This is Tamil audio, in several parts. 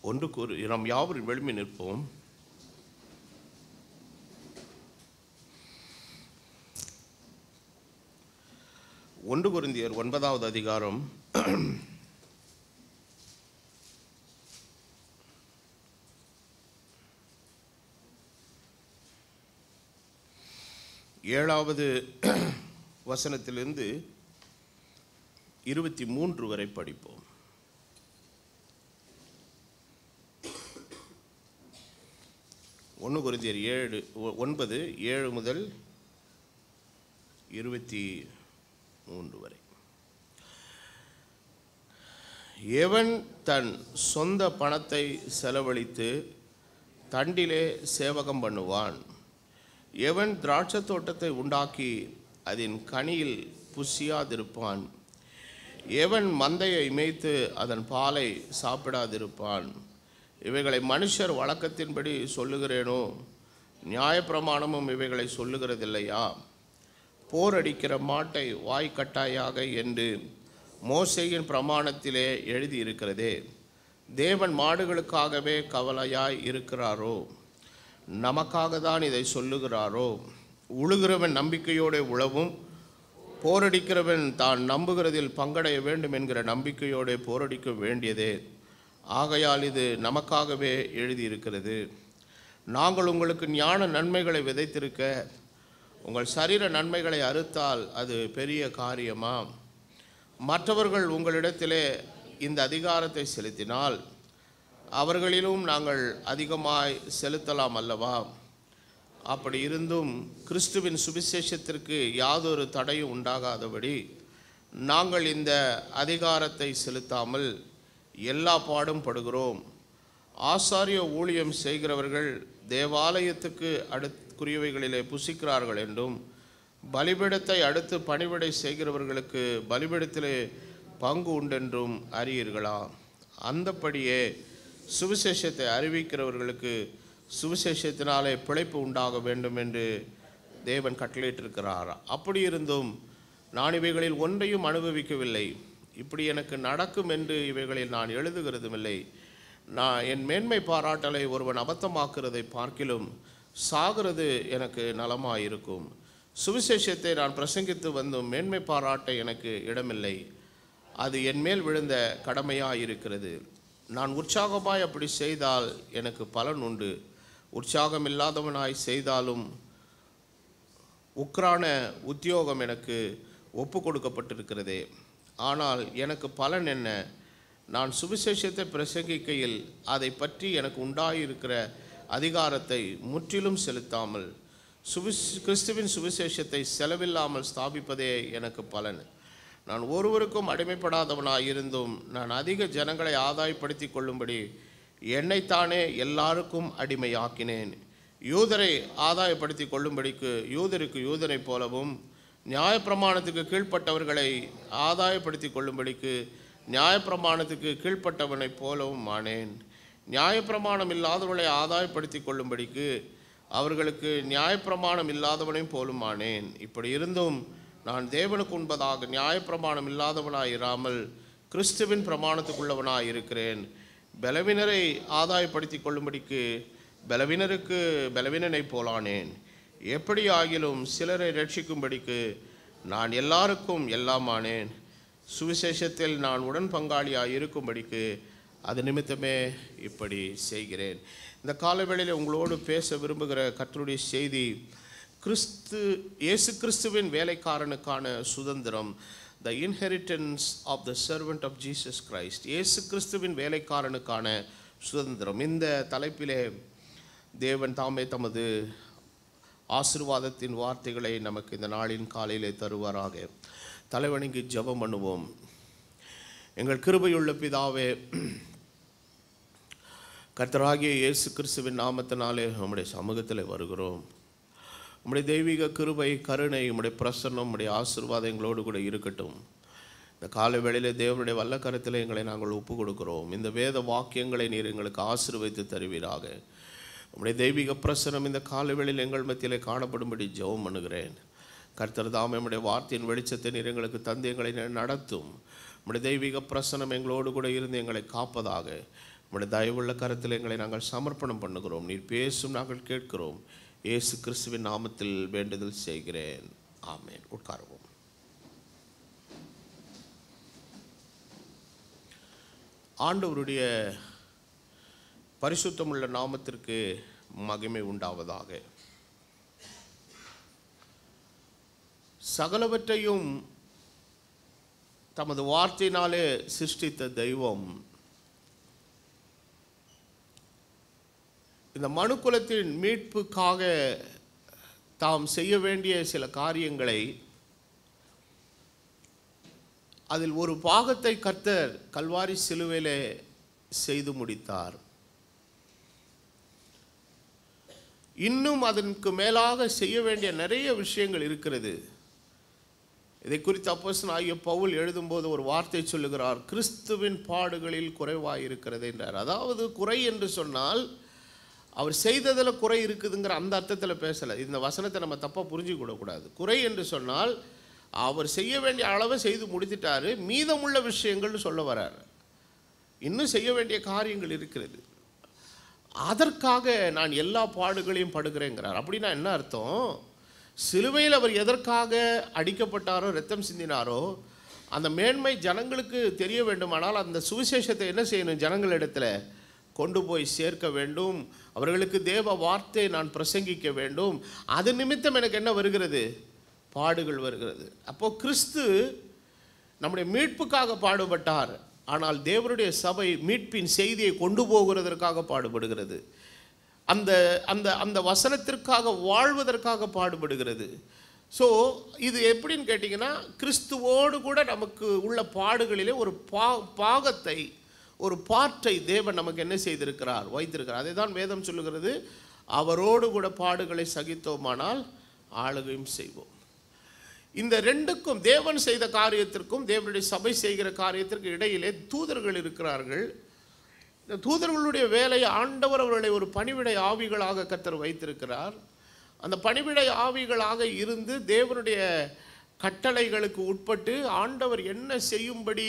நாம் யாவரும் எழும்பி நிற்போம். ஒன்று கொரிந்தியர் 9வது அதிகாரம் 7வது வசனத்திலிருந்து 23 வரை படிப்போம். ஒன்று கொரிந்தியர் 9:7 முதல் 23 வரை. எவன் தன் சொந்த பணத்தை செலவழித்து தண்டிலே சேவகம் பண்ணுவான்? எவன் திராட்சை தோட்டத்தை உண்டாக்கி அதன் கனியில் புசியாதிருப்பான்? எவன் மந்தையை மேய்த்து அதன் பாலை சாப்பிடாதிருப்பான்? இவைகளை மனுஷர் வழக்கத்தின்படி சொல்லுகிறேனோ? நியாயப்பிரமாணமும் இவைகளை சொல்லுகிறதில்லையா? போரடிக்கிற மாட்டை வாய்க்கட்டாயாக என்று மோசேயின் பிரமாணத்திலே எழுதியிருக்கிறதே. தேவன் மாடுகளுக்காகவே கவலையாய் இருக்கிறாரோ? நமக்காக தான் இதை சொல்லுகிறாரோ? உழுகிறவன் நம்பிக்கையோடு உழவும், போரடிக்கிறவன் தான் நம்புகிறதில் பங்கடைய வேண்டும் என்கிற நம்பிக்கையோடு போரடிக்க வேண்டியதே. ஆகையால் இது நமக்காகவே எழுதியிருக்கிறது. நாங்கள் உங்களுக்கு ஞான நன்மைகளை விதைத்திருக்க உங்கள் சரீர நன்மைகளை அறுத்தால் அது பெரிய காரியமா? மற்றவர்கள் உங்களிடத்திலே இந்த அதிகாரத்தை செலுத்தினால் அவர்களிலும் நாங்கள் அதிகமாய் செலுத்தலாம் அல்லவா? அப்படி இருந்தும் கிறிஸ்துவின் சுவிசேஷத்திற்கு யாதொரு தடையும் உண்டாகாதபடி நாங்கள் இந்த அதிகாரத்தை செலுத்தாமல் எல்லா பாடும் படுகிறோம். ஆசாரிய ஊழியம் செய்கிறவர்கள் தேவாலயத்துக்கு அடுத்துக்குரியவைகளிலே புசிக்கிறார்கள் என்றும், பலிபீடத்தை அடுத்து பணிவிடை செய்கிறவர்களுக்கு பலிபீடத்திலே பங்கு உண்டென்றும் அறியீர்களா? அந்தப்படியே சுவிசேஷத்தை அறிவிக்கிறவர்களுக்கு சுவிசேஷத்தினாலே பிழைப்பு உண்டாக வேண்டும் என்று தேவன் கட்டளையிட்டிருக்கிறார். அப்படி இருந்தும் நான் இவைகளில் ஒன்றையும் அனுபவிக்கவில்லை. இப்படி எனக்கு நடக்கும் என்று இவைகளில் நான் எழுதுகிறதும் இல்லை. நான் என் மேன்மை பாராட்டலை ஒருவன் அபத்தமாக்குறதை பார்க்கிலும் சாகிறது எனக்கு நலமாயிருக்கும். சுவிசேஷத்தை நான் பிரசங்கித்து வந்தும் மேன்மை பாராட்ட எனக்கு இடமில்லை. அது என் மேல் விழுந்த கடமையாயிருக்கிறது. நான் உற்சாகமாய் அப்படி செய்தால் எனக்கு பலன் உண்டு. உற்சாகம் இல்லாதவனாய் செய்தாலும் உக்ரான உத்தியோகம் எனக்கு ஒப்பு கொடுக்கப்பட்டிருக்கிறதே. ஆனால் எனக்கு பலன் என்ன? நான் சுவிசேஷத்தை பிரசங்கிக்கையில் அதை பற்றி எனக்கு உண்டாயிருக்கிற அதிகாரத்தை முற்றிலும் செலுத்தாமல் கிறிஸ்துவின் சுவிசேஷத்தை செலவில்லாமல் ஸ்தாபிப்பதே எனக்கு பலன். நான் ஒருவருக்கும் அடிமைப்படாதவனாயிருந்தும் நான் அதிக ஜனங்களை ஆதாயப்படுத்தி கொள்ளும்படி என்னைத்தானே எல்லாருக்கும் அடிமையாக்கினேன். யூதரை ஆதாயப்படுத்தி கொள்ளும்படிக்கு யூதருக்கு யூதனைப் போலவும், நியாயப்பிரமாணத்துக்கு கீழ்ப்பட்டவர்களை ஆதாயப்படுத்தி கொள்ளும்படிக்கு நியாயப்பிரமாணத்துக்கு கீழ்ப்பட்டவனைப் போலவும் ஆனேன். நியாயப்பிரமாணம் இல்லாதவர்களை ஆதாயப்படுத்தி கொள்ளும்படிக்கு அவர்களுக்கு நியாயப்பிரமாணம் இல்லாதவனையும் போலும் ஆனேன். இப்படி இருந்தும் நான் தேவனுக்கு உண்பதாக நியாயப்பிரமாணம் இல்லாதவனாயிராமல் கிறிஸ்துவின் பிரமாணத்துக்குள்ளவனாய் இருக்கிறேன். பலவினரை ஆதாயப்படுத்தி கொள்ளும்படிக்கு பலவினருக்கு பலவினனை போலானேன். எப்படி ஆகிலும் சிலரை ரட்சிக்கும்படிக்கு நான் எல்லாருக்கும் எல்லாமானேன். சுவிசேஷத்தில் நான் உடன் பங்காளியாக இருக்கும்படிக்கு அது நிமித்தமே இப்படி செய்கிறேன். இந்த காலவேளையில் உங்களோடு பேச விரும்புகிற கர்த்தருடைய செய்தி, இயேசு கிறிஸ்துவின் வேலைக்காரனுக்கான சுதந்திரம், the inheritance of the servant of Jesus Christ. இயேசு கிறிஸ்துவின் வேலைக்காரனுக்கான சுதந்திரம். இந்த தலைப்பிலே தேவன் தாமே தமது ஆசீர்வாதத்தின் வார்த்தைகளை நமக்கு இந்த நாளின் காலையிலே தருவாராக. தலைவணிக்கு ஜெபம் பண்ணுவோம். எங்கள் கிருபையுள்ள பிதாவே, கர்த்தராகிய இயேசு கிறிஸ்துவின் நாமத்தினாலே நம்முடைய சமூகத்தில் வருகிறோம். உம்முடைய தெய்வீக கிருபை, கருணை, உம்முடைய பிரசன்னம், உம்முடைய ஆசீர்வாதம் எங்களோடு கூட இருக்கட்டும். இந்த காலை வேளையிலே தேவனுடைய வல்ல கரத்தில் எங்களை நாங்கள் ஒப்பு கொடுக்கிறோம். இந்த வேத வாக்கியங்களை நீர் எங்களுக்கு ஆசீர்வதித்து தருவீராக. உம்முடைய தெய்வீக பிரசன்னம் இந்த காலை வேளையில் எங்கள் மத்தியிலே காணப்படும்படி ஜெபம் பண்ணுகிறேன். கர்த்தர் தாம் நம்முடைய வார்த்தையின் வெளிச்சத்தை நீர் எங்களுக்கு தந்து எங்களை நடத்தும். உம்முடைய தெய்வீக பிரசன்னம் எங்களோடு கூட இருந்து எங்களை காப்பதாக. உம்முடைய தயவுள்ள கரத்தில் எங்களை நாங்கள் சமர்ப்பணம் பண்ணுகிறோம். நீர் பேசும் நாங்கள் கேட்கிறோம். இயேசு கிறிஸ்துவின் நாமத்தில் வேண்டுதல் செய்கிறேன். ஆமென். உட்காருவோம். ஆண்டவருடைய பரிசுத்தமுள்ள நாமத்திற்கு மகிமை உண்டாவதாக. சகலவற்றையும் தமது வார்த்தையினாலே சிருஷ்டித்த தெய்வம் இந்த மனுக்குலத்தின் மீட்புக்காக தாம் செய்ய வேண்டிய சில காரியங்களை, அதில் ஒரு பாகத்தை கர்த்தர் கல்வாரி சிலுவையிலே செய்து முடித்தார். இன்னும் அதற்கு மேலாக செய்ய வேண்டிய நிறைய விஷயங்கள் இருக்கிறது. இதை குறித்து அப்போஸ்தலனாகிய பவுல் எழுதும்போது ஒரு வார்த்தை சொல்லுகிறார், கிறிஸ்துவின் பாடுகளில் குறைவாயிருக்கிறது என்றார். அதாவது குறை என்று சொன்னால் அவர் செய்ததில் குறை இருக்குதுங்கிற அந்த அர்த்தத்தில் பேசலை. இந்த வசனத்தை நம்ம தப்பாக புரிஞ்சுக்கூடக்கூடாது. குறை என்று சொன்னால் அவர் செய்ய வேண்டிய அளவை செய்து முடித்துட்டாரு, மீதமுள்ள விஷயங்கள்னு சொல்ல வர்றார். இன்னும் செய்ய வேண்டிய காரியங்கள் இருக்கிறது. அதற்காக நான் எல்லா பாடுகளையும் படுகிறேங்கிறார். அப்படின்னா என்ன அர்த்தம்? சிலுவையில் அவர் எதற்காக அடிக்கப்பட்டாரோ, இரத்தம் சிந்தினாரோ, அந்த மேன்மை ஜனங்களுக்கு தெரிய வேண்டுமானால் அந்த சுவிசேஷத்தை என்ன செய்யணும்? ஜனங்களிடத்தில் கொண்டு போய் சேர்க்க வேண்டும். அவர்களுக்கு தேவ வார்த்தை நான் பிரசங்கிக்க வேண்டும். அது நிமித்தம் எனக்கு என்ன வருகிறது? பாடுகள் வருகிறது. அப்போது கிறிஸ்து நம்முடைய மீட்புக்காக பாடுபட்டார். ஆனால் தேவனுடைய சபை மீட்பின் செய்தியை கொண்டு போகிறதற்காக பாடுபடுகிறது. அந்த அந்த அந்த வசனத்திற்காக வாழ்வதற்காக பாடுபடுகிறது. ஸோ இது எப்படின்னு கேட்டிங்கன்னா, கிறிஸ்துவோடு கூட நமக்கு உள்ள பாடுகளிலே ஒரு பாகத்தை, ஒரு பாற்றை தேவன் நமக்கு என்ன செய்திருக்கிறார்? வைத்திருக்கிறார். அதை தான் வேதம் சொல்லுகிறது, அவரோடு கூட பாடுகளை சகித்தோமானால் ஆளுகையும் செய்வோம். இந்த ரெண்டுக்கும், தேவன் செய்த காரியத்திற்கும் தேவனுடைய சபை செய்கிற காரியத்திற்கு இடையிலே தூதர்கள் இருக்கிறார்கள். இந்த தூதர்களுடைய வேலை, ஆண்டவர் அவர்களை ஒரு பணிவிடை ஆவிகளாக கர்த்தர் வைத்திருக்கிறார். அந்த பணிவிடை ஆவிகளாக இருந்து தேவனுடைய கட்டளைகளுக்கு உட்பட்டு ஆண்டவர் என்ன செய்யும்படி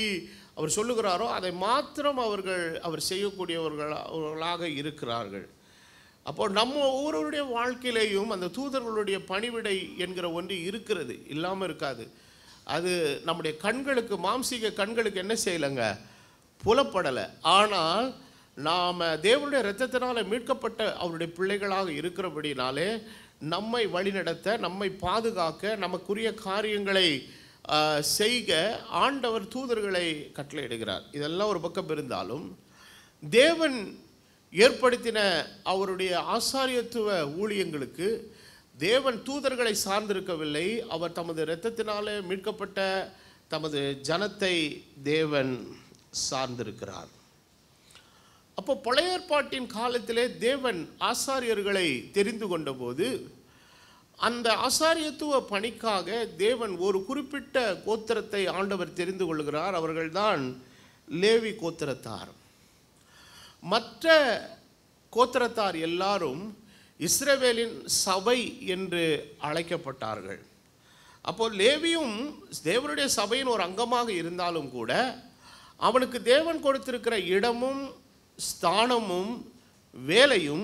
அவர் சொல்லுகிறாரோ அதை மாத்திரம் அவர் செய்யக்கூடியவர்களாக இருக்கிறார்கள். அப்போ நம்ம ஒவ்வொருவருடைய வாழ்க்கையிலேயும் அந்த தூதர்களுடைய பணிவிடை என்கிற ஒன்று இருக்கிறது, இல்லாமல் இருக்காது. அது நம்முடைய கண்களுக்கு, மாம்சீக கண்களுக்கு என்ன செய்யலைங்க? புலப்படலை. ஆனால் நாம் தேவனுடைய இரத்தத்தினால் மீட்கப்பட்ட அவருடைய பிள்ளைகளாக இருக்கிறபடினாலே நம்மை வழிநடத்த, நம்மை பாதுகாக்க, நமக்குரிய காரியங்களை செய்க ஆண்டவர் தூதர்களை கட்டளையிடுகிறார். இதெல்லாம் ஒரு பக்கம் இருந்தாலும், தேவன் ஏற்படுத்தின அவருடைய ஆசாரியத்துவ ஊழியங்களுக்கு தேவன் தூதர்களை சார்ந்திருக்கவில்லை. அவர் தமது இரத்தத்தினாலே மீட்கப்பட்ட தமது ஜனத்தை தேவன் சார்ந்திருக்கிறார். அப்போ பழைய ஏற்பாட்டின் காலத்திலே தேவன் ஆசாரியர்களை தெரிந்து கொண்ட போது, அந்த ஆசாரியத்துவ பணிக்காக தேவன் ஒரு குறிப்பிட்ட கோத்திரத்தை ஆண்டவர் தெரிந்து கொள்கிறார். அவர்கள்தான் லேவி கோத்திரத்தார். மற்ற கோத்திரத்தார் எல்லாரும் இஸ்ரவேலின் சபை என்று அழைக்கப்பட்டார்கள். அப்போது லேவியும் தேவனுடைய சபையின் ஒரு அங்கமாக இருந்தாலும் கூட அவனுக்கு தேவன் கொடுத்திருக்கிற இடமும் ஸ்தானமும் வேலையும்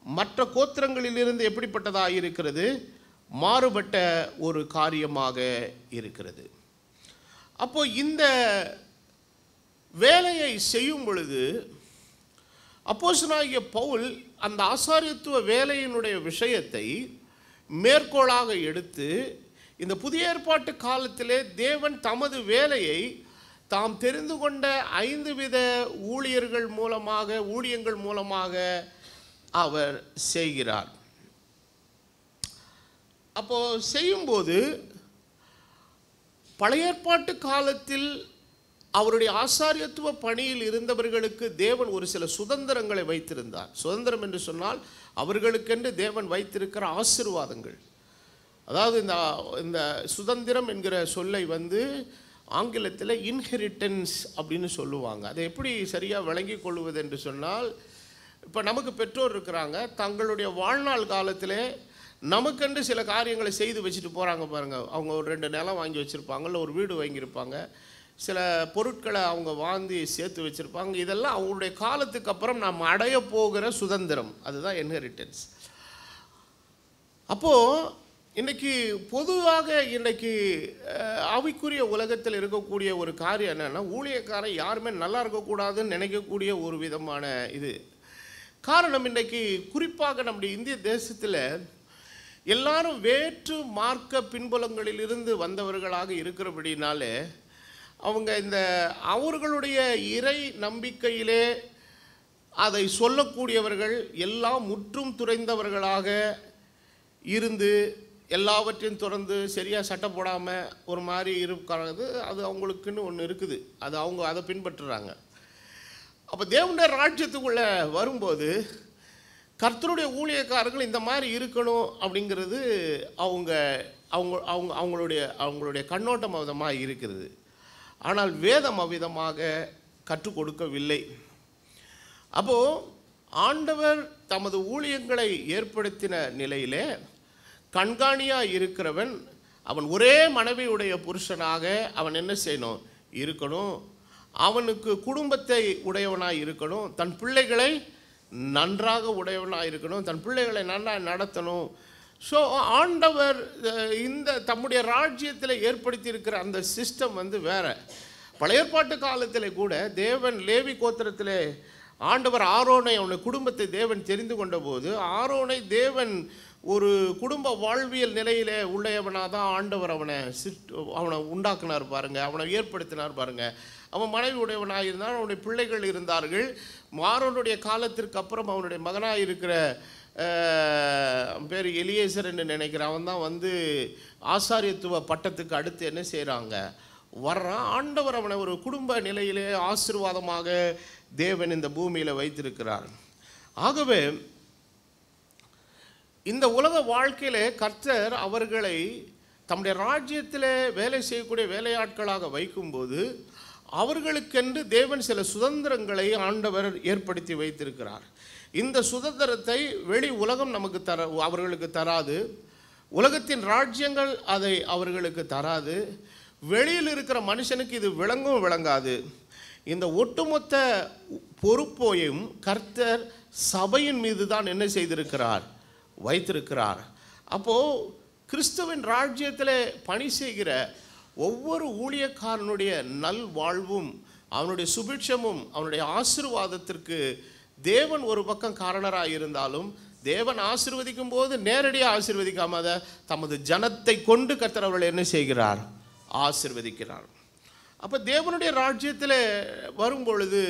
மற்ற கோத்திரங்களிலிருந்து எப்படிப்பட்டதாக இருக்கிறது? மாறுபட்ட ஒரு காரியமாக இருக்கிறது. அப்போ இந்த வேலையை செய்யும் பொழுது அப்போஸ்தலனாகிய பவுல் அந்த ஆசாரியத்துவ வேலையினுடைய விஷயத்தை மேற்கோளாக எடுத்து, இந்த புதிய ஏற்பாட்டு காலத்திலே தேவன் தமது வேலையை தாம் தெரிந்து கொண்ட 5 வித ஊழியங்கள் மூலமாக அவர் செய்கிறார். அப்போ செய்யும்போது பழைய ஏற்பாட்டு காலத்தில் அவருடைய ஆசாரியத்துவ பணியில் இருந்தவர்களுக்கு தேவன் ஒரு சில சுதந்திரங்களை வைத்திருந்தார். சுதந்திரம் என்று சொன்னால் அவர்களுக்கென்று தேவன் வைத்திருக்கிற ஆசீர்வாதங்கள். அதாவது இந்த சுதந்திரம் என்கிற சொல்லை ஆங்கிலத்தில் இன்ஹெரிட்டன்ஸ் அப்படின்னு சொல்லுவாங்க. அதை எப்படி சரியாக விளங்கி கொள்வது என்று சொன்னால், இப்போ நமக்கு பெற்றோர் இருக்கிறாங்க, தங்களுடைய வாழ்நாள் காலத்தில் நமக்கென்று சில காரியங்களை செய்து வச்சுட்டு போகிறாங்க பாருங்கள். அவங்க ஒரு 2 நிலம் வாங்கி வச்சுருப்பாங்க, இல்லை ஒரு வீடு வாங்கியிருப்பாங்க, சில பொருட்களை அவங்க வாங்கி சேர்த்து வச்சுருப்பாங்க. இதெல்லாம் அவங்களுடைய காலத்துக்கு அப்புறம் நாம் அடைய போகிற சுதந்திரம், அதுதான் இன்ஹெரிட்டன்ஸ். அப்போது இன்றைக்கி பொதுவாக இன்றைக்கி ஆவிக்குரிய உலகத்தில் இருக்கக்கூடிய ஒரு காரியம் என்னென்னா, ஊழியக்காரன் யாருமே நல்லா இருக்கக்கூடாதுன்னு நினைக்கக்கூடிய ஒரு விதமான இது காரணம். இன்றைக்கி குறிப்பாக நம்முடைய இந்திய தேசத்தில் எல்லாரும் வேற்று மார்க்க பின்புலங்களிலிருந்து வந்தவர்களாக இருக்கிறபடினாலே அவங்க இந்த அவர்களுடைய இறை நம்பிக்கையிலே அதை சொல்லக்கூடியவர்கள் எல்லாம் முற்றும் துறைந்தவர்களாக இருந்து எல்லாவற்றையும் திறந்து சரியாக சட்டை போடாமல் ஒரு மாதிரி இருக்கிறது. அது அவங்களுக்குன்னு ஒன்று இருக்குது, அது அவங்க அதை பின்பற்றுறாங்க. அப்போ தேவனுடைய ராஜ்யத்துக்குள்ளே வரும்போது கர்த்தருடைய ஊழியக்காரர்கள் இந்த மாதிரி இருக்கணும் அப்படிங்கிறது அவங்க அவங்க அவங்க அவங்களுடைய கண்ணோட்டம் விதமாக இருக்கிறது. ஆனால் வேதம் அவ்விதமாக கற்றுக் கொடுக்கவில்லை. அப்போது ஆண்டவர் தமது ஊழியங்களை ஏற்படுத்தின நிலையிலே கண்காணியாக இருக்கிறவன் அவன் ஒரே மனைவியுடைய புருஷனாக அவன் என்ன செய்யணும், இருக்கணும். அவனுக்கு குடும்பத்தை உடையவனாக இருக்கணும், தன் பிள்ளைகளை நன்றாக உடையவனாக இருக்கணும், தன் பிள்ளைகளை நன்றாக நடத்தணும். ஸோ ஆண்டவர் இந்த தம்முடைய ராஜ்யத்தில் ஏற்படுத்தி இருக்கிற அந்த சிஸ்டம் வேறு. பழைய ஏற்பாட்டு காலத்தில் கூட தேவன் லேவி கோத்திரத்தில் ஆண்டவர் ஆரோனை அவனுடைய குடும்பத்தை தேவன் தெரிந்து கொண்ட போது ஆரோனை தேவன் ஒரு குடும்ப வாழ்வியல் நிலையில் உள்ளவனாக தான் ஆண்டவர் அவனை உண்டாக்குனார் பாருங்க, அவனை ஏற்படுத்தினார் பாருங்க. அவன் மனைவி உடையவனாக இருந்தான், அவனுடைய பிள்ளைகள் இருந்தார்கள். ஆரோனுடைய காலத்திற்கு அப்புறம் அவனுடைய மகனாக இருக்கிற பேர் எலியேசர் என்று நினைக்கிறேன், அவன் தான் ஆசாரியத்துவ பட்டத்துக்கு அடுத்து என்ன செய்கிறாங்க வர்றான். ஆண்டவர் அவனை ஒரு குடும்ப நிலையிலே ஆசீர்வாதமாக தேவன் இந்த பூமியில் வைத்திருக்கிறார். ஆகவே இந்த உலக வாழ்க்கையிலே கர்த்தர் அவர்களை தம்முடைய ராஜ்யத்தில் வேலை செய்யக்கூடிய வேலையாட்களாக வைக்கும்போது அவர்களுக்கென்று தேவன் சில சுதந்திரங்களை ஆண்டவர் ஏற்படுத்தி வைத்திருக்கிறார். இந்த சுதந்திரத்தை வெளி உலகம் நமக்கு அவர்களுக்கு தராது, உலகத்தின் ராஜ்யங்கள் அதை அவர்களுக்கு தராது, வெளியில் இருக்கிற மனுஷனுக்கு இது விளங்காது. இந்த ஒட்டுமொத்த பொறுப்பையும் கர்த்தர் சபையின் மீது தான் என்ன செய்திருக்கிறார், வைத்திருக்கிறார். அப்போது கிறிஸ்துவின் ராஜ்யத்தில் பணி செய்கிற ஒவ்வொரு ஊழியக்காரனுடைய நல் வாழ்வும் அவனுடைய சுபிட்சமும் அவனுடைய ஆசீர்வாதத்திற்கு தேவன் ஒரு பக்கம் காரணராக இருந்தாலும் தேவன் ஆசீர்வதிக்கும் போது நேரடியாக ஆசீர்வதிக்காம தமது ஜனத்தை கொண்டு கர்த்தர் அவர்கள் என்ன செய்கிறார், ஆசீர்வதிக்கிறார். அப்போ தேவனுடைய ராஜ்யத்தில் வரும்பொழுது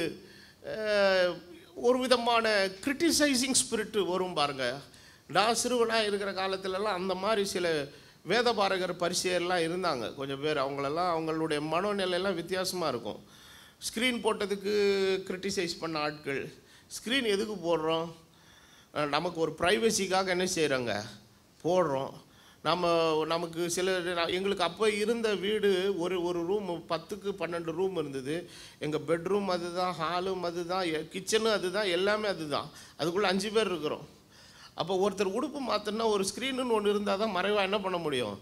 ஒரு விதமான கிரிட்டிசைசிங் ஸ்பிரிட்டு வரும் பாருங்க. நான் சிறுவனாக இருக்கிற காலத்திலலாம் அந்த மாதிரி சில வேதபாரகர் பரிசெயர்லாம் இருந்தாங்க கொஞ்சம் பேர். அவங்களுடைய மனோநிலையெல்லாம் வித்தியாசமாக இருக்கும். ஸ்க்ரீன் போட்டதுக்கு கிரிட்டிசைஸ் பண்ண ஆட்கள், ஸ்க்ரீன் எதுக்கு போடுறோம், நமக்கு ஒரு ப்ரைவசிக்காக என்ன செய்கிறாங்க போடுறோம். நமக்கு எங்களுக்கு அப்போ இருந்த வீடு ஒரு ரூம் 10க்கு 12 ரூம் இருந்தது. எங்கள் பெட்ரூம் அதுதான், ஹாலும் அதுதான், கிச்சனும் அதுதான், எல்லாமே அதுதான். அதுக்குள்ளே 5 பேர் இருக்கிறோம். அப்போ ஒருத்தர் உடுப்பு மாற்றினா ஒரு ஸ்க்ரீனுன்னு ஒன்று இருந்தால் தான் மறைவாக என்ன பண்ண முடியும்,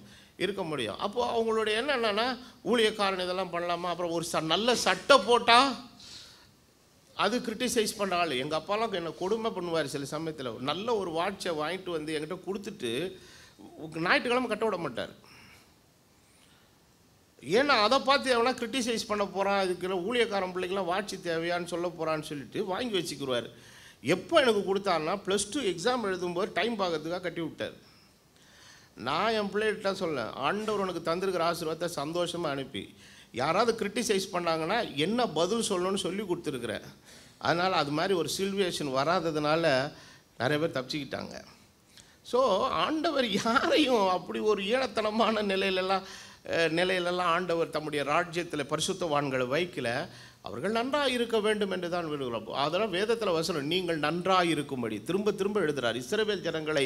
இருக்க முடியும். அப்போது அவங்களுடைய என்னென்னா ஊழியக்காரன் இதெல்லாம் பண்ணலாமா, அப்புறம் ஒரு நல்ல சட்டை போட்டால் அது கிரிட்டிசைஸ் பண்ண ஆள். எங்கள் அப்பாலாம் என்னை கொடுமை பண்ணுவார் சில சமயத்தில். நல்ல ஒரு வாட்சை வாங்கிட்டு என்கிட்ட கொடுத்துட்டு ஞாயிற்றுக்கிழமை கட்ட விட மாட்டார். ஏன்னா அதை பார்த்து எவனா கிரிட்டிசைஸ் பண்ண போகிறான், இதுக்கு ஊழியக்காரன் பிள்ளைக்கெல்லாம் வாட்சி தேவையான்னு சொல்ல போகிறான்னு சொல்லிட்டு வாங்கி வச்சுக்கிடுவார். எப்போ எனக்கு கொடுத்தாருன்னா +2 எக்ஸாம் எழுதும்போது டைம் பார்க்கறதுக்காக கட்டி விட்டார். நான் என் பிள்ளைகிட்ட சொல்லேன், ஆண்டவர் உனக்கு தந்திருக்கிற ஆசீர்வாதத்தை சந்தோஷமாக அனுப்பி யாராவது கிரிட்டிசைஸ் பண்ணாங்கன்னா என்ன பதில் சொல்லணும்னு சொல்லி கொடுத்துருக்குறேன். அதனால் அது மாதிரி ஒரு சில்வேஷன் வராததுனால நிறைய பேர் தப்பிச்சுக்கிட்டாங்க. ஸோ ஆண்டவர் யாரையும் அப்படி ஒரு ஈழத்தனமான நிலையிலெல்லாம் ஆண்டவர் தம்முடைய ராஜ்யத்தில் பரிசுத்தவான்களை வைக்கல. அவர்கள் நன்றாக இருக்க வேண்டும் என்று தான் விடுகிறோம். அதெல்லாம் வேதத்தில் வசனம், நீங்கள் நன்றாக இருக்கும்படி திரும்ப திரும்ப எழுதுகிறார். இஸ்ரவேல் ஜனங்களை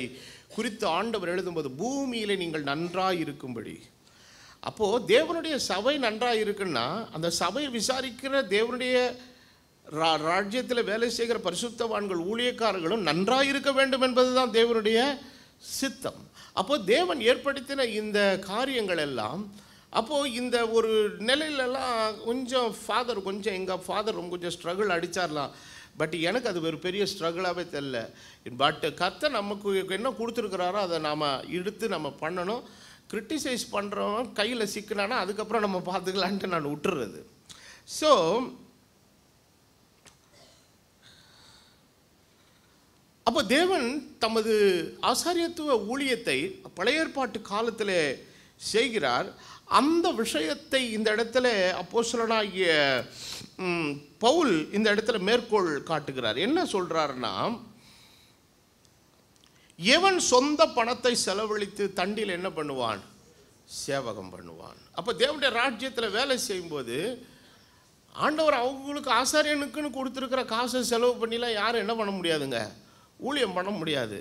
குறித்து ஆண்டவர் எழுதும்போது பூமியிலே நீங்கள் நன்றாக இருக்கும்படி. அப்போது தேவனுடைய சபை நன்றாக இருக்குன்னா அந்த சபையை விசாரிக்கிற தேவனுடைய ராஜ்யத்தில் வேலை செய்கிற பரிசுத்தவான்கள் ஊழியக்காரர்களும் நன்றாக இருக்க வேண்டும் என்பது தான் தேவனுடைய சித்தம். அப்போது தேவன் ஏற்படுத்தின இந்த காரியங்கள் எல்லாம் அப்போது இந்த ஒரு நிலையிலலாம் கொஞ்சம் எங்கள் ஃபாதர் கொஞ்சம் ஸ்ட்ரகிள் அடித்தார்லாம். பட் எனக்கு அது ஒரு பெரிய ஸ்ட்ரகிளாகவே தெரில. பட் கர்த்தர் நமக்கு என்ன கொடுத்துருக்குறாரோ அதை நாம் எடுத்து நம்ம பண்ணணும். கிரிட்டிசைஸ் பண்ணுறவன் கையில் சிக்கினானா அதுக்கப்புறம் நம்ம பார்த்துக்கலான்ட்டு நான் விட்டுறது. ஸோ அப்போ தேவன் தமது ஆசாரியத்துவ ஊழியத்தை பழைய ஏற்பாட்டு காலத்தில் செய்கிறார். அந்த விஷயத்தை இந்த இடத்துல அப்போஸ்தலனாகிய பவுல் இந்த இடத்துல மேற்கோள் காட்டுகிறார். என்ன சொல்கிறாருன்னா, எவன் சொந்த பணத்தை செலவழித்து தண்டில் என்ன பண்ணுவான்? சேவகம் பண்ணுவான். அப்போ தேவனுடைய ராஜ்யத்தில் வேலை செய்யும்போது ஆண்டவர் அவங்களுக்கு ஆசாரியனுக்குன்னு கொடுத்துருக்கிற காசை செலவு பண்ணிலாம் யாரும் என்ன பண்ண முடியாதுங்க, ஊழியம் பண்ண முடியாது.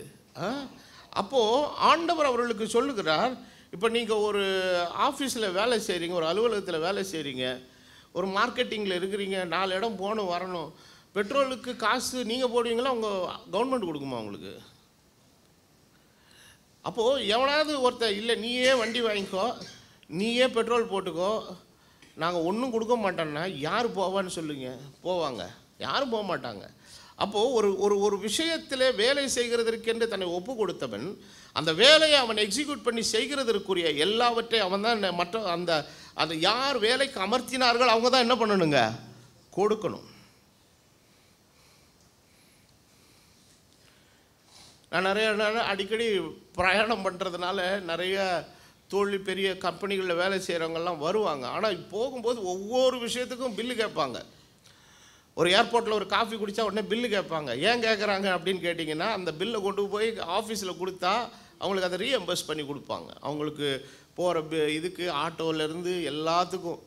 அப்போது ஆண்டவர் அவர்களுக்கு சொல்லுகிறார், இப்போ நீங்கள் ஒரு ஆஃபீஸில் வேலை செய்கிறீங்க, ஒரு அலுவலகத்தில் வேலை செய்கிறீங்க, ஒரு மார்க்கெட்டிங்கில் இருக்கிறீங்க, 4 இடம் போகணும் வரணும், பெட்ரோலுக்கு காசு நீங்கள் போடுவீங்களா உங்கள் கவர்மெண்ட் கொடுக்குமா உங்களுக்கு? அப்போது எவனாவது ஒருத்தர் இல்லை நீயே வண்டி வாங்கிக்கோ, நீயே பெட்ரோல் போட்டுக்கோ, நாங்கள் ஒன்றும் கொடுக்க மாட்டோன்னா யார் போவான்னு சொல்லுங்க? போவாங்க? யாரும் போக மாட்டாங்க. அப்போது ஒரு விஷயத்தில் வேலை செய்கிறதற்கென்று தன்னை ஒப்பு கொடுத்தவன் அந்த வேலையை அவன் எக்ஸிக்யூட் பண்ணி செய்கிறதற்குரிய எல்லாவற்றையும் அவன் தான் மற்ற அந்த யார் வேலைக்கு அமர்த்தினார்கள் அவங்க தான் என்ன பண்ணணுங்க? கொடுக்கணும். நான் அடிக்கடி பிரயாணம் பண்ணுறதுனால நிறைய தொழில் பெரிய கம்பெனிகளில் வேலை செய்கிறவங்கெல்லாம் வருவாங்க. ஆனால் போகும்போது ஒவ்வொரு விஷயத்துக்கும் பில்லு கேட்பாங்க. ஒரு ஏர்போர்ட்டில் ஒரு காஃபி குடித்தா உடனே பில்லு கேட்பாங்க. ஏன் கேட்குறாங்க அப்படின்னு கேட்டிங்கன்னா, அந்த பில்லை கொண்டு போய் ஆஃபீஸில் கொடுத்தா அவங்களுக்கு அதை ரீஎம்பர்ஸ் பண்ணி கொடுப்பாங்க. அவங்களுக்கு போகிற இதுக்கு ஆட்டோவிலேருந்து எல்லாத்துக்கும்,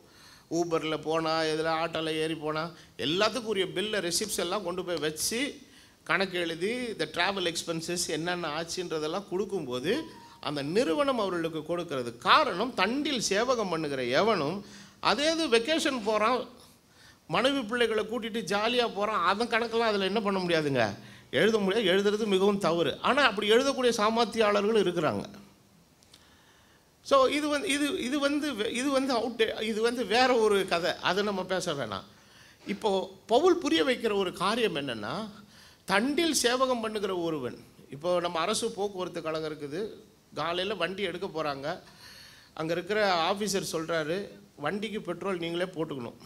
ஊபரில் போனால் இதில் ஆட்டோவில் ஏறி போனால் எல்லாத்துக்கும் உரிய பில்லை ரெசிப்ட்ஸ் எல்லாம் கொண்டு போய் வச்சு கணக்கு எழுதி இந்த ட்ராவல் எக்ஸ்பென்சஸ் என்னென்ன ஆச்சுன்றதெல்லாம் கொடுக்கும்போது அந்த நிறுவனம் அவர்களுக்கு கொடுக்கறது. காரணம், தண்டில் சேவகம் பண்ணுகிற எவனும் அதே இது வெக்கேஷன் போகிறான், மனைவி பிள்ளைகளை கூட்டிகிட்டு ஜாலியாக போகிறான், அதன் கணக்கெல்லாம் அதில் என்ன பண்ண முடியாதுங்க, எழுத முடியாது. எழுதுறது மிகவும் தவறு. ஆனால் அப்படி எழுதக்கூடிய சாமர்த்தியாளர்களும் இருக்கிறாங்க. ஸோ இது வந்து வேற ஒரு கதை, அதை நம்ம பேச வேணாம். இப்போது பவுல் புரிய வைக்கிற ஒரு காரியம் என்னென்னா, தண்டில் சேவகம் பண்ணுகிற ஒருவன், இப்போ நம்ம அரசு போக்குவரத்து கழகம் இருக்குது, காலையில் வண்டி எடுக்க போகிறாங்க, அங்கே இருக்கிற ஆஃபீஸர் சொல்கிறாரு, வண்டிக்கு பெட்ரோல் நீங்களே போட்டுக்கணும்.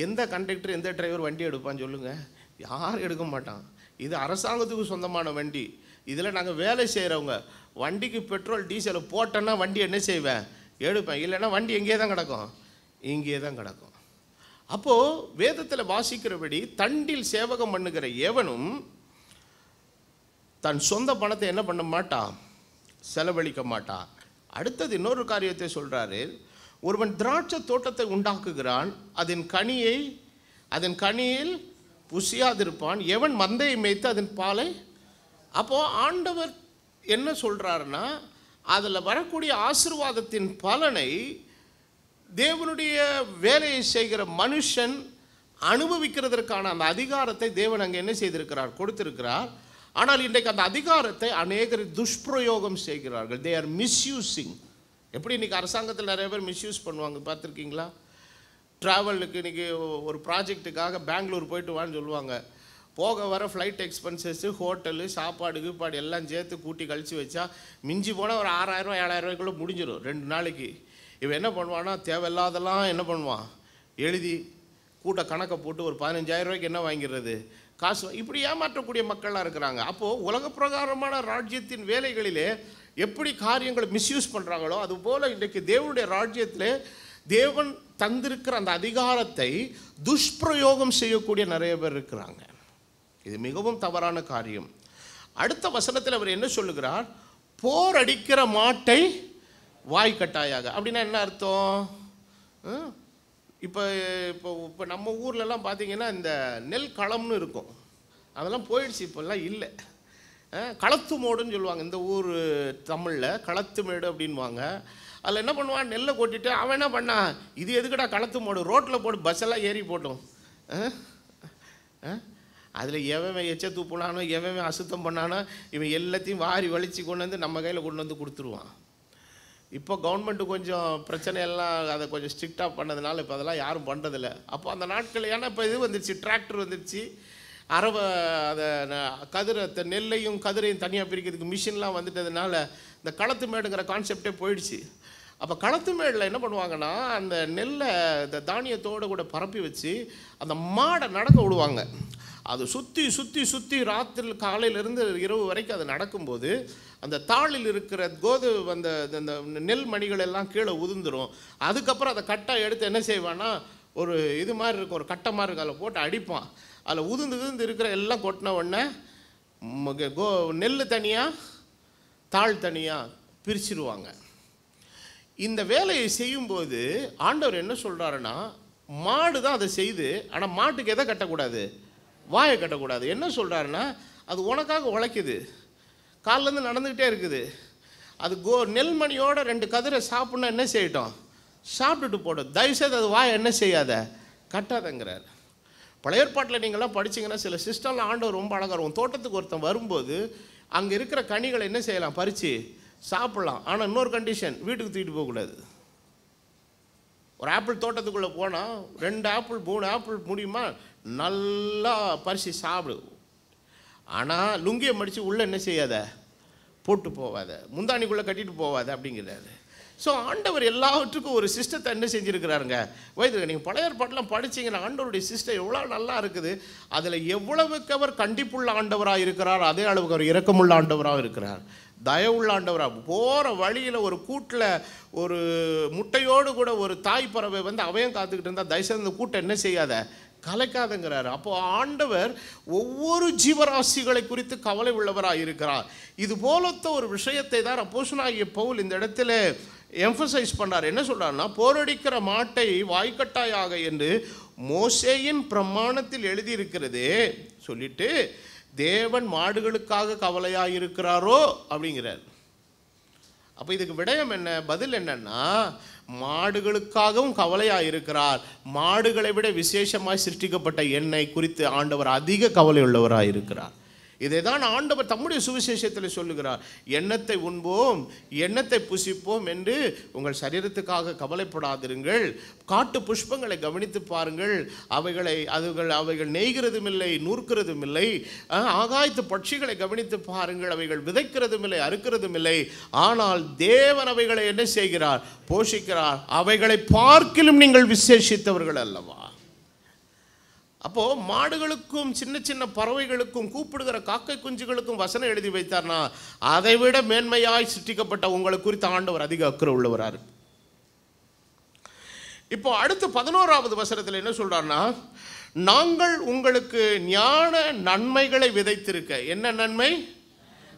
எந்த கண்டக்டர் எந்த டிரைவர் வண்டி எடுப்பான்னு சொல்லுங்கள்? யாரும் எடுக்க மாட்டான். இது அரசாங்கத்துக்கு சொந்தமான வண்டி, இதில் நாங்கள் வேலை செய்கிறவங்க, வண்டிக்கு பெட்ரோல் டீசலை போட்டேன்னா வண்டி என்ன செய்வேன்? எடுப்பேன். இல்லைன்னா வண்டி எங்கே தான் கிடக்கும்? இங்கே தான் கிடக்கும். அப்போது வேதத்தில் வாசிக்கிறபடி தண்டில் சேவகம் பண்ணுகிற எவனும் தன் சொந்த பணத்தை என்ன பண்ண மாட்டான்? செலவழிக்க மாட்டான். அடுத்தது இன்னொரு காரியத்தை சொல்கிறாரு, ஒருவன் திராட்சை தோட்டத்தை உண்டாக்குகிறான், அதன் கனியில் புசியாதிருப்பான், எவன் மந்தையை மேய்த்து அதன் பாலை. அப்போது ஆண்டவர் என்ன சொல்கிறாருன்னா, அதில் வரக்கூடிய ஆசீர்வாதத்தின் பலனை தேவனுடைய வேலையை செய்கிற மனுஷன் அனுபவிக்கிறதற்கான அந்த அதிகாரத்தை தேவன் அங்கே என்ன செய்திருக்கிறார்? கொடுத்திருக்கிறார். ஆனால் இன்றைக்கு அந்த அதிகாரத்தை அநேகர் துஷ்பிரயோகம் செய்கிறார்கள். They are misusing. எப்படி இன்றைக்கி அரசாங்கத்தில் நிறைய பேர் மிஸ்யூஸ் பண்ணுவாங்க, பார்த்துருக்கீங்களா? ட்ராவலுக்கு இன்றைக்கி ஒரு ப்ராஜெக்ட்டுக்காக பெங்களூர் போயிட்டு வான்னு சொல்லுவாங்க. போக வர ஃப்ளைட் எக்ஸ்பென்சஸ்ஸு, ஹோட்டலு, சாப்பாடு கீப்பாடு எல்லாம் சேர்த்து கூட்டி கழித்து வச்சா மிஞ்சி போனால் ஒரு 6000 7000 ரூபாய்க்குள்ளே முடிஞ்சிடும் 2 நாளைக்கு. இவன் என்ன பண்ணுவான்னா, தேவையில்லாதெல்லாம் என்ன பண்ணுவான், எழுதி கூட்ட கணக்கை போட்டு ஒரு 15000 ரூபாய்க்கு என்ன வாங்கிறது, காசு. இப்படி ஏமாற்றக்கூடிய மக்கள்லாம் இருக்கிறாங்க. அப்போது உலக பிரகாரமான ராஜ்யத்தின் வேலைகளிலே எப்படி காரியங்களை மிஸ்யூஸ் பண்ணுறாங்களோ, அதுபோல் இன்றைக்கு தேவனுடைய ராஜ்யத்தில் தேவன் தந்திருக்கிற அந்த அதிகாரத்தை துஷ்பிரயோகம் செய்யக்கூடிய நிறைய பேர் இருக்கிறாங்க. இது மிகவும் தவறான காரியம். அடுத்த வசனத்தில் அவர் என்ன சொல்லுகிறார்? போர் அடிக்கிற மாட்டை வாய்க்கட்டாயாக. அப்படின்னா என்ன அர்த்தம்? இப்போ நம்ம ஊர்லலாம் பார்த்தீங்கன்னா இந்த நெல் களம்னு இருக்கும், அதெல்லாம் போயிடுச்சு, இப்போல்லாம் இல்லை. களத்து மோடுன்னு சொல்லுவாங்க இந்த ஊர் தமிழில், களத்து மேடு அப்படின்வாங்க. அதில் என்ன பண்ணுவான், நெல்லை கொட்டிட்டு அவன் என்ன பண்ணான், இது எதுக்குடா களத்து மோடு, ரோட்டில் போட்டு பஸ்ஸெல்லாம் ஏறி போட்டோம். அதில் எவன் எச்ச தூப்புனானோ, எவன் அசுத்தம் பண்ணானோ, இவன் எல்லாத்தையும் வாரி வலித்து கொண்டு வந்து நம்ம கையில் கொண்டு வந்து கொடுத்துருவான். இப்போ கவர்மெண்ட்டு கொஞ்சம் பிரச்சனையெல்லாம் அதை கொஞ்சம் ஸ்ட்ரிக்டாக பண்ணதுனால இப்போ அதெல்லாம் யாரும் பண்ணுறதில்ல. அப்போ அந்த நாட்கள் ஏன்னா இப்போ இது வந்துருச்சு, டிராக்டர் வந்துருச்சு, அதை கதிரை நெல்லையும் கதிரையும் தனியாக பிரிக்கிறதுக்கு மிஷின்லாம் வந்துட்டதுனால இந்த களத்து மேடுங்கிற கான்செப்டே போயிடுச்சு. அப்போ களத்து மேடில் என்ன பண்ணுவாங்கன்னா, அந்த நெல்லை இந்த தானியத்தோடு கூட பரப்பி வச்சு அந்த மாடை நடக்க விடுவாங்க. அது சுற்றி சுற்றி சுற்றி ராத்திரி காலையிலேருந்து இரவு வரைக்கும் அது நடக்கும்போது அந்த தாளில் இருக்கிற அந்த நெல் மணிகள் எல்லாம் கீழே உதிர்ந்துடும். அதுக்கப்புறம் அதை கட்டாக எடுத்து என்ன செய்வான்னா, ஒரு இது மாதிரி இருக்கும், ஒரு கட்டை மாதிரி இருக்கும், அதில் போட்டு அடிப்பான். அதில் உதிர்ந்து இருக்கிற எல்லாம் கொட்டின உடனே நெல் தனியாக தாள் தனியாக பிரிச்சிருவாங்க. இந்த வேலையை செய்யும்போது ஆண்டவர் என்ன சொல்கிறாருன்னா, மாடு தான் அதை செய்து, ஆனால் மாட்டுக்கு எதை கட்டக்கூடாது, வாயை கட்டக்கூடாது. என்ன சொல்கிறாருன்னா, அது உனக்காக உழைக்குது, காலிலேருந்து நடந்துக்கிட்டே இருக்குது, அது நெல்மணியோட 2 கதிரை சாப்பிட்னா என்ன செய்யட்டும், சாப்பிட்டுட்டு போடும், தயவுசெய்து அது வாயை என்ன செய்யாத, கட்டாதங்கிறார். பழைய ஏற்பாட்டில் நீங்கள்லாம் படிச்சிங்கன்னா சில சிஸ்டம்லாம் ஆண்டவர் ரொம்ப அழகாக இருக்கும். தோட்டத்துக்கு ஒருத்தன் வரும்போது அங்கே இருக்கிற கனிகளை என்ன செய்யலாம், பறித்து சாப்பிட்லாம். ஆனால் இன்னொரு கண்டிஷன், வீட்டுக்கு தூக்கிட்டு போகக்கூடாது. ஒரு ஆப்பிள் தோட்டத்துக்குள்ளே போனால் 2 ஆப்பிள் 3 ஆப்பிள் முடியுமா, நல்லா பறித்து சாப்பிடு. ஆனால் லுங்கியை மடித்து உள்ளே என்ன செய்யாத, போட்டு போவாத, முந்தானிக்குள்ளே கட்டிட்டு போவாத அப்படிங்கிறாரு. ஸோ ஆண்டவர் எல்லாவற்றுக்கும் ஒரு சிஸ்டத்தை என்ன செஞ்சுருக்கிறாருங்க. வைத்து நீங்கள் பழைய ஏற்பாட்டெலாம் படிச்சிங்கன்னா ஆண்டவருடைய சிஸ்டம் எவ்வளோ நல்லா இருக்குது. அதில் எவ்வளவுக்கு அவர் கண்டிப்புள்ள ஆண்டவராக இருக்கிறார், அதே அளவுக்கு அவர் இரக்கமுள்ள ஆண்டவராக இருக்கிறார், தயவுள்ள ஆண்டவராக. போகிற வழியில் ஒரு கூட்டில் ஒரு முட்டையோடு கூட ஒரு தாய் பறவை வந்து அவையும் காத்துக்கிட்டு இருந்தால் தயவுசெய்து அந்த கூட்டை என்ன செய்யாத, கலைக்காதங்கிறார். அப்போது ஆண்டவர் ஒவ்வொரு ஜீவராசிகளை குறித்து கவலை உள்ளவராக இருக்கிறார். இது போலத்த ஒரு விஷயத்தை தான் அப்போஸ்தலனாகிய பவுல் இந்த இடத்துல எம்பசைஸ் பண்ணார். என்ன சொல்கிறார்னா, போரடிக்கிற மாட்டை வாய்க்கட்டாயாக என்று மோசேயின் பிரமாணத்தில் எழுதியிருக்கிறதே சொல்லிட்டு தேவன் மாடுகளுக்காக கவலையாக இருக்கிறாரோ அப்படிங்கிறார். அப்போ இதுக்கு விடயம் என்ன, பதில் என்னன்னா, மாடுகளுக்காகவும் கவலையாக இருக்கிறார். மாடுகளை விட விசேஷமாக சிருஷ்டிக்கப்பட்ட என்னை குறித்து ஆண்டவர் அதிக கவலை உள்ளவராக இருக்கிறார். இதை தான் ஆண்டவர் தம்முடைய சுவிசேஷத்தில் சொல்லுகிறார். எண்ணத்தை உண்போம், எண்ணத்தை புசிப்போம் என்று உங்கள் சரீரத்துக்காக கவலைப்படாதிருங்கள். காட்டு புஷ்பங்களை கவனித்து பாருங்கள், அவைகள் நெய்கிறதும் இல்லை, நூற்கிறதும் இல்லை. ஆகாயத்து பட்சிகளை கவனித்து பாருங்கள், அவைகள் விதைக்கிறதும் இல்லை, அறுக்கிறதும் இல்லை. ஆனால் தேவன் அவைகளை என்ன செய்கிறார், போஷிக்கிறார். அவைகளை பார்க்கிலும் நீங்கள் விசேஷித்தவர்கள் அல்லவா. அப்போது மாடுகளுக்கும் சின்ன சின்ன பறவைகளுக்கும் கூப்பிடுகிற காக்கை குஞ்சுகளுக்கும் வசனம் எழுதி வைத்தார்னா, அதை விட மேன்மையாய் சிருஷ்டிக்கப்பட்ட உங்களை குறித்து ஆண்டவர் அதிக அக்கறை உள்ளவரார். இப்போ அடுத்து 11வது வசனத்தில் என்ன சொல்றார்னா, நாங்கள் உங்களுக்கு ஞான நன்மைகளை விதைத்திருக்க. என்ன நன்மை?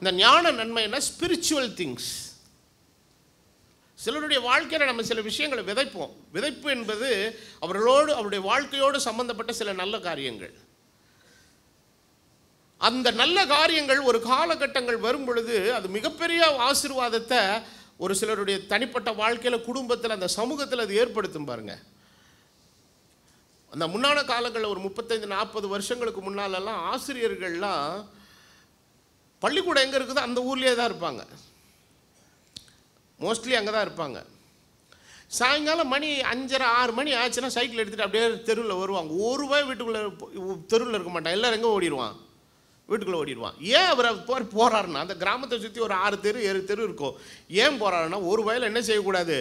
இந்த ஞான நன்மைன்னா ஸ்பிரிச்சுவல் திங்ஸ். சிலருடைய வாழ்க்கையில் நம்ம சில விஷயங்களை விதைப்போம். விதைப்பு என்பது அவருடைய வாழ்க்கையோடு சம்பந்தப்பட்ட சில நல்ல காரியங்கள். அந்த நல்ல காரியங்கள் ஒரு காலகட்டங்கள் வரும் பொழுது அது மிகப்பெரிய ஆசீர்வாதத்தை ஒரு சிலருடைய தனிப்பட்ட வாழ்க்கையில், குடும்பத்தில், அந்த சமூகத்தில் அது ஏற்படுத்தும் பாருங்க. அந்த முன்னான காலங்களில் ஒரு 35-40 வருஷங்களுக்கு முன்னாலெல்லாம் ஆசிரியர்கள்லாம் பள்ளிக்கூடம் எங்கே இருக்குதோ அந்த ஊர்லேயே தான் இருப்பாங்க. மோஸ்ட்லி அங்கே தான் இருப்பாங்க. சாயங்காலம் மணி 5:30-6 மணி ஆச்சுன்னா சைக்கிள் எடுத்துகிட்டு அப்படியே தெருவில் வருவாங்க. ஒரு ரூபாய் வீட்டுக்குள்ளே தெருவில் இருக்க மாட்டான், எல்லோரும் எங்கே ஓடிடுவான், வீட்டுக்குள்ளே ஓடிடுவான். ஏன் அவர் போகிறாருன்னா, அந்த கிராமத்தை சுற்றி ஒரு 6 தெரு 7 தெரு இருக்கும். ஏன் போகிறாருன்னா, ஒரு வயலில் என்ன செய்யக்கூடாது,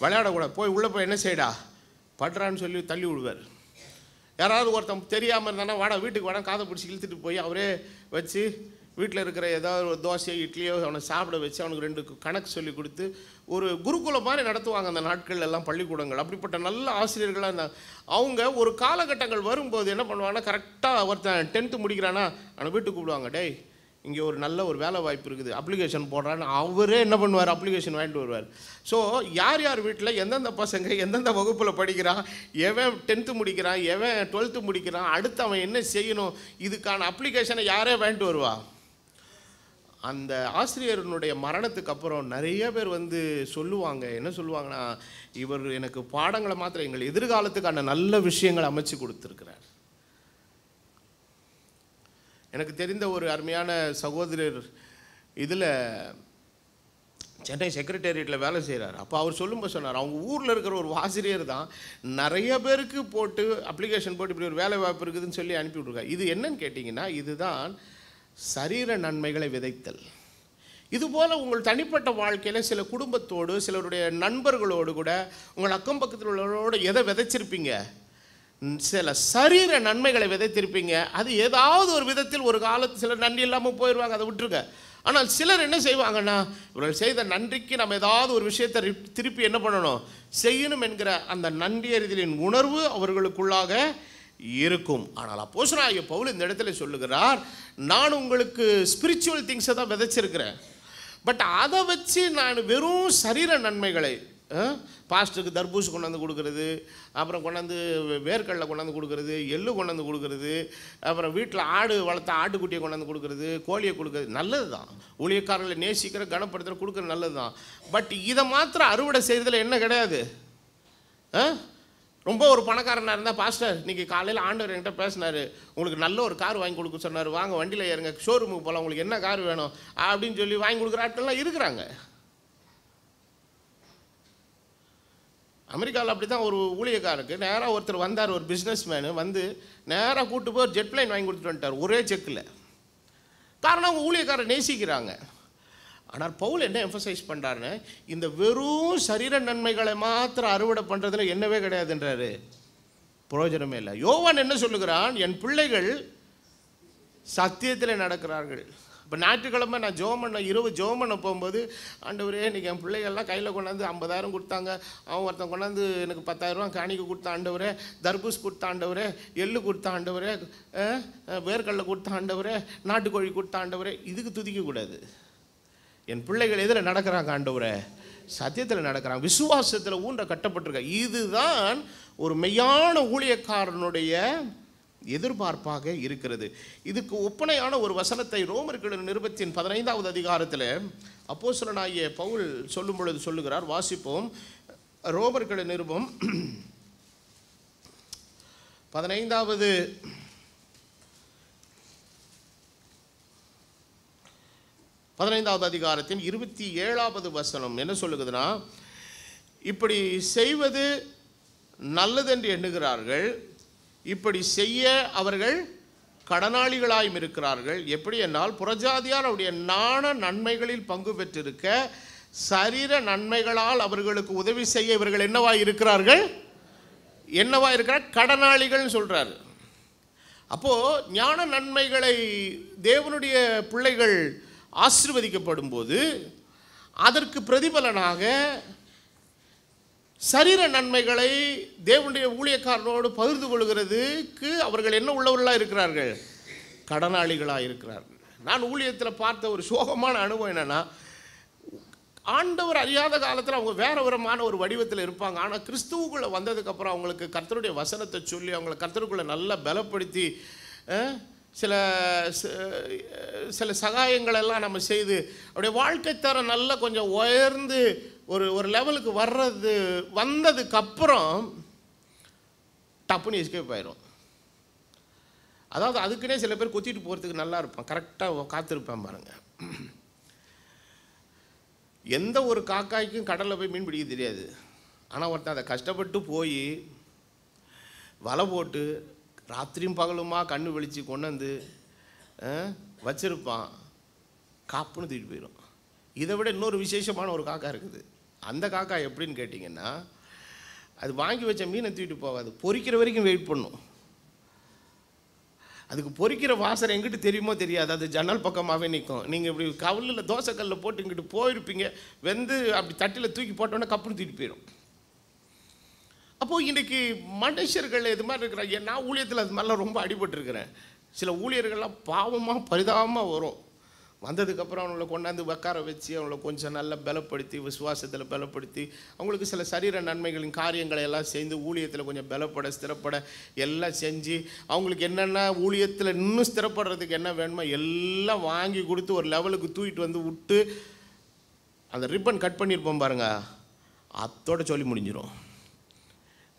விளையாடக்கூடாது, போய் உள்ளே போய் என்ன செய்யடா படுறான்னு சொல்லி தள்ளி விடுவார். யாராவது ஒருத்தன் தெரியாமல் இருந்தானா, வாடா வீட்டுக்கு வாடா, காதை பிடிச்சி இழுத்துட்டு போய் அவரே வச்சு வீட்டில் இருக்கிற ஏதாவது ஒரு தோசையோ இட்லியோ அவனை சாப்பிட வச்சு அவனுக்கு 2 கணக்கு சொல்லி கொடுத்து ஒரு குருகுலம் மாதிரி நடத்துவாங்க அந்த நாட்கள் எல்லாம் பள்ளிக்கூடங்கள். அப்படிப்பட்ட நல்ல ஆசிரியர்களாக இருந்தாங்க. அவங்க ஒரு காலகட்டங்கள் வரும்போது என்ன பண்ணுவாங்கன்னா, கரெக்டாக ஒருத்தன் 10th முடிக்கிறானா அவனை வீட்டுக்கு கூப்பிடுவாங்க. டேய், இங்கே ஒரு நல்ல ஒரு வேலை வாய்ப்பு இருக்குது, அப்ளிகேஷன் போடுறான்னு அவரே என்ன பண்ணுவார், அப்ளிகேஷன் வாங்கிட்டு வருவார். ஸோ யார் யார் வீட்டில் எந்தெந்த பசங்க எந்தெந்த வகுப்பில் படிக்கிறான், எவன் 10th முடிக்கிறான், எவன் 12th முடிக்கிறான், அடுத்து அவன் என்ன செய்யணும், இதுக்கான அப்ளிகேஷனை யாரே வாங்கிட்டு வருவா. அந்த ஆசிரியருடைய மரணத்துக்கு அப்புறம் நிறைய பேர் வந்து சொல்லுவாங்க. என்ன சொல்லுவாங்கன்னா, இவர் எனக்கு பாடங்களை மாத்திரம் எங்கள் எதிர்காலத்துக்கான நல்ல விஷயங்களை அமைச்சு கொடுத்துருக்கிறார். எனக்கு தெரிந்த ஒரு அருமையான சகோதரர் இதில் சென்னை செக்ரட்டேரியட்டில் வேலை செய்கிறார். அப்போ அவர் சொல்லும்போது சொன்னார், அவங்க ஊரில் இருக்கிற ஒரு ஆசிரியர் தான் நிறைய பேருக்கு போட்டு அப்ளிகேஷன் போட்டு இப்படி ஒரு வேலை வாய்ப்பு இருக்குதுன்னு சொல்லி அனுப்பிவிட்ருக்காரு. இது என்னன்னு கேட்டிங்கன்னா, இதுதான் சரீர நன்மைகளை விதைத்தல். இதுபோல் உங்கள் தனிப்பட்ட வாழ்க்கையில் சில குடும்பத்தோடு, சிலருடைய நண்பர்களோடு கூட, உங்கள் அக்கம் பக்கத்தில் உள்ளவரோடு எதை விதைச்சிருப்பீங்க? சில சரீர நன்மைகளை விதைத்திருப்பீங்க. அது ஏதாவது ஒரு விதத்தில் ஒரு காலத்து சிலர் நன்றி இல்லாமல் போயிடுவாங்க, அதை விட்டுருங்க. ஆனால் சிலர் என்ன செய்வாங்கன்னா, இவர்கள் செய்த நன்றிக்கு நம்ம ஏதாவது ஒரு விஷயத்தை திருப்பி என்ன பண்ணணும், செய்யணும் என்கிற அந்த நன்றி அறிதலின் உணர்வு அவர்களுக்குள்ளாக இருக்கும். ஆனால் அப்போஸ்தலனாகிய பவுல் இந்த இடத்துல சொல்லுகிறார், நான் உங்களுக்கு ஸ்பிரிச்சுவல் திங்ஸை தான் விதைச்சிருக்கிறேன். பட் அதை வச்சு நான் வெறும் சரீர நன்மைகளை, பாஸ்டருக்கு தர்பூஸ் கொண்டாந்து கொடுக்கறது, அப்புறம் கொண்டாந்து வேர்க்கடலை கொண்டாந்து கொடுக்கறது, எள்ளு கொண்டாந்து கொடுக்கறது, அப்புறம் வீட்டில் ஆடு வளர்த்த ஆட்டுக்குட்டியை கொண்டாந்து கொடுக்கறது, கோழியை கொடுக்கறது நல்லது தான். ஊழியக்காரர்களை நேசிக்கிற கனப்படுத்துகிற கொடுக்குறது நல்லது தான். பட் இதை மாத்திரம் அறுவடை செய்கிறதுல என்ன கிடையாது. ரொம்ப ஒரு பணக்காரனாக இருந்தால், பாஸ்டர் இன்றைக்கி காலையில் ஆண்டவர் என்கிட்ட பேசினார், உங்களுக்கு நல்ல ஒரு கார் வாங்கி கொடுக்க சொன்னார், வாங்க வண்டியில் ஏறுங்க ஷோரூமுக்கு போகலாம், உங்களுக்கு என்ன கார் வேணும் அப்படின்னு சொல்லி வாங்கி கொடுக்குற ஆட்கள்லாம் இருக்கிறாங்க. அமெரிக்காவில் அப்படி தான் ஒரு ஊழியக்காரருக்கு நேராக ஒருத்தர் வந்தார், ஒரு பிஸ்னஸ் மேனு வந்து நேராக கூப்பிட்டு போய் ஒரு ஜெட் பிளைன் வாங்கி கொடுத்துட்டு வந்துட்டார், ஒரே செக்கில். காரணம் அவங்க ஊழியக்காரர் நேசிக்கிறாங்க. ஆனால் பவுல் என்ன எம்பசைஸ் பண்ணுறாருன்னு, இந்த வெறும் சரீர நன்மைகளை மாத்திரம் அறுவடை பண்ணுறதுல என்னவே கிடையாதுன்றாரு, பிரயோஜனமே இல்லை. யோவான் என்ன சொல்லுகிறான், என் பிள்ளைகள் சத்தியத்தில் நடக்கிறார்கள். இப்போ ஞாயிற்றுக்கிழமை நான் இரவு ஜெபம் பண்ண போகும்போது, ஆண்டவரே இன்றைக்கி என் பிள்ளைகள்லாம் கையில் கொண்டாந்து 50,000 கொடுத்தாங்க, அவன் ஒருத்தன் கொண்டாந்து எனக்கு 10,000 காணிக்க கொடுத்த ஆண்டவரே, தர்பூஸ் கொடுத்த ஆண்டவரே, எள்ளு கொடுத்த ஆண்டவரே, வேர்க்கடலை கொடுத்த ஆண்டவரே, நாட்டுக்கோழி கொடுத்த ஆண்டவரே, இதுக்கு துதிக்கக்கூடாது. என் பிள்ளைகள் எதில் நடக்கிறாங்க ஆண்டவரே, சத்தியத்தில் நடக்கிறாங்க, விசுவாசத்தில் ஊன்ற கட்டப்பட்டிருக்க. இதுதான் ஒரு மெய்யான ஊழியக்காரனுடைய எதிர்பார்ப்பாக இருக்கிறது. இதுக்கு ஒப்பனையான ஒரு வசனத்தை ரோமர்கள் நிருபத்தின் 15வது அதிகாரத்தில் அப்போஸ்தலனாகிய பவுல் சொல்லும் பொழுது சொல்லுகிறார். வாசிப்போம். ரோமர்கள் நிருபம் 15வது அதிகாரத்தின் 27வது வசனம் என்ன சொல்லுகிறதுனா, இப்படி செய்வது நல்லதென்று எண்ணுகிறார்கள், இப்படி செய்ய அவர்கள் கடனாளிகளாயும் இருக்கிறார்கள். எப்படி என்னால் புறஜாதியார் அவருடைய நாண நன்மைகளில் பங்கு பெற்றிருக்க சரீர நன்மைகளால் அவர்களுக்கு உதவி செய்ய இவர்கள் என்னவா இருக்கிறார்கள், கடனாளிகள் சொல்றாரு. அப்போ ஞான நன்மைகளை தேவனுடைய பிள்ளைகள் ஆசீர்வதிக்கப்படும் போது அதற்கு பிரதிபலனாக சரீர நன்மைகளை தேவனுடைய ஊழியக்காரனோடு பகிர்ந்து கொள்கிறதுக்கு அவர்கள் என்ன உள்ளவர்களாக இருக்கிறார்கள், கடனாளிகளாக இருக்கிறார்கள். நான் ஊழியத்தில் பார்த்த ஒரு சோகமான அனுபவம் என்னென்னா, ஆண்டவர் அறியாத காலத்தில் அவங்க வேறு விதமான ஒரு வடிவத்தில் இருப்பாங்க. ஆனால் கிறிஸ்துவுக்குள்ளே வந்ததுக்கப்புறம் அவங்களுக்கு கர்த்தருடைய வசனத்தை சொல்லி அவங்களை கர்த்தருக்குள்ளே நல்லா பலப்படுத்தி சில சகாயங்களெல்லாம் நம்ம செய்து அவருடைய வாழ்க்கை தரம் நல்லா கொஞ்சம் உயர்ந்து ஒரு லெவலுக்கு வந்ததுக்கப்புறம் டப்புன்னு எஸ்கேப் ஆயிரும். அதாவது அதுக்குன்னே சில பேர் கொத்திட்டு போகிறதுக்கு நல்லா இருப்பான், கரெக்டாக காத்திருப்பேன் பாருங்க. எந்த ஒரு காக்காய்க்கும் கடலில் போய் மீன் பிடிக்க தெரியாது. ஆனால் ஒருத்தன் அதை கஷ்டப்பட்டு போய் வலை போட்டு ராத்திரியும் பகலுமா கண்ணு வெளிச்சு கொண்டு வந்து வச்சிருப்பான், காப்புன்னு தூக்கிட்டு போயிடும். இதை விட இன்னொரு விசேஷமான ஒரு காக்கா இருக்குது. அந்த காக்கா எப்படின்னு கேட்டிங்கன்னா, அது வாங்கி வச்ச மீனை தூக்கிட்டு போகாது, பொரிக்கிற வரைக்கும் வெயிட் பண்ணும். அதுக்கு பொரிக்கிற வாசனை எங்கிட்ட தெரியுமோ தெரியாது, அது ஜன்னல் பக்கமாகவே நிற்கும். நீங்கள் இப்படி கல்லில் தோசைக்கல்லில் போட்டு இங்கிட்டு போயிருப்பீங்க, வெந்து அப்படி தட்டில் தூக்கி போட்டோன்னே கப்புன்னு தூக்கிட்டு போயிடும். அப்போது இன்றைக்கி மனுஷர்கள் இது மாதிரி இருக்கிறாங்க. நான் ஊழியத்தில் அது மாதிரிலாம் ரொம்ப அடிபட்டுருக்கிறேன். சில ஊழியர்கள்லாம் பாவமாக பரிதாபமாக வரும். வந்ததுக்கப்புறம் அவங்கள கொண்டாந்து உட்கார வச்சு அவங்கள கொஞ்சம் நல்லா பலப்படுத்தி விசுவாசத்தில் பலப்படுத்தி அவங்களுக்கு சில சரீர நன்மைகளின் காரியங்களை எல்லாம் செய்து ஊழியத்தில் கொஞ்சம் பலப்பட ஸ்திரப்பட எல்லாம் செஞ்சு அவங்களுக்கு என்னென்ன ஊழியத்தில் இன்னும் ஸ்திரப்படுறதுக்கு என்ன வேணுமோ எல்லாம் வாங்கி கொடுத்து ஒரு லெவலுக்கு தூக்கிட்டு வந்து விட்டு அந்த ரிப்பன் கட் பண்ணியிருப்போம் பாருங்க, அத்தோடு சொல்லி முடிஞ்சிடும்.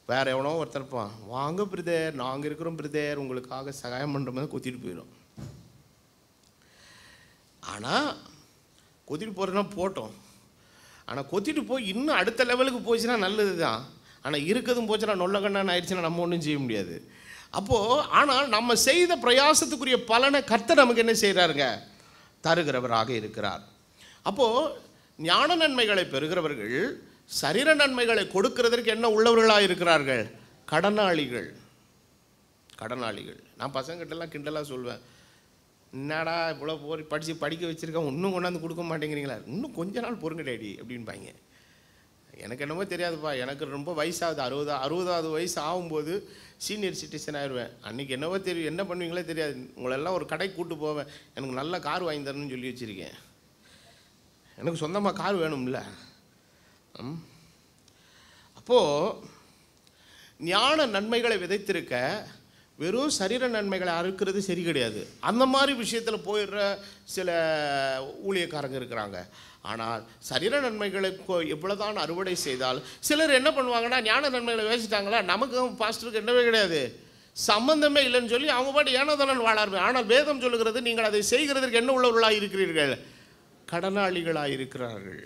வேறு எவனோ ஒருத்தர் இருப்பான், வாங்க பிரதர் நாங்கள் இருக்கிறோம் பிரதர் உங்களுக்காக சகாயம் பண்ணுற மாதிரி கொத்திட்டு போயிடும். ஆனால் கொத்திட்டு போகிறதுனா போட்டோம், ஆனால் கொத்திட்டு போய் இன்னும் அடுத்த லெவலுக்கு போச்சுன்னா நல்லது தான். ஆனால் இருக்கிறதும் போச்சுன்னா நொல்ல கண்ணான்னு ஆயிடுச்சுன்னா நம்ம ஒன்றும் செய்ய முடியாது. அப்போது ஆனால் நம்ம செய்த பிரயாசத்துக்குரிய பலனை கர்த்தர் நமக்கு என்ன செய்கிறாருங்க? தருகிறவராக இருக்கிறார். அப்போது ஞான நன்மைகளை பெறுகிறவர்கள் சரீர நன்மைகளை கொடுக்கிறதற்கு என்ன உள்ளவர்களாக இருக்கிறார்கள்? கடனாளிகள். கடனாளிகள். நான் பசங்கிட்டெல்லாம் கிண்டலாக சொல்வேன், என்னடா இவ்வளோ படிக்க வச்சுருக்கேன், இன்னும் கொண்டாந்து கொடுக்க மாட்டேங்கிறீங்களா? இன்னும் கொஞ்ச நாள் பொறுங்க டேடி அப்படின்பாங்க. எனக்கு என்னமோ தெரியாதுப்பா, எனக்கு ரொம்ப வயசாகுது, 60வது வயசு ஆகும்போது சீனியர் சிட்டிசன் ஆயிடுவேன். அன்றைக்கி என்னவோ தெரியும், என்ன பண்ணுவீங்களே தெரியாது. உங்களெல்லாம் ஒரு கடைக்கு கூப்பிட்டு போவேன், எனக்கு நல்ல கார் வாங்கி தரணும்னு சொல்லி வச்சுருக்கேன். எனக்கு சொந்தமாக கார் வேணும்ல. அப்போது ஞான நன்மைகளை விதைத்திருக்க வெறும் சரீர நன்மைகளை அறுக்கிறது சரி கிடையாது. அந்த மாதிரி விஷயத்தில் போயிடுற சில ஊழியக்காரங்க இருக்கிறாங்க. ஆனால் சரீர நன்மைகளை எவ்வளோதான் அறுவடை செய்தால் சிலர் என்ன பண்ணுவாங்கன்னா, ஞான நன்மைகளை வேசிட்டாங்களா, நமக்கும் பாஸ்டருக்கு என்னவே கிடையாது, சம்பந்தமே இல்லைன்னு சொல்லி அவங்க பாட்டு ஏனோதானன் வாழாரு. ஆனால் வேதம் சொல்லுகிறது, நீங்கள் அதை செய்கிறதற்கு என்ன உள்ளவர்களாக இருக்கிறீர்கள்? கடனாளிகளாக இருக்கிறார்கள்.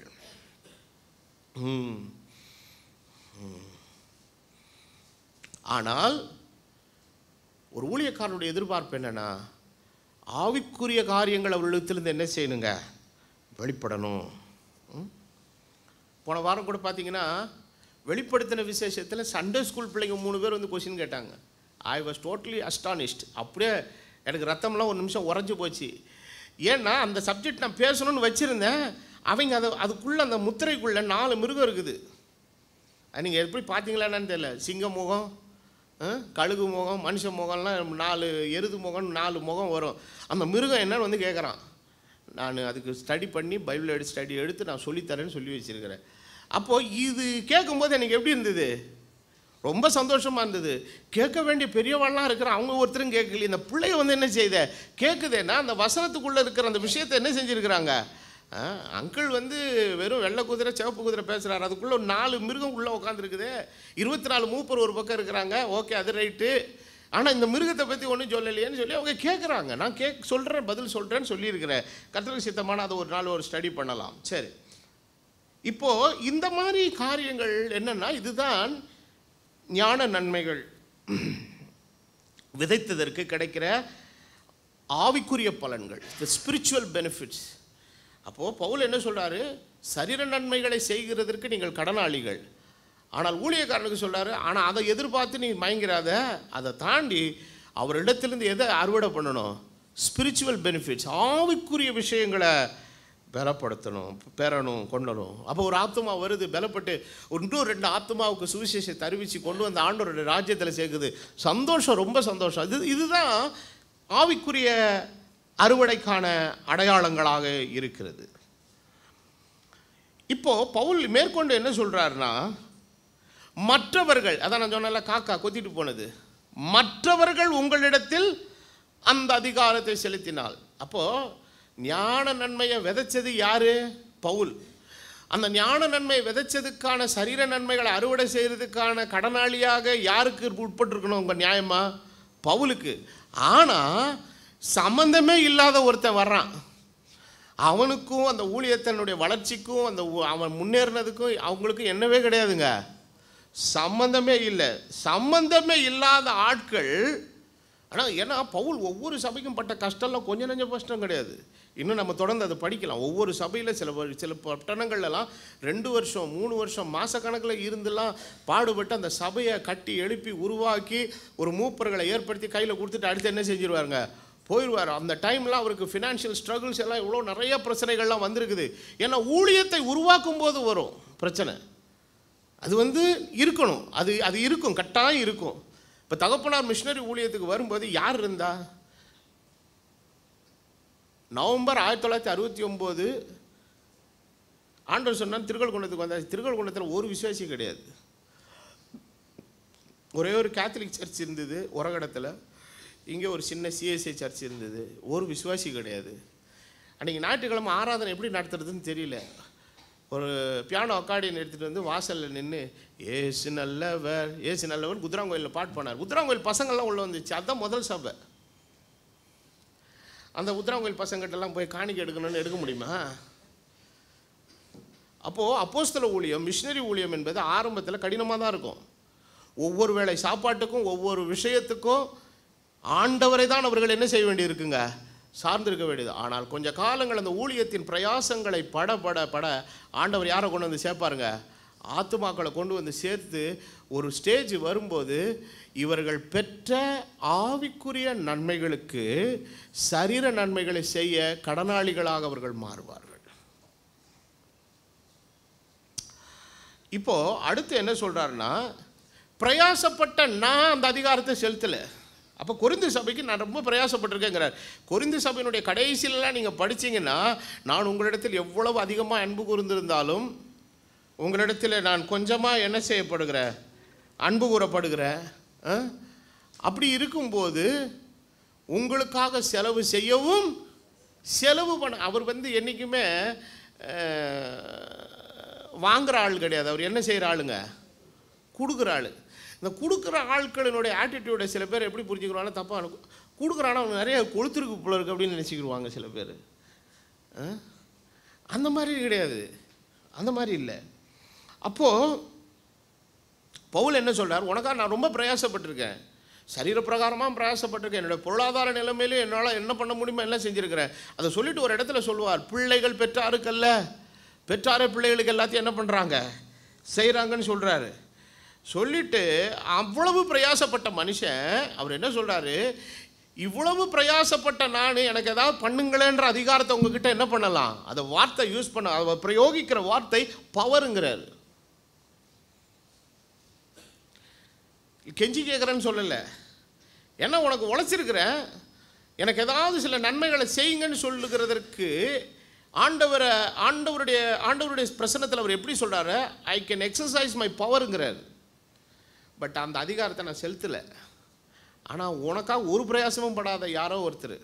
ஆனால் ஒரு ஊழியக்காரனுடைய எதிர்பார்ப்பு என்னன்னா, ஆவிக்குரிய காரியங்கள் அவர்களிடத்திலிருந்து என்ன செய்யணுங்க? வெளிப்படணும். போன வாரம் கூட பார்த்தீங்கன்னா, வெளிப்படுத்தின விசேஷத்தில் சண்டே ஸ்கூல் பிள்ளைங்க 3 பேர் வந்து கொஸ்டின் கேட்டாங்க. I was totally astonished. அப்படியே எனக்கு ரத்தம்லாம் ஒரு நிமிஷம் உறைஞ்சி போச்சு. ஏன்னா அந்த சப்ஜெக்ட் நான் பேசணும்னு வச்சுருந்தேன். அவங்க அதுக்குள்ளே அந்த முத்திரைக்குள்ளே 4 மிருகம் இருக்குது. அது நீங்கள் எப்படி பார்த்தீங்களான்னு தெரியல. சிங்க முகம், கழுகு முகம், மனுஷ முகம்லாம் 4 எருது முகம், 4 முகம் வரும். அந்த மிருகம் என்னன்னு வந்து கேட்குறான். நான் அதுக்கு ஸ்டடி பண்ணி பைபிள் ஸ்டடி எடுத்து நான் சொல்லித்தரேன்னு சொல்லி வச்சுருக்கிறேன். அப்போது இது கேட்கும்போது எனக்கு எப்படி இருந்தது? ரொம்ப சந்தோஷமாக இருந்தது. கேட்க வேண்டிய பெரியவாள்லாம் இருக்கிற அவங்க ஒருத்தரும் கேட்கல. இந்த பிள்ளைய வந்து என்ன செய்த கேட்குதுன்னா, அந்த வசனத்துக்குள்ளே இருக்கிற அந்த விஷயத்தை என்ன செஞ்சுருக்கிறாங்க? அங்கிள் வந்து வெறும் வெள்ளை குதிரை சிவப்பு குதிரை பேசுகிறாரு, அதுக்குள்ளே 4 மிருகம் உள்ளே உட்காந்துருக்குது, 24 மூப்பர் ஒரு பக்கம் இருக்கிறாங்க. ஓகே, அது ரைட்டு. ஆனால் இந்த மிருகத்தை பற்றி ஒன்றும் சொல்லலையேன்னு சொல்லி அவங்க கேட்குறாங்க. நான் சொல்கிறேன், பதில் சொல்கிறேன்னு சொல்லியிருக்கிறேன். கர்த்தருக்கு சித்தமான அதை ஒரு நாள் ஒரு ஸ்டடி பண்ணலாம். சரி, இப்போது இந்த மாதிரி காரியங்கள் என்னென்னா, இதுதான் ஞான நன்மைகள் விதைத்ததற்கு கிடைக்கிற ஆவிக்குரிய பலன்கள், தி ஸ்பிரிச்சுவல் பெனிஃபிட்ஸ். அப்போது பவுல் என்ன சொல்கிறாரு? சரீர நன்மைகளை செய்கிறதற்கு நீங்கள் கடனாளிகள். ஆனால் ஊழியக்காரனுக்கு சொல்கிறாரு, ஆனால் அதை எதிர்பார்த்து நீ மயங்கிறாத, அதை தாண்டி அவரிடத்திலிருந்து எதை அறுவடை பண்ணணும்? ஸ்பிரிச்சுவல் பெனிஃபிட்ஸ், ஆவிக்குரிய விஷயங்களை பெறணும், கொண்டணும். அப்போ ஒரு ஆத்மா வருது, பலப்பட்டு இன்னும் 2 ஆத்மாவுக்கு சுவிசேஷத்தை அறிவித்து கொண்டு வந்து ஆண்டவருடைய ராஜ்யத்தில் சேர்க்குது. சந்தோஷம், ரொம்ப சந்தோஷம். இதுதான் ஆவிக்குரிய அறுவடைக்கான அடையாளங்களாக இருக்கிறது. இப்போது பவுல் மேற்கொண்டு என்ன சொல்கிறாருன்னா, மற்றவர்கள், அதான் நான் சொன்னல காக்கா கொத்திட்டு போனது, மற்றவர்கள் உங்களிடத்தில் அந்த அதிகாரத்தை செலுத்தினால். அப்போது ஞான நன்மையை விதைச்சது யாரு? பவுல். அந்த ஞான நன்மை விதைச்சதுக்கான சரீர நன்மைகளை அறுவடை செய்கிறதுக்கான கடனாளியாக யாருக்கு உட்பட்டிருக்கணும் உங்கள் நியாயமா? பவுலுக்கு. ஆனால் சம்பந்தமே இல்லாத ஒருத்தன் வர்றான், அவனுக்கும் அந்த ஊழியத்தினுடைய வளர்ச்சிக்கும் அந்த அவன் முன்னேறினதுக்கும் அவங்களுக்கும் என்னவே கிடையாதுங்க, சம்பந்தமே இல்லை. சம்பந்தமே இல்லாத ஆட்கள். ஆனால் ஏன்னா பவுல் ஒவ்வொரு சபைக்கும் பட்ட கஷ்டம்லாம் கொஞ்சம் நெஞ்ச கஷ்டம் கிடையாது. இன்னும் நம்ம தொடர்ந்து அதை படிக்கலாம். ஒவ்வொரு சபையில் சில பட்டணங்கள்லாம் 2 வருஷம் 3 வருஷம் மாதக்கணக்கில் இருந்தெல்லாம் பாடுபட்டு அந்த சபையை கட்டி எழுப்பி உருவாக்கி ஒரு மூப்பர்களை ஏற்படுத்தி கையில் கொடுத்துட்டு அடுத்து என்ன செஞ்சிருவாருங்க? போயிடுவார். அந்த டைம்லாம் அவருக்கு ஃபினான்ஷியல் ஸ்ட்ரகிள்ஸ் எல்லாம் இவ்வளோ நிறைய பிரச்சனைகள்லாம் வந்திருக்குது. ஏன்னா ஊழியத்தை உருவாக்கும் போது வரும் பிரச்சனை. அது வந்து இருக்கணும், அது இருக்கும், கட்டாயம் இருக்கும். இப்போ தகப்பனார் மிஷினரி ஊழியத்துக்கு வரும்போது யார் இருந்தா? நவம்பர் 1969 ஆண்டவர் சொன்னால் திருக்கல்குன்றத்துக்கு வந்தாச்சு. திருக்கல்குன்றத்தில் ஒரு விசுவாசி கிடையாது. ஒரே ஒரு கேத்தலிக் சர்ச் இருந்தது உரகடத்தில். இங்கே ஒரு சின்ன சிஎஸ்ஐ சர்ச் இருந்தது. ஒரு விசுவாசி கிடையாது. அன்றைக்கி ஞாயிற்றுக்கிழமை ஆராதனை எப்படி நடத்துறதுன்னு தெரியல. ஒரு பியானோ அக்கார்டியன் எடுத்துகிட்டு வந்து வாசலில் நின்று ஏசு நல்லவர் ஏசு நல்லவர் குதிராங்கோயிலில் பாட்டு பண்ணார். குதிராங்கோயில் பசங்கள்லாம் உள்ளே வந்துச்சு. அதுதான் முதல் சபை. அந்த உத்தராங்கோயில் பசங்கிட்டெல்லாம் போய் காணிக்கை எடுக்கணும்னு எடுக்க முடியுமா? அப்போது அப்போஸ்தல ஊழியம், மிஷினரி ஊழியம் என்பது ஆரம்பத்தில் கடினமாக தான் இருக்கும். ஒவ்வொரு வேளை சாப்பாட்டுக்கும் ஒவ்வொரு விஷயத்துக்கும் ஆண்டவரை தான் அவர்கள் என்ன செய்ய வேண்டியிருக்குங்க, சார்ந்திருக்க வேண்டியது. ஆனால் கொஞ்ச காலங்கள் அந்த ஊழியத்தின் பிரயாசங்களை பட பட பட ஆண்டவர் யாரை கொண்டு வந்து சேர்ப்பாருங்க, ஆத்துமாக்களை கொண்டு வந்து சேர்த்து ஒரு ஸ்டேஜ் வரும்போது இவர்கள் பெற்ற ஆவிக்குரிய நன்மைகளுக்கு சரீர நன்மைகளை செய்ய கடனாளிகளாக அவர்கள் மாறுவார்கள். இப்போ அடுத்து என்ன சொல்றாருன்னா, பிரயாசப்பட்ட நான் அந்த அதிகாரத்தை செலுத்தலை. அப்போ கொரிந்து சபைக்கு நான் ரொம்ப பிரயாசப்பட்டிருக்கேங்கிறார். கொரிந்து சபையினுடைய கடைசியிலலாம் நீங்கள் படித்தீங்கன்னா, நான் உங்களிடத்தில் எவ்வளவு அதிகமாக அன்பு கூர்ந்திருந்தாலும் உங்களிடத்தில் நான் கொஞ்சமாக என்ன செய்யப்படுகிறேன், அன்பு கூறப்படுகிறேன். அப்படி இருக்கும்போது உங்களுக்காக செலவு செய்யவும் செலவு பண்ண அவர் என்றைக்குமே வாங்குகிற ஆள் கிடையாது. அவர் என்ன செய்கிற ஆளுங்க, கொடுக்குற ஆள். இந்த கொடுக்குற ஆட்களினுடைய ஆட்டிடியூடை சில பேர் எப்படி புரிஞ்சுக்கிறாங்கன்னா, தப்பாக கொடுக்குறானா அவங்க நிறைய கொளுத்துருக்கு போல இருக்கு அப்படின்னு நினச்சிக்கிடுவாங்க சில பேர். அந்த மாதிரி கிடையாது, அந்த மாதிரி இல்லை. அப்போது பவுல் என்ன சொல்கிறார், உனக்காக நான் ரொம்ப பிரயாசப்பட்டிருக்கேன், சரீரப்பிரகாரமாக பிரயாசப்பட்டிருக்கேன், என்னோடய பொருளாதார நிலைமையிலே என்னால் என்ன பண்ண முடியுமோ எல்லாம் செஞ்சுருக்கிறேன். அதை சொல்லிவிட்டு ஒரு இடத்துல சொல்லுவார், பிள்ளைகள் பெற்றாருக்கல்ல, பெற்றார பிள்ளைகளுக்கு எல்லாத்தையும் என்ன பண்ணுறாங்க, செய்கிறாங்கன்னு சொல்கிறாரு. சொல்லிவிட்டு அவ்வளவு பிரயாசப்பட்ட மனுஷன் அவர் என்ன சொல்கிறாரு, இவ்வளவு பிரயாசப்பட்ட நான் எனக்கு ஏதாவது பண்ணுங்களேன்ற அதிகாரத்தை உங்ககிட்ட என்ன பண்ணலாம், அதை வார்த்தை யூஸ் பண்ண, அதை பிரயோகிக்கிற வார்த்தை பவருங்கிறார். கெஞ்சி கேட்குறேன்னு சொல்லலை, ஏன்னா உனக்கு உழைச்சிருக்கிறேன், எனக்கு ஏதாவது சில நன்மைகளை செய்யுங்கன்னு சொல்லுகிறதற்கு ஆண்டவருடைய பிரசன்னத்தில் அவர் எப்படி சொல்கிறாரு, ஐ கேன் எக்ஸசைஸ் மை பவருங்கிறார். பட் அந்த அதிகாரத்தை நான் செலுத்தலை. ஆனால் உனக்காக ஒரு பிரயாசமும் படாத யாரோ ஒருத்தர்,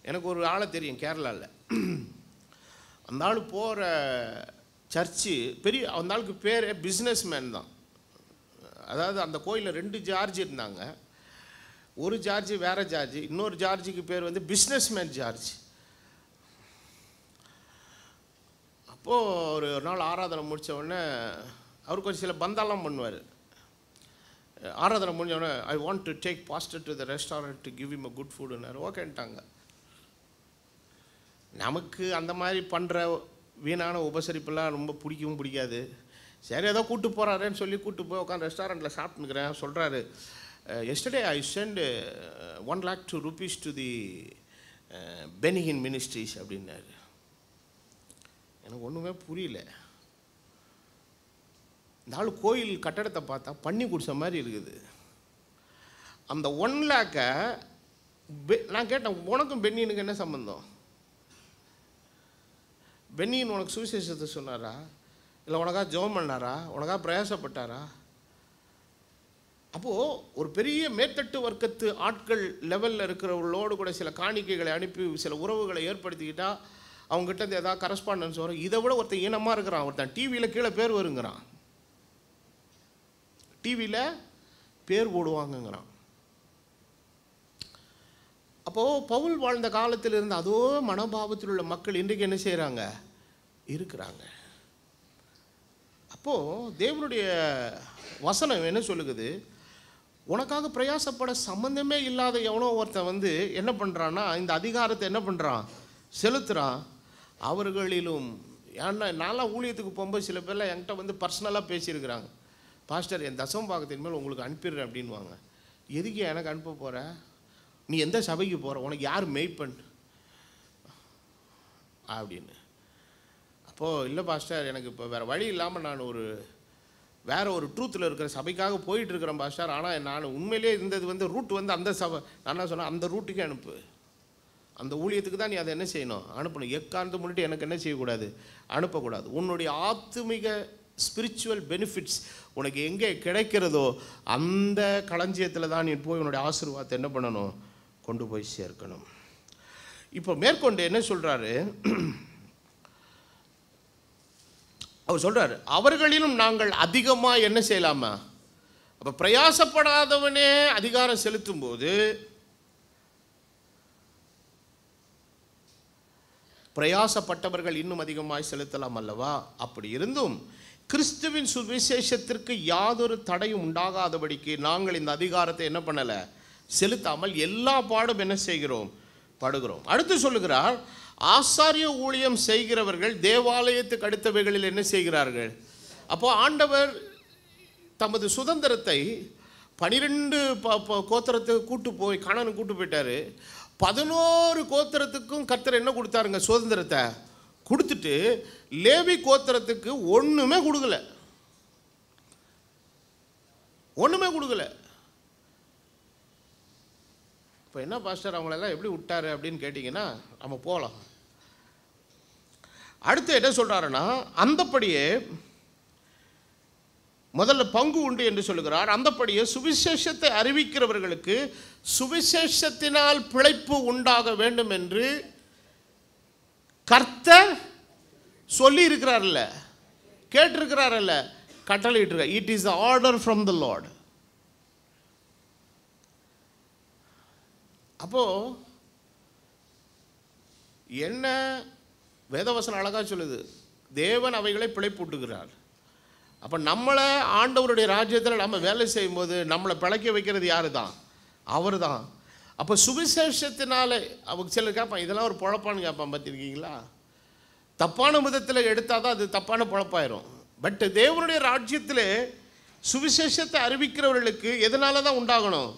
எனக்கு ஒரு ஆளை தெரியும் கேரளாவில். அந்த ஆள் போகிற சர்ச்சு பெரிய, அந்த ஆளுக்கு பேர் பிஸ்னஸ் மேன் தான். அதாவது அந்த கோயிலில் 2 ஜார்ஜ் இருந்தாங்க. ஒரு ஜார்ஜ் வேறு ஜார்ஜ், இன்னொரு ஜார்ஜுக்கு பேர் பிஸ்னஸ் மேன் ஜார்ஜ். அப்போது ஒரு நாள் ஆராதனை முடித்த உடனே அவர் கொஞ்சம் சில பந்தாலாம் பண்ணுவார். ஆராதனை முடிஞ்ச உடனே I want to take pastor to the restaurant to give him a good ஃபுட்னார். ஓகேன்ட்டாங்க. நமக்கு அந்த மாதிரி பண்ணுற வீணான உபசரிப்பெல்லாம் ரொம்ப பிடிக்கவும் பிடிக்காது. சரி ஏதோ கூப்பிட்டு போகிறாருன்னு சொல்லி கூப்பிட்டு போய் உட்காந்து ரெஸ்டாரண்ட்டில் சாப்பிட்டுக்கிறேன். சொல்கிறாரு, yesterday I sent 1 lakh rupees to the Benny Hinn Ministries அப்படின்னாரு. எனக்கு ஒன்றுமே புரியல. இந்த ஆள் கோயில் கட்டடத்தை பார்த்தா பண்ணி குடிச்ச மாதிரி இருக்குது. அந்த 1 lakh நான் கேட்டேன், உனக்கும் பென்னினுக்கு என்ன சம்பந்தம்? பென்னின் உனக்கு சுவிசேஷத்தை சொன்னாரா, இல்லை உனக்காக ஜெபம் பண்ணாரா, உனக்காக பிரயாசப்பட்டாரா? அப்போது ஒரு பெரிய மேத்தட்டு வர்க்கத்து ஆட்கள் லெவலில் இருக்கிறவங்களோடு கூட சில காணிக்கைகளை அனுப்பி சில உறவுகளை ஏற்படுத்திக்கிட்டால் அவங்ககிட்ட இருந்து ஏதாவது கரஸ்பாண்டன்ஸ் வரும். இதை விட ஒருத்தன் ஈனமாக இருக்கிறான், ஒருத்தன் டிவியில் கீழே பேர் வருங்கிறான், டிவியில் பேர் போடுவாங்கங்கிறான். அப்போது பவுல் வாழ்ந்த காலத்தில் இருந்த அதோ மனோபாவத்தில் உள்ள மக்கள் இன்றைக்கு என்ன செய்கிறாங்க, இருக்கிறாங்க. அப்போது தேவனுடைய வசனம் என்ன சொல்லுகிறது, உனக்காக பிரயாசப்பட சம்பந்தமே இல்லாத எவனோ ஒருத்தன் என்ன பண்ணுறான்னா இந்த அதிகாரத்தை என்ன பண்ணுறான், செலுத்துகிறான். அவர்களிலும் ஏன்னா நான்லாம் ஊழியத்துக்கு போகும்போது சில பேர்லாம் என்கிட்ட பர்சனலாக பேசியிருக்கிறாங்க, பாஸ்டர் என் தசமபாகத்தின் மேல் உங்களுக்கு அனுப்பிடுறேன் அப்படின்வாங்க. எதுக்கு எனக்கு அனுப்ப போகிற, நீ எந்த சபைக்கு போகிற, உனக்கு யார் மெய்ப்பன் அப்படின்னு. அப்போது இல்லை பாஸ்டர், எனக்கு இப்போ வேறு வழி இல்லாமல் நான் வேறு ஒரு ட்ரூத்தில் இருக்கிற சபைக்காக போயிட்டுருக்கிறேன் பாஸ்டர். ஆனால் நான் உண்மையிலே இருந்தது ரூட் அந்த சபை, நான் என்ன சொன்னேன், அந்த ரூட்டுக்கே அனுப்பு, அந்த ஊழியத்துக்கு தான் நீ அதை என்ன செய்யணும், அனுப்பணும். எக்காரணத்தை முன்னிட்டு எனக்கு என்ன செய்யக்கூடாது, அனுப்பக்கூடாது. உன்னுடைய ஆத்துமிக ஸ்பிரிச்சுவல் பெனிஃபிட்ஸ் உனக்கு எங்கே கிடைக்கிறதோ அந்த களஞ்சியத்தில் தான் நீ போய் உன்னுடைய ஆசீர்வாதத்தை என்ன பண்ணணும், கொண்டு போய் சேர்க்கணும். இப்போ மேற்கொண்டு என்ன சொல்கிறாரு, அவர் சொல்கிறார், அவர்களிலும் நாங்கள் அதிகமாக என்ன செய்யலாமா. அப்போ பிரயாசப்படாதவனே அதிகாரம் செலுத்தும் போது, பிரயாசப்பட்டவர்கள் இன்னும் அதிகமாய் செலுத்தலாம் அல்லவா? அப்படி இருந்தும் கிறிஸ்துவின் சுவிசேஷத்திற்கு யாதொரு தடையும் உண்டாகாதபடிக்கு நாங்கள் இந்த அதிகாரத்தை என்ன பண்ணலை? செலுத்தாமல் எல்லா பாடும் என்ன செய்கிறோம்? படுகிறோம். அடுத்து சொல்லுகிறார், ஆசாரிய ஊழியம் செய்கிறவர்கள் தேவாலயத்துக்கு அடுத்தவைகளில் என்ன செய்கிறார்கள்? அப்போ ஆண்டவர் தமது சுதந்திரத்தை 12 கோத்திரத்துக்கு கூட்டு போய் கானானுக்கு கூட்டு போயிட்டாரு. 11 கோத்திரத்துக்கும் கர்த்தர் என்ன கொடுத்தாருங்க? சுதந்திரத்தை கொடுத்துட்டு லேவி கோத்திரத்துக்கு ஒன்றுமே கொடுக்கல. இப்போ என்ன பாஸ்டர் அவங்களெல்லாம் எப்படி விட்டாரு அப்படின்னு கேட்டிங்கன்னா நம்ம போகலாம். அடுத்து என்ன சொல்கிறாருன்னா, அந்தப்படியே முதல்ல பங்கு உண்டு என்று சொல்லுகிறார். அந்தப்படியே சுவிசேஷத்தை அறிவிக்கிறவர்களுக்கு சுவிசேஷத்தினால் பிழைப்பு உண்டாக வேண்டும் என்று கர்த்தர் சொல்லி இருக்கிறார்ல, கேட்டிருக்கிறாரல்ல, கட்டளையிட்டிருக்கார். It is order from the lord. அப்போ என்ன வேதவசனம் அழகாக சொல்லுது, தேவன் அவைகளை பிழைப்பூட்டுகிறார். அப்போ நம்மளை ஆண்டவருடைய ராஜ்யத்தில் நம்ம வேலை செய்யும்போது நம்மளை பிழைக்க வைக்கிறது யாரு தான்? அவர் தான். அப்போ சுவிசேஷத்தினால அவங்க சிலர் கேட்பான், இதெல்லாம் ஒரு பொழப்பான்னு கேட்பான். பார்த்துருக்கீங்களா? தப்பான விதத்தில் எடுத்தால் தான் அது தப்பான பொழப்பாயிரும். பட் தேவனுடைய ராஜ்யத்தில் சுவிசேஷத்தை அறிவிக்கிறவர்களுக்கு எதனால தான் உண்டாகணும்?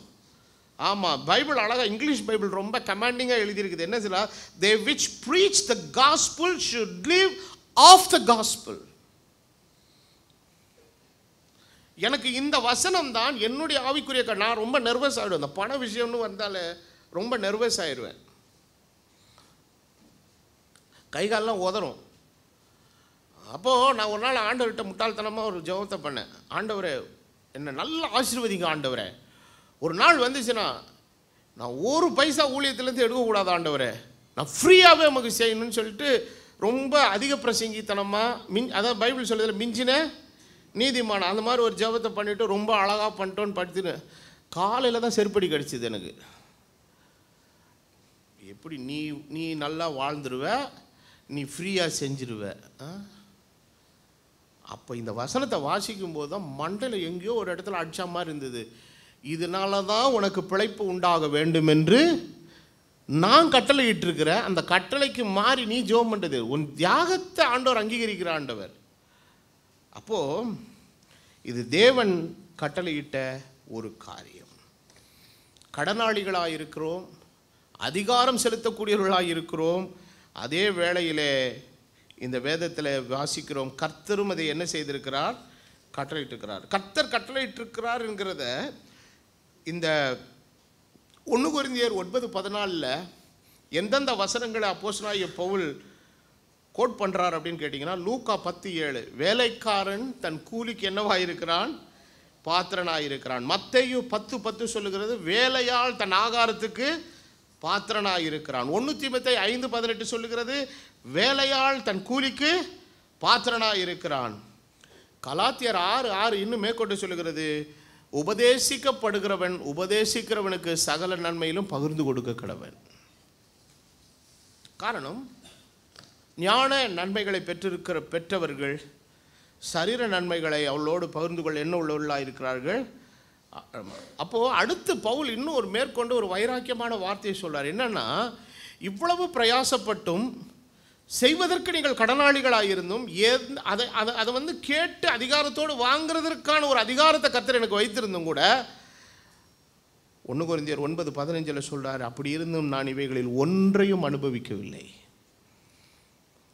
ஆமாம், பைபிள் அழகாக, இங்கிலீஷ் பைபிள் ரொம்ப கமாண்டிங்காக எழுதியிருக்குது. என்ன சொல்ல? they which preach the gospel should live of the gospel. எனக்கு இந்த வசனம் தான் என்னுடைய ஆவிக்குரிய நான் ரொம்ப நர்வஸ் ஆகிடுவேன். அந்த பண விஷயம்னு வந்தாலே ரொம்ப நர்வஸ் ஆயிடுவேன். கைகாலெலாம் உதறும். அப்போது நான் ஒரு நாள் ஆண்டவர்கிட்ட முட்டாள்தனமாக ஒரு ஜெபத்தை பண்ணேன். ஆண்டவரே என்னை நல்லா ஆசீர்வதிங்க ஆண்டவரே. ஒரு நாள் வந்துச்சுன்னா நான் ஒரு பைசா ஊழியத்துலேருந்து எடுக்கக்கூடாது ஆண்டவரே, நான் ஃப்ரீயாகவே நமக்கு செய்யணும்னு சொல்லிட்டு ரொம்ப அதிக பிரசங்கித்தனமாக அதான் பைபிள் சொல்லுதில்ல, மிஞ்சின நீதிமான அந்த மாதிரி ஒரு ஜெபத்தை பண்ணிவிட்டு ரொம்ப அழகாக பண்ணிட்டோன்னு படுத்துன்னு காலையில் தான் செருப்படி கிடச்சிது எனக்கு. எப்படி நீ நல்லா வாழ்ந்துருவ, நீ ஃப்ரீயாக செஞ்சிருவ. அப்போ இந்த வசனத்தை வாசிக்கும் போது தான் மண்டையில் எங்கேயோ ஒரு இடத்துல அடிச்ச மாதிரி இருந்தது. இதனால தான் உனக்கு பிழைப்பு உண்டாக வேண்டும் என்று நான் கட்டளையிட்டிருக்கிற அந்த கட்டளைக்கு மாறி நீ ஜெபம் பண்ணுறது உன் தியாகத்தை ஆண்டவர் அங்கீகரிக்கிற ஆண்டவர். அப்போது இது தேவன் கட்டளையிட்ட ஒரு காரியம். கடனாளிகளாக இருக்கிறோம், அதிகாரம் செலுத்தக்கூடியவர்களாக இருக்கிறோம். அதே வேளையிலே இந்த வேதத்தில் வாசிக்கிறோம், கர்த்தரும் அதை என்ன செய்திருக்கிறார்? கட்டளையிட்டிருக்கிறார். கர்த்தர் கட்டளையிட்டிருக்கிறார் என்கிறத இந்த 1 கொரிந்தியர் 9:14 எந்தெந்த வசனங்களை அப்போஸ்தலனாகிய பவுல் கோட் பண்ணுறார் அப்படின்னு கேட்டிங்கன்னா, லூக்கா 10:7 வேலைக்காரன் தன் கூலிக்கு என்னவாயிருக்கிறான்? பாத்திரனாயிருக்கிறான். மத்தேயு 10:10 சொல்லுகிறது வேலையால் தன் ஆகாரத்துக்கு பாத்திரனாயிருக்கிறான். 1 தீமோத்தேயு 5:18 சொல்லுகிறது வேலையால் தன் கூலிக்கு பாத்திரனாயிருக்கிறான். கலாத்தியர் 6:6 இன்னும் மேற்கொண்டு சொல்லுகிறது உபதேசிக்கிறவனுக்கு சகல நன்மையிலும் பகிர்ந்து கொடுக்க கடவன். காரணம், ஞான நன்மைகளை பெற்றவர்கள் சரீர நன்மைகளை அவளோடு பகிர்ந்து கொள்ள என்ன உள்ளவர்களாக இருக்கிறார்கள். அப்போது அடுத்து பவுல் இன்னும் ஒரு மேற்கொண்டு ஒரு வைராக்கியமான வார்த்தையை சொல்றார். என்னன்னா, இவ்வளவு பிரயாசப்பட்டும் செய்வதற்கு நீங்கள் கடனாளிகளாக இருந்தும் அதை வந்து கேட்டு அதிகாரத்தோடு வாங்கிறதற்கான ஒரு அதிகாரத்தை கர்த்தர் எனக்கு வைத்திருந்தும் கூட 1 கொரிந்தியர் 9:15 சொல்றார், அப்படி இருந்தும் நான் இவைகளில் ஒன்றையும் அனுபவிக்கவில்லை.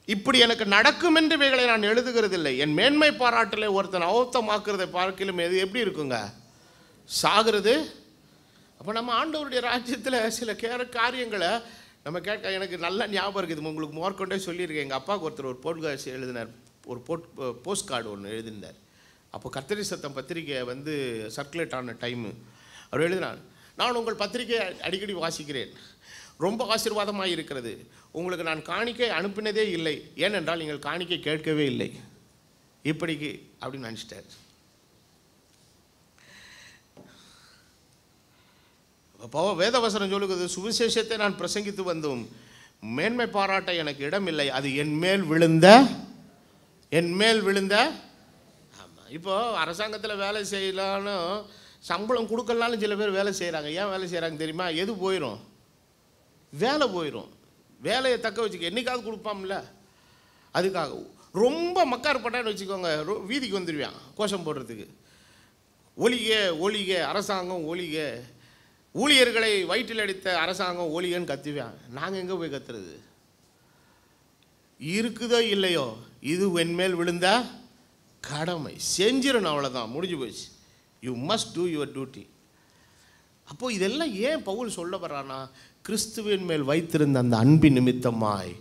இப்படி எனக்கு நடக்கும் என்று இவைகளை நான் எழுதுகிறதில்லை. என் மேன்மை பாராட்டலை ஒருத்தன் அவத்தமாக்குறதை பார்க்கலும் எது எப்படி இருக்குங்க? சாகிறது. அப்போ நம்ம ஆண்டவருடைய ராஜ்யத்தில் சில காரியங்களை நம்ம கேட்க எனக்கு நல்ல ஞாபகம் இருக்குது. உங்களுக்கு மோர்கொண்டே சொல்லியிருக்கேன். எங்கள் அப்பாவுக்கு ஒருத்தர் ஒரு போட்காஸ்ட் எழுதினார், ஒரு போஸ்ட் கார்டு ஒன்று எழுதினார். அப்போ கர்த்தரி சத்தம் பத்திரிக்கை வந்து சர்க்குலேட் ஆன டைமு அவர் எழுதினார், நான் உங்கள் பத்திரிகையை அடிக்கடி வாசிக்கிறேன், ரொம்ப ஆசீர்வாதமாக இருக்கிறது. உங்களுக்கு நான் காணிக்கை அனுப்பினதே இல்லை, ஏனென்றால் நீங்கள் காணிக்கை கேட்கவே இல்லை இப்படிக்கு அப்படின்னு நினச்சிட்டார். அப்போ வேதவசனம் சொல்லுகிறது சுவிசேஷத்தை நான் பிரசங்கித்து வந்தும் மேன்மை பாராட்ட எனக்கு இடமில்லை, அது என் மேல் விழுந்த. ஆமாம், இப்போது அரசாங்கத்தில் வேலை செய்யலான்னு சம்பளம் கொடுக்கலனாலும் சில பேர் வேலை செய்கிறாங்க. ஏன் வேலை செய்கிறாங்க தெரியுமா? எது போயிடும்? வேலை போயிடும். வேலையை தக்க வச்சுக்க என்றைக்காவது கொடுப்பாம்ல, அதுக்காக. ரொம்ப மக்கார் பட்டான்னு வச்சுக்கோங்க, வீதிக்கு வந்துடுவான் கோஷம் போடுறதுக்கு. ஒளிக அரசாங்கம் ஒளிக, ஊழியர்களை வயிற்றில் அடித்த அரசாங்கம் ஒளிகன்னு கத்துவேன். நாங்கள் எங்கே போய் கத்துறது? இருக்குதோ இல்லையோ, இது என்மேல் விழுந்த கடமை, செஞ்சிடணும், அவ்வளோதான், முடிஞ்சு போச்சு. You must do your duty. அப்போது இதெல்லாம் ஏன் பவுல் சொல்ல வர்றானா? கிறிஸ்துவின் மேல் வைத்திருந்த அந்த அன்பின் நிமித்தமாய்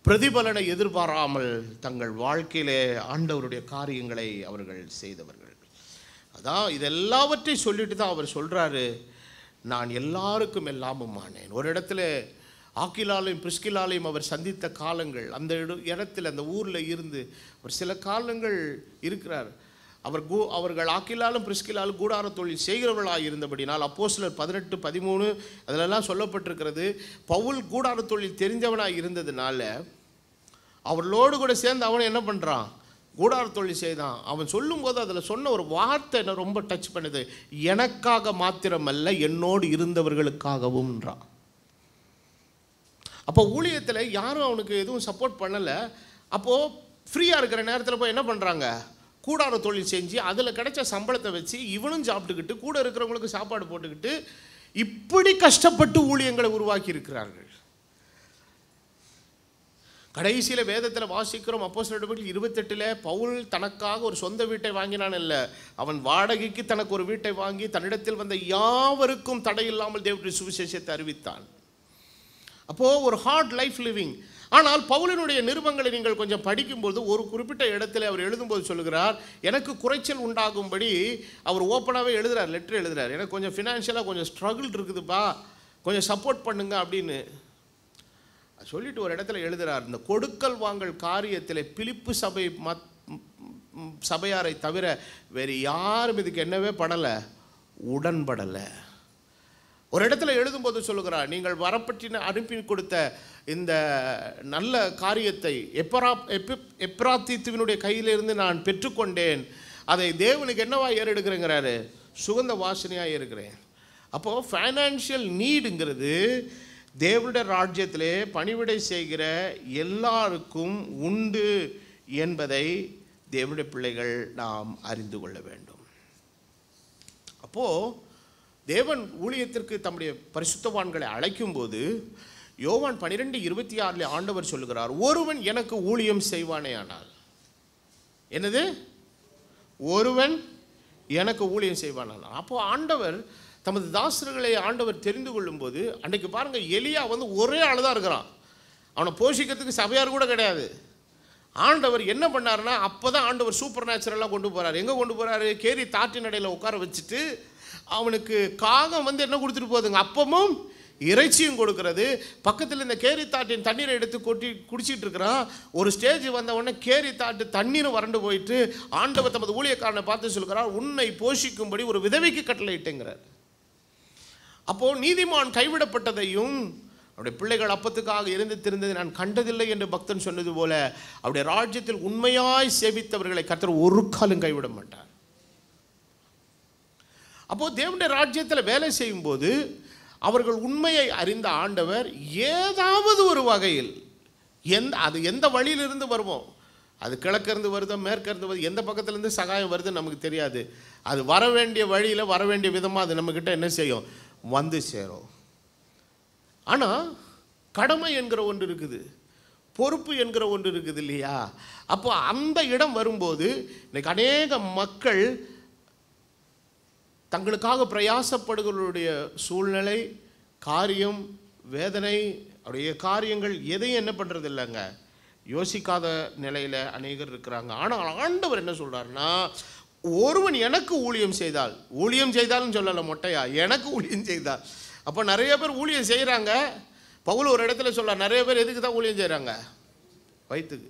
பிரதிபலனை எதிர்பாராமல் தங்கள் வாழ்க்கையிலே ஆண்டவருடைய காரியங்களை அவர்கள் செய்தவர்கள். அதான் இதெல்லாவற்றையும் சொல்லிட்டு தான் அவர் சொல்கிறாரு, நான் எல்லாருக்கும் எல்லாமும் ஆனேன். ஒரு இடத்துல ஆக்கிலாலையும் பிரிஸ்கிலாலையும் அவர் சந்தித்த காலங்கள், அந்த இடத்துல அந்த ஊரில் இருந்து ஒரு சில காலங்கள் இருக்கிறார். அவர்கள் ஆக்கிலாலும் பிரிஸ்கிலாலும் கூடார தொழில் செய்கிறவர்களாக இருந்தபடினால் அப்போஸ்தலர் 18-13 அதிலெல்லாம் சொல்லப்பட்டிருக்கிறது. பவுல் கூடார தொழில் தெரிஞ்சவனாக இருந்ததுனால அவர்களோடு கூட சேர்ந்து அவன் என்ன பண்ணுறான்? கூடார தொழில் செய்தான். அவன் சொல்லும்போது அதில் சொன்ன ஒரு வார்த்தை என்ன ரொம்ப டச் பண்ணுது, எனக்காக மாத்திரமல்ல என்னோடு இருந்தவர்களுக்காகவும்ன்றான். அப்போ ஊழியத்தில் யாரும் அவனுக்கு எதுவும் சப்போர்ட் பண்ணலை. அப்போது ஃப்ரீயாக இருக்கிற நேரத்தில் போய் என்ன பண்ணுறாங்க? கூடார தொழில் செஞ்சு அதில் கிடைச்ச சம்பளத்தை வச்சு இவனும் சாப்பிட்டுக்கிட்டு கூட இருக்கிறவங்களுக்கு சாப்பாடு போட்டுக்கிட்டு இப்படி கஷ்டப்பட்டு ஊழியங்களை உருவாக்கி இருக்கிறார்கள். கடைசியில் வேதத்தில் வாசிக்கிறோம், அப்போஸ்தலர் 28 பவுல் தனக்காக ஒரு சொந்த வீட்டை வாங்கினான் இல்லை, அவன் வாடகைக்கு தனக்கு ஒரு வீட்டை வாங்கி தன்னிடத்தில் வந்த யாவருக்கும் தடையில்லாமல் தேவனுடைய சுவிசேஷத்தை அறிவித்தான். அப்போது ஒரு ஹார்ட் லைஃப் லிவிங். ஆனால் பவுலினுடைய நிருபங்களை நீங்கள் கொஞ்சம் படிக்கும்போது ஒரு குறிப்பிட்ட இடத்துல அவர் எழுதும்போது சொல்லுகிறார், எனக்கு குறைச்சல் உண்டாகும்படி அவர் ஓப்பனாகவே எழுதுகிறார், லெட்டர் எழுதுகிறார், எனக்கு கொஞ்சம் ஃபினான்ஷியலாக கொஞ்சம் ஸ்ட்ரகிள் இருக்குதுப்பா, கொஞ்சம் சப்போர்ட் பண்ணுங்க அப்படின்னு சொல்லிட்டு ஒரு இடத்துல எழுதுகிறார். இந்த கொடுக்கல் வாங்கல் காரியத்தில் பிலிப்பு சபையாரை தவிர வேறு யாரும் இதுக்கு என்னவே படலை, உடன்படலை. ஒரு இடத்துல எழுதும்போது சொல்லுகிறார், நீங்கள் வரப்பற்றின அனுப்பி கொடுத்த இந்த நல்ல காரியத்தை எப்ராத்தீத்துவினுடைய கையிலிருந்து நான் பெற்றுக்கொண்டேன், அதை தேவனுக்கு என்னவா ஏறெடுக்கிறேங்கிறாரு? சுகந்த வாசனையாக இருக்கிறேன். அப்போது ஃபைனான்ஷியல் நீடுங்கிறது தேவனுடைய ராஜ்யத்திலே பணிவிடை செய்கிற எல்லாருக்கும் உண்டு என்பதை தேவனுடைய பிள்ளைகள் நாம் அறிந்து கொள்ள வேண்டும். அப்போது தேவன் ஊழியத்திற்கு தம்முடைய பரிசுத்தவான்களை அழைக்கும்போது யோவான் 12:26 ஆண்டவர் சொல்லுகிறார், ஒருவன் எனக்கு ஊழியம் செய்வானே ஆனால். என்னது? ஒருவன் எனக்கு ஊழியம் செய்வானால். அப்போது ஆண்டவர் தமது தாசர்களை ஆண்டவர் தெரிந்து கொள்ளும்போது, அன்றைக்கு பாருங்கள், எலியா ஒரே ஆள் தான் இருக்கிறான், அவனை போஷிக்கிறதுக்கு சபையார் கூட கிடையாது. ஆண்டவர் என்ன பண்ணாருன்னா, அப்போ தான் ஆண்டவர் சூப்பர் நேச்சுரலாக கொண்டு போகிறார். எங்கே கொண்டு போகிறாரு? கேரி தாட்டின் இடையில் உட்கார வச்சுட்டு அவனுக்கு காகம் என்ன கொடுத்துட்டு போகுதுங்க, அப்பமும் இறைச்சியும் கொடுக்கறது. பக்கத்தில் இந்த கேரி தாட்டின் தண்ணீரை எடுத்து குடிச்சிட்டு இருக்கிறான். ஒரு ஸ்டேஜ் வந்த உடனே கேரி தாட்டு தண்ணீரும் வறண்டு போயிட்டு ஆண்டவர் தமது ஊழியக்காரனை பார்த்து சொல்கிறார், உன்னை போஷிக்கும்படி ஒரு விதவைக்கு கட்டளையிட்டேங்கிறார். அப்போது நீதிமான் கைவிடப்பட்டதையும் அவருடைய பிள்ளைகள் அப்பத்துக்காக இருந்து திருந்ததை நான் கண்டதில்லை என்று பக்தன் சொன்னது போல அவருடைய ராஜ்யத்தில் உண்மையாய் சேவித்தவர்களை கர்த்தர் ஒரு காலம் கைவிட மாட்டார். அப்போது தேவனுடைய ராஜ்யத்தில் வேலை செய்யும்போது அவர்கள் உண்மையை அறிந்த ஆண்டவர் ஏதாவது ஒரு வகையில் அது எந்த வழியிலிருந்து வருமோ, அது கிழக்கிருந்து வருதோ மேற்கிருந்து வருது, எந்த பக்கத்துலேருந்து சகாயம் வருதுன்னு நமக்கு தெரியாது, அது வர வேண்டிய வழியில் வர வேண்டிய விதமாக அது நம்மக்கிட்ட என்ன செய்யும்? வந்து சேரும். ஆனால் கடமை என்கிற ஒன்று இருக்குது, பொறுப்பு என்கிற ஒன்று இருக்குது இல்லையா? அப்போ அந்த இடம் வரும்போது இன்னைக்கு அநேக மக்கள் தங்களுக்காக பிரயாசப்படுகளுடைய சூழ்நிலை, காரியம், வேதனை, அவருடைய காரியங்கள் எதையும் என்ன பண்ணுறது இல்லைங்க, யோசிக்காத நிலையில் அநேகர் இருக்கிறாங்க. ஆனால் ஆண்டவர் என்ன சொல்கிறாருன்னா, ஒருவன் எனக்கு ஊழியம் செய்தால்னு சொல்லலை மொட்டையா, எனக்கு ஊழியம் செய்தால். அப்போ நிறைய பேர் ஊழியம் செய்கிறாங்க. பவுல் ஒரு இடத்துல சொல்ல, நிறைய பேர் எதுக்கு தான் ஊழியம் செய்கிறாங்க? வயிற்றுக்கு.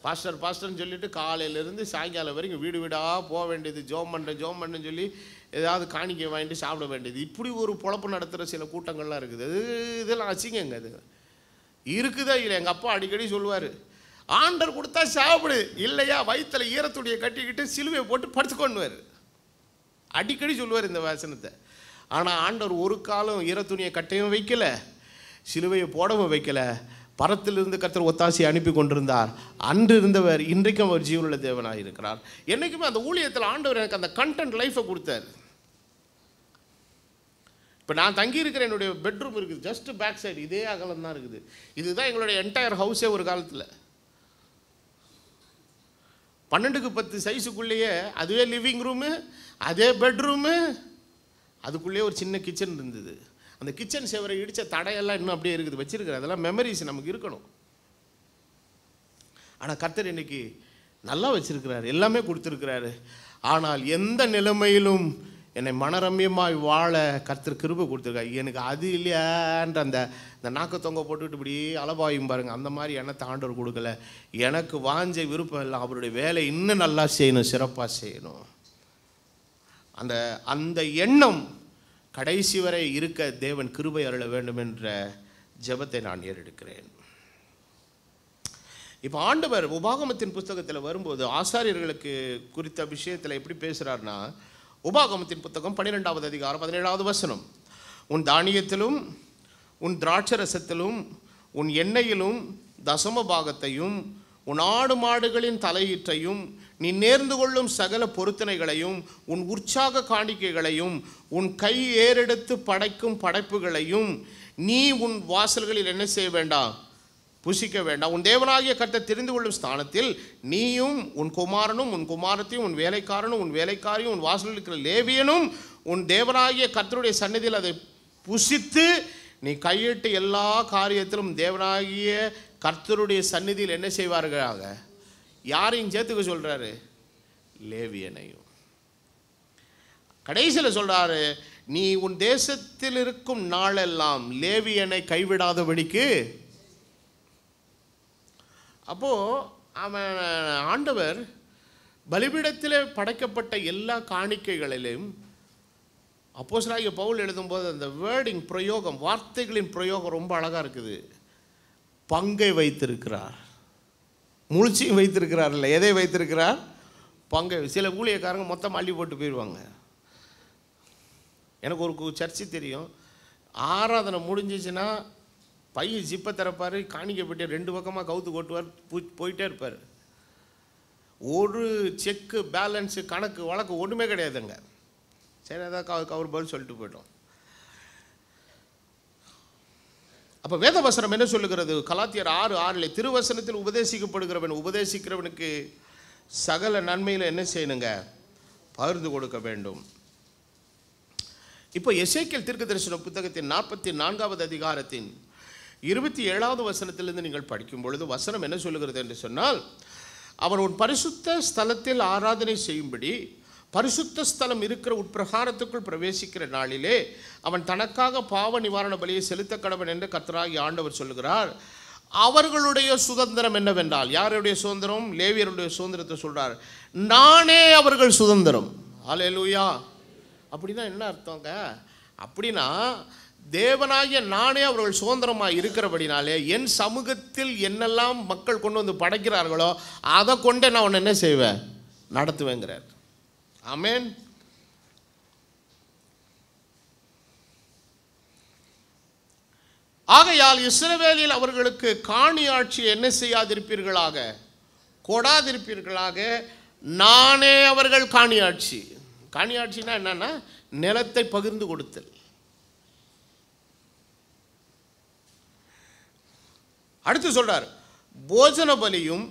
பாஸ்டர்னு சொல்லிட்டு காலையிலேருந்து சாயங்காலம் வரைக்கும் வீடு வீடாக போக வேண்டியது, ஜோம் பண்ணுன்னு சொல்லி ஏதாவது காணிக்கை வாங்கிட்டு சாப்பிட வேண்டியது. இப்படி ஒரு பொழப்பு நடத்துகிற சில கூட்டங்கள்லாம் இருக்குது. இதெல்லாம் அசிங்கங்க. அது இருக்குதா இல்லை? எங்கள் அப்பா அடிக்கடி சொல்லுவார், ஆண்டர் கொடுத்தா சாப்பிடு, இல்லையா வயிற்றில் ஈரத்துணியை கட்டிக்கிட்டு சிலுவையை போட்டு படுத்துக்கொண்டுவார். அடிக்கடி சொல்லுவார் இந்த வசனத்தை. ஆனால் ஆண்டவர் ஒரு காலம் ஈரத்துணியை கட்டையும் வைக்கல, சிலுவையை போடவும் வைக்கல. பரத்திலிருந்து கர்த்தர் ஒத்தாசையை அனுப்பி கொண்டிருந்தார். அன்று இருந்தவர் இன்றைக்கும் அவர் ஜீவனுள்ள தேவனாக இருக்கிறார். என்றைக்குமே அந்த ஊழியத்தில் ஆண்டவர் எனக்கு அந்த கண்டென்ட் லைஃப்பை கொடுத்தார். இப்போ நான் தங்கியிருக்கிற என்னுடைய பெட்ரூம் இருக்குது, ஜஸ்ட் பேக் சைடு இதே அகலம் தான் இருக்குது. இதுதான் எங்களுடைய என்டையர் ஹவுஸே. ஒரு காலத்தில் 12x10 சைஸுக்குள்ளேயே அதுவே லிவிங் ரூமு, அதே பெட்ரூமு, அதுக்குள்ளேயே ஒரு சின்ன கிச்சன் இருந்தது. அந்த கிச்சன் சேவரை இடித்த தடையெல்லாம் இன்னும் அப்படியே இருக்குது, வச்சிருக்கிற. அதெல்லாம் மெமரிஸ் நமக்கு இருக்கணும். ஆனால் கர்த்தர் இன்னைக்கு நல்லா வச்சிருக்கிறாரு, எல்லாமே கொடுத்துருக்கிறாரு. ஆனால் எந்த நிலைமையிலும் என்னை மனரம்யமாய் வாழ கர்த்தர் கிருபை கொடுத்துருக்காரு. எனக்கு அது இல்லையான்ற அந்த நாக்க தொங்க போட்டுக்கிட்டு இப்படி அளவாயும் பாருங்க, அந்த மாதிரி எண்ணத்தை ஆண்டவர் கொடுக்கல. எனக்கு வாஞ்ச விருப்பம் இல்லை, அவருடைய வேலை இன்னும் நல்லா செய்யணும், சிறப்பாக செய்யணும். அந்த எண்ணம் கடைசி வரை இருக்க தேவன் கிருபை அருள வேண்டும் என்ற ஜெபத்தை நான் ஏறெடுக்கிறேன். இப்போ ஆண்டவர் உபாகமத்தின் புத்தகத்தில் வரும்போது ஆசாரியர்களுக்கு குறித்த விஷயத்தில் எப்படி பேசுகிறார்னா, உபாகமத்தின் புத்தகம் 12வது அதிகாரம் 17வது வசனம், உன் தானியத்திலும் உன் திராட்சரசத்திலும் உன் எண்ணெயிலும் தசம பாகத்தையும் உன் ஆடு மாடுகளின் தலையீற்றையும் நீ நேர்ந்து கொள்ளும் சகல பொருத்தனைகளையும் உன் உற்சாக காணிக்கைகளையும் உன் கை ஏறெடுத்து படைக்கும் படைப்புகளையும் நீ உன் வாசல்களில் என்ன செய்ய வேண்டாம்? புசிக்க வேண்டாம். உன் தேவனாகிய கர்த்தர் தெரிந்து கொள்ளும் ஸ்தானத்தில் நீயும் உன் குமாரனும் உன் குமாரத்தையும் உன் வேலைக்காரனும் உன் வேலைக்காரியும் உன் வாசலில் இருக்கிற லேவியனும் உன் தேவனாகிய கர்த்தருடைய சந்நிதியில் அதை புசித்து நீ கையிட்டு எல்லா காரியத்திலும் தேவனாகிய கர்த்தருடைய சந்நிதியில் என்ன செய்வார்களாக? யாரையும் சேர்த்துக்க சொல்றாரு? லேவியனையும். கடைசியில் சொல்றாரு, நீ உன் தேசத்தில் இருக்கும் நாளெல்லாம் லேவியனை கைவிடாதபடிக்கு. அப்போ அவன் ஆண்டவர் பலிபீடத்தில் படைக்கப்பட்ட எல்லா காணிக்கைகளிலும் அப்போஸ்தலனாகிய பவுல் எழுதும்போது அந்த வேர்டிங் பிரயோகம், வார்த்தைகளின் பிரயோகம் ரொம்ப அழகாக இருக்குது. பங்கை வைத்திருக்கிறார், முழுச்சியும் வைத்திருக்கிறார். இல்லை, எதை வைத்திருக்கிறார்? பங்கை. சில ஊழியக்காரங்க மொத்தம் அள்ளி போட்டு போயிடுவாங்க. எனக்கு ஒரு சர்ச்சு தெரியும், ஆராதனை முடிஞ்சிச்சுன்னா பைய ஜிப்பை திறப்பார், காணிக்கை பெட்டியை 2 பக்கமாக கவுத்து கொட்டுவார், போயிட்டே இருப்பார். ஒரு செக்கு பேலன்ஸு கணக்கு வழக்கு ஒன்றுமே கிடையாதுங்க. சரி, அதான் அவர் பதில் சொல்லிட்டு போயிட்டோம். அப்போ வேதவசனம் என்ன சொல்லுகிறது? கலாத்தியர் 6:6 திருவசனத்தில் உபதேசிக்கிறவனுக்கு சகல நன்மையில் என்ன செய்யணுங்க? பகிர்ந்து கொடுக்க வேண்டும். இப்போ எசேக்கியேல் தீர்க்கதரிசன புத்தகத்தின் 44வது அதிகாரத்தின் 27வது வசனத்திலிருந்து நீங்கள் படிக்கும் பொழுது வசனம் என்ன சொல்லுகிறது என்று சொன்னால், அவன் உன் பரிசுத்த ஸ்தலத்தில் ஆராதனை செய்யும்படி பரிசுத்த ஸ்தலம் இருக்கிற உட்பிரகாரத்துக்குள் பிரவேசிக்கிற நாளிலே அவன் தனக்காக பாவ நிவாரண பலியை செலுத்த கடவன் என்று கர்த்தராகிய ஆண்டவர் சொல்லுகிறார். அவர்களுடைய சுதந்திரம் என்னவென்றால், யாருடைய சுதந்திரம்? லேவியருடைய சுதந்திரத்தை சொல்றார். நானே அவர்கள் சுதந்திரம். அல்லேலூயா. அப்படின்னா என்ன அர்த்தங்க? அப்படின்னா தேவனாகிய நானே அவர்கள் சுதந்திரமாக இருக்கிறபடினாலே என் சமூகத்தில் என்னெல்லாம் மக்கள் கொண்டு வந்து படைக்கிறார்களோ அதை கொண்டே நான் உன்னை என்ன செய்வேன்? நடத்துவேங்கிறார். ஆமென். ஆகையால் இஸ்ரவேலில் அவர்களுக்கு காணி ஆட்சி என்ன செய்யாதிருப்பீர்களாக, கொடாதிருப்பீர்களாக. நானே அவர்கள் காணி ஆட்சி. காணி ஆட்சினா என்னன்னா, நிலத்தை பகிர்ந்து கொடுத்தல். அடுத்து சொல்றார், போஜன பலியும்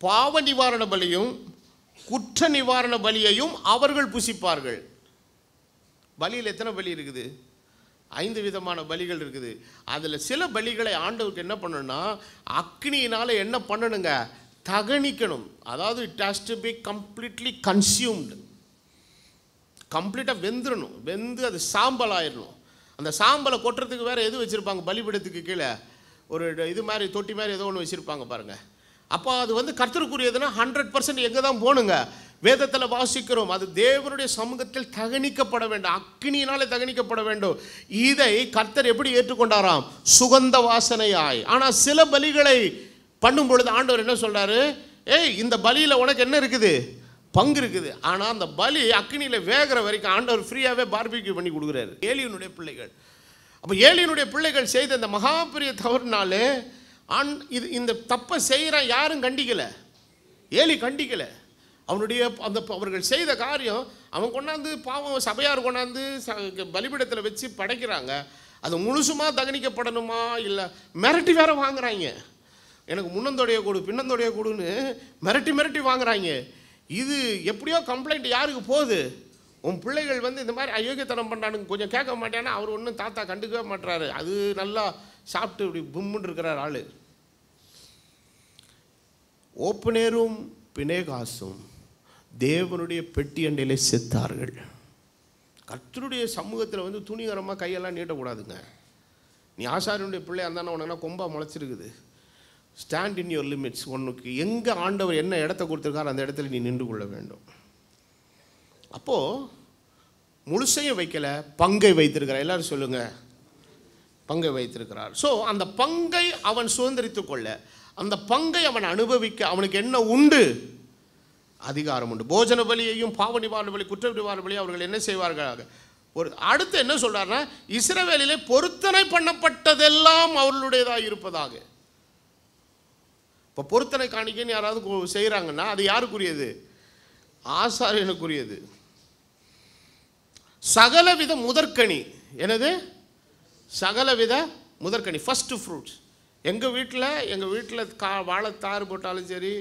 பாவ நிவாரண பலியும் குற்ற நிவாரண பலியையும் அவர்கள் புசிப்பார்கள். பலியில் எத்தனை பலி இருக்குது? 5 விதமான பலிகள் இருக்குது. அதில் சில பலிகளை ஆண்டவருக்கு என்ன பண்ணணும்னா, அக்னியினால் என்ன பண்ணணுங்க? தகனிக்கணும். அதாவது it has to be completely consumed. கம்ப்ளீட்டாக வெந்துடணும். வெந்து அது சாம்பல் ஆயிடணும். அந்த சாம்பலை கொட்டுறதுக்கு வேறு எது வச்சுருப்பாங்க? பலிபீடத்துக்கு கீழே ஒரு இது மாதிரி தொட்டி மாதிரி ஏதோ ஒன்று வச்சுருப்பாங்க பாருங்கள். அப்போ அது வந்து கர்த்தருக்குரியதுன்னா 100% எங்கே தான் போகணுங்க? வேதத்தில் வாசிக்கிறோம், அது தேவனுடைய சமூகத்தில் தகனிக்கப்பட வேண்டும், அக்கினியினாலே தகனிக்கப்பட வேண்டும். இதை கர்த்தர் எப்படி ஏற்றுக்கொண்டாராம்? சுகந்த வாசனையாய். ஆனால் சில பலிகளை பண்ணும் பொழுது ஆண்டவர் என்ன சொல்கிறாரு? ஏய், இந்த பலியில் உனக்கு என்ன இருக்குது? பங்கு இருக்குது. ஆனால் அந்த பலி அக்கினியில் வேகிற வரைக்கும் ஆண்டவர் ஃப்ரீயாகவே பார்பிக்யூ பண்ணி கொடுக்குறாரு. ஏலியனுடைய பிள்ளைகள், அப்போ ஏலியனுடைய பிள்ளைகள் செய்த இந்த மகா பெரிய தவறுனாலே இந்த தப்பை செய்கிறான், யாரும் கண்டிக்கலை, ஏலி கண்டிக்கலை. அவனுடைய அந்த அவர்கள் செய்த காரியம், அவன் கொண்டாந்து பாவம் சபையார் கொண்டாந்து பலிபீடத்தில் வச்சு படைக்கிறாங்க. அது முழுசுமா தகனிக்கப்படணுமா இல்லை மிரட்டி வேற வாங்குறாங்க. எனக்கு முன்னந்தோடைய கூடு பின்னந்தோடைய கூடுன்னு மிரட்டி வாங்குறாங்க. இது எப்படியோ கம்ப்ளைண்ட் யாருக்கு போகுது? உன் பிள்ளைகள் வந்து இந்த மாதிரி அயோக்கியத்தனம் பண்ணானுங்க, கொஞ்சம் கேட்க மாட்டேன்னா அவர் ஒன்றும் தாத்தா கண்டுக்கவே மாட்டுறாரு, அது நல்லா சாப்பிட்டு இப்படி பும்முன்னு இருக்கிறார் ஆள். ஓப்பனேரும் பினேகாசும் தேவனுடைய பெட்டி அண்டையிலே செத்தார்கள். கர்த்தருடைய சமூகத்தில் வந்து துணிகரமாக கையெல்லாம் நீட்டக்கூடாதுங்க. நீ ஆசாரியனுடைய பிள்ளை இருந்தானே உனக்குனா கொம்பா முளைச்சிருக்குது. Stand in your limits. உனக்கு எங்கே ஆண்டவர் என்ன இடத்த கொடுத்துருக்காரு அந்த இடத்துல நீ நின்று கொள்ள வேண்டும். அப்போது முழுசையும் வைக்கல, பங்கை வைத்திருக்கிறார். எல்லாரும் சொல்லுங்க, பங்கை வைத்திருக்கிறார். ஸோ அந்த பங்கை அவன் சுதந்திரித்து கொள்ள, அந்த பங்கை அவன் அனுபவிக்க அவனுக்கு என்ன உண்டு? அதிகாரம் உண்டு. போஜன பலியையும் பாவ நிவாரண பலி குற்ற நிவாரண பலி அவர்கள் என்ன செய்வார்கள்? ஒரு அடுத்து என்ன சொல்றாருன்னா, இஸ்ரவேலிலே பொருத்தனை பண்ணப்பட்டதெல்லாம் அவர்களுடையதாக இருப்பதாக. இப்போ பொருத்தனை காணிக்கைன்னு யாராவது செய்கிறாங்கன்னா அது யாருக்குரியது? ஆசாரியனுக்குரியது. சகலவித முதற்கனி. எனது சகலவித முதற்கனி, ஃபர்ஸ்ட் ஃப்ரூட்ஸ். எங்கள் வீட்டில் வாழைத்தாறு போட்டாலும் சரி,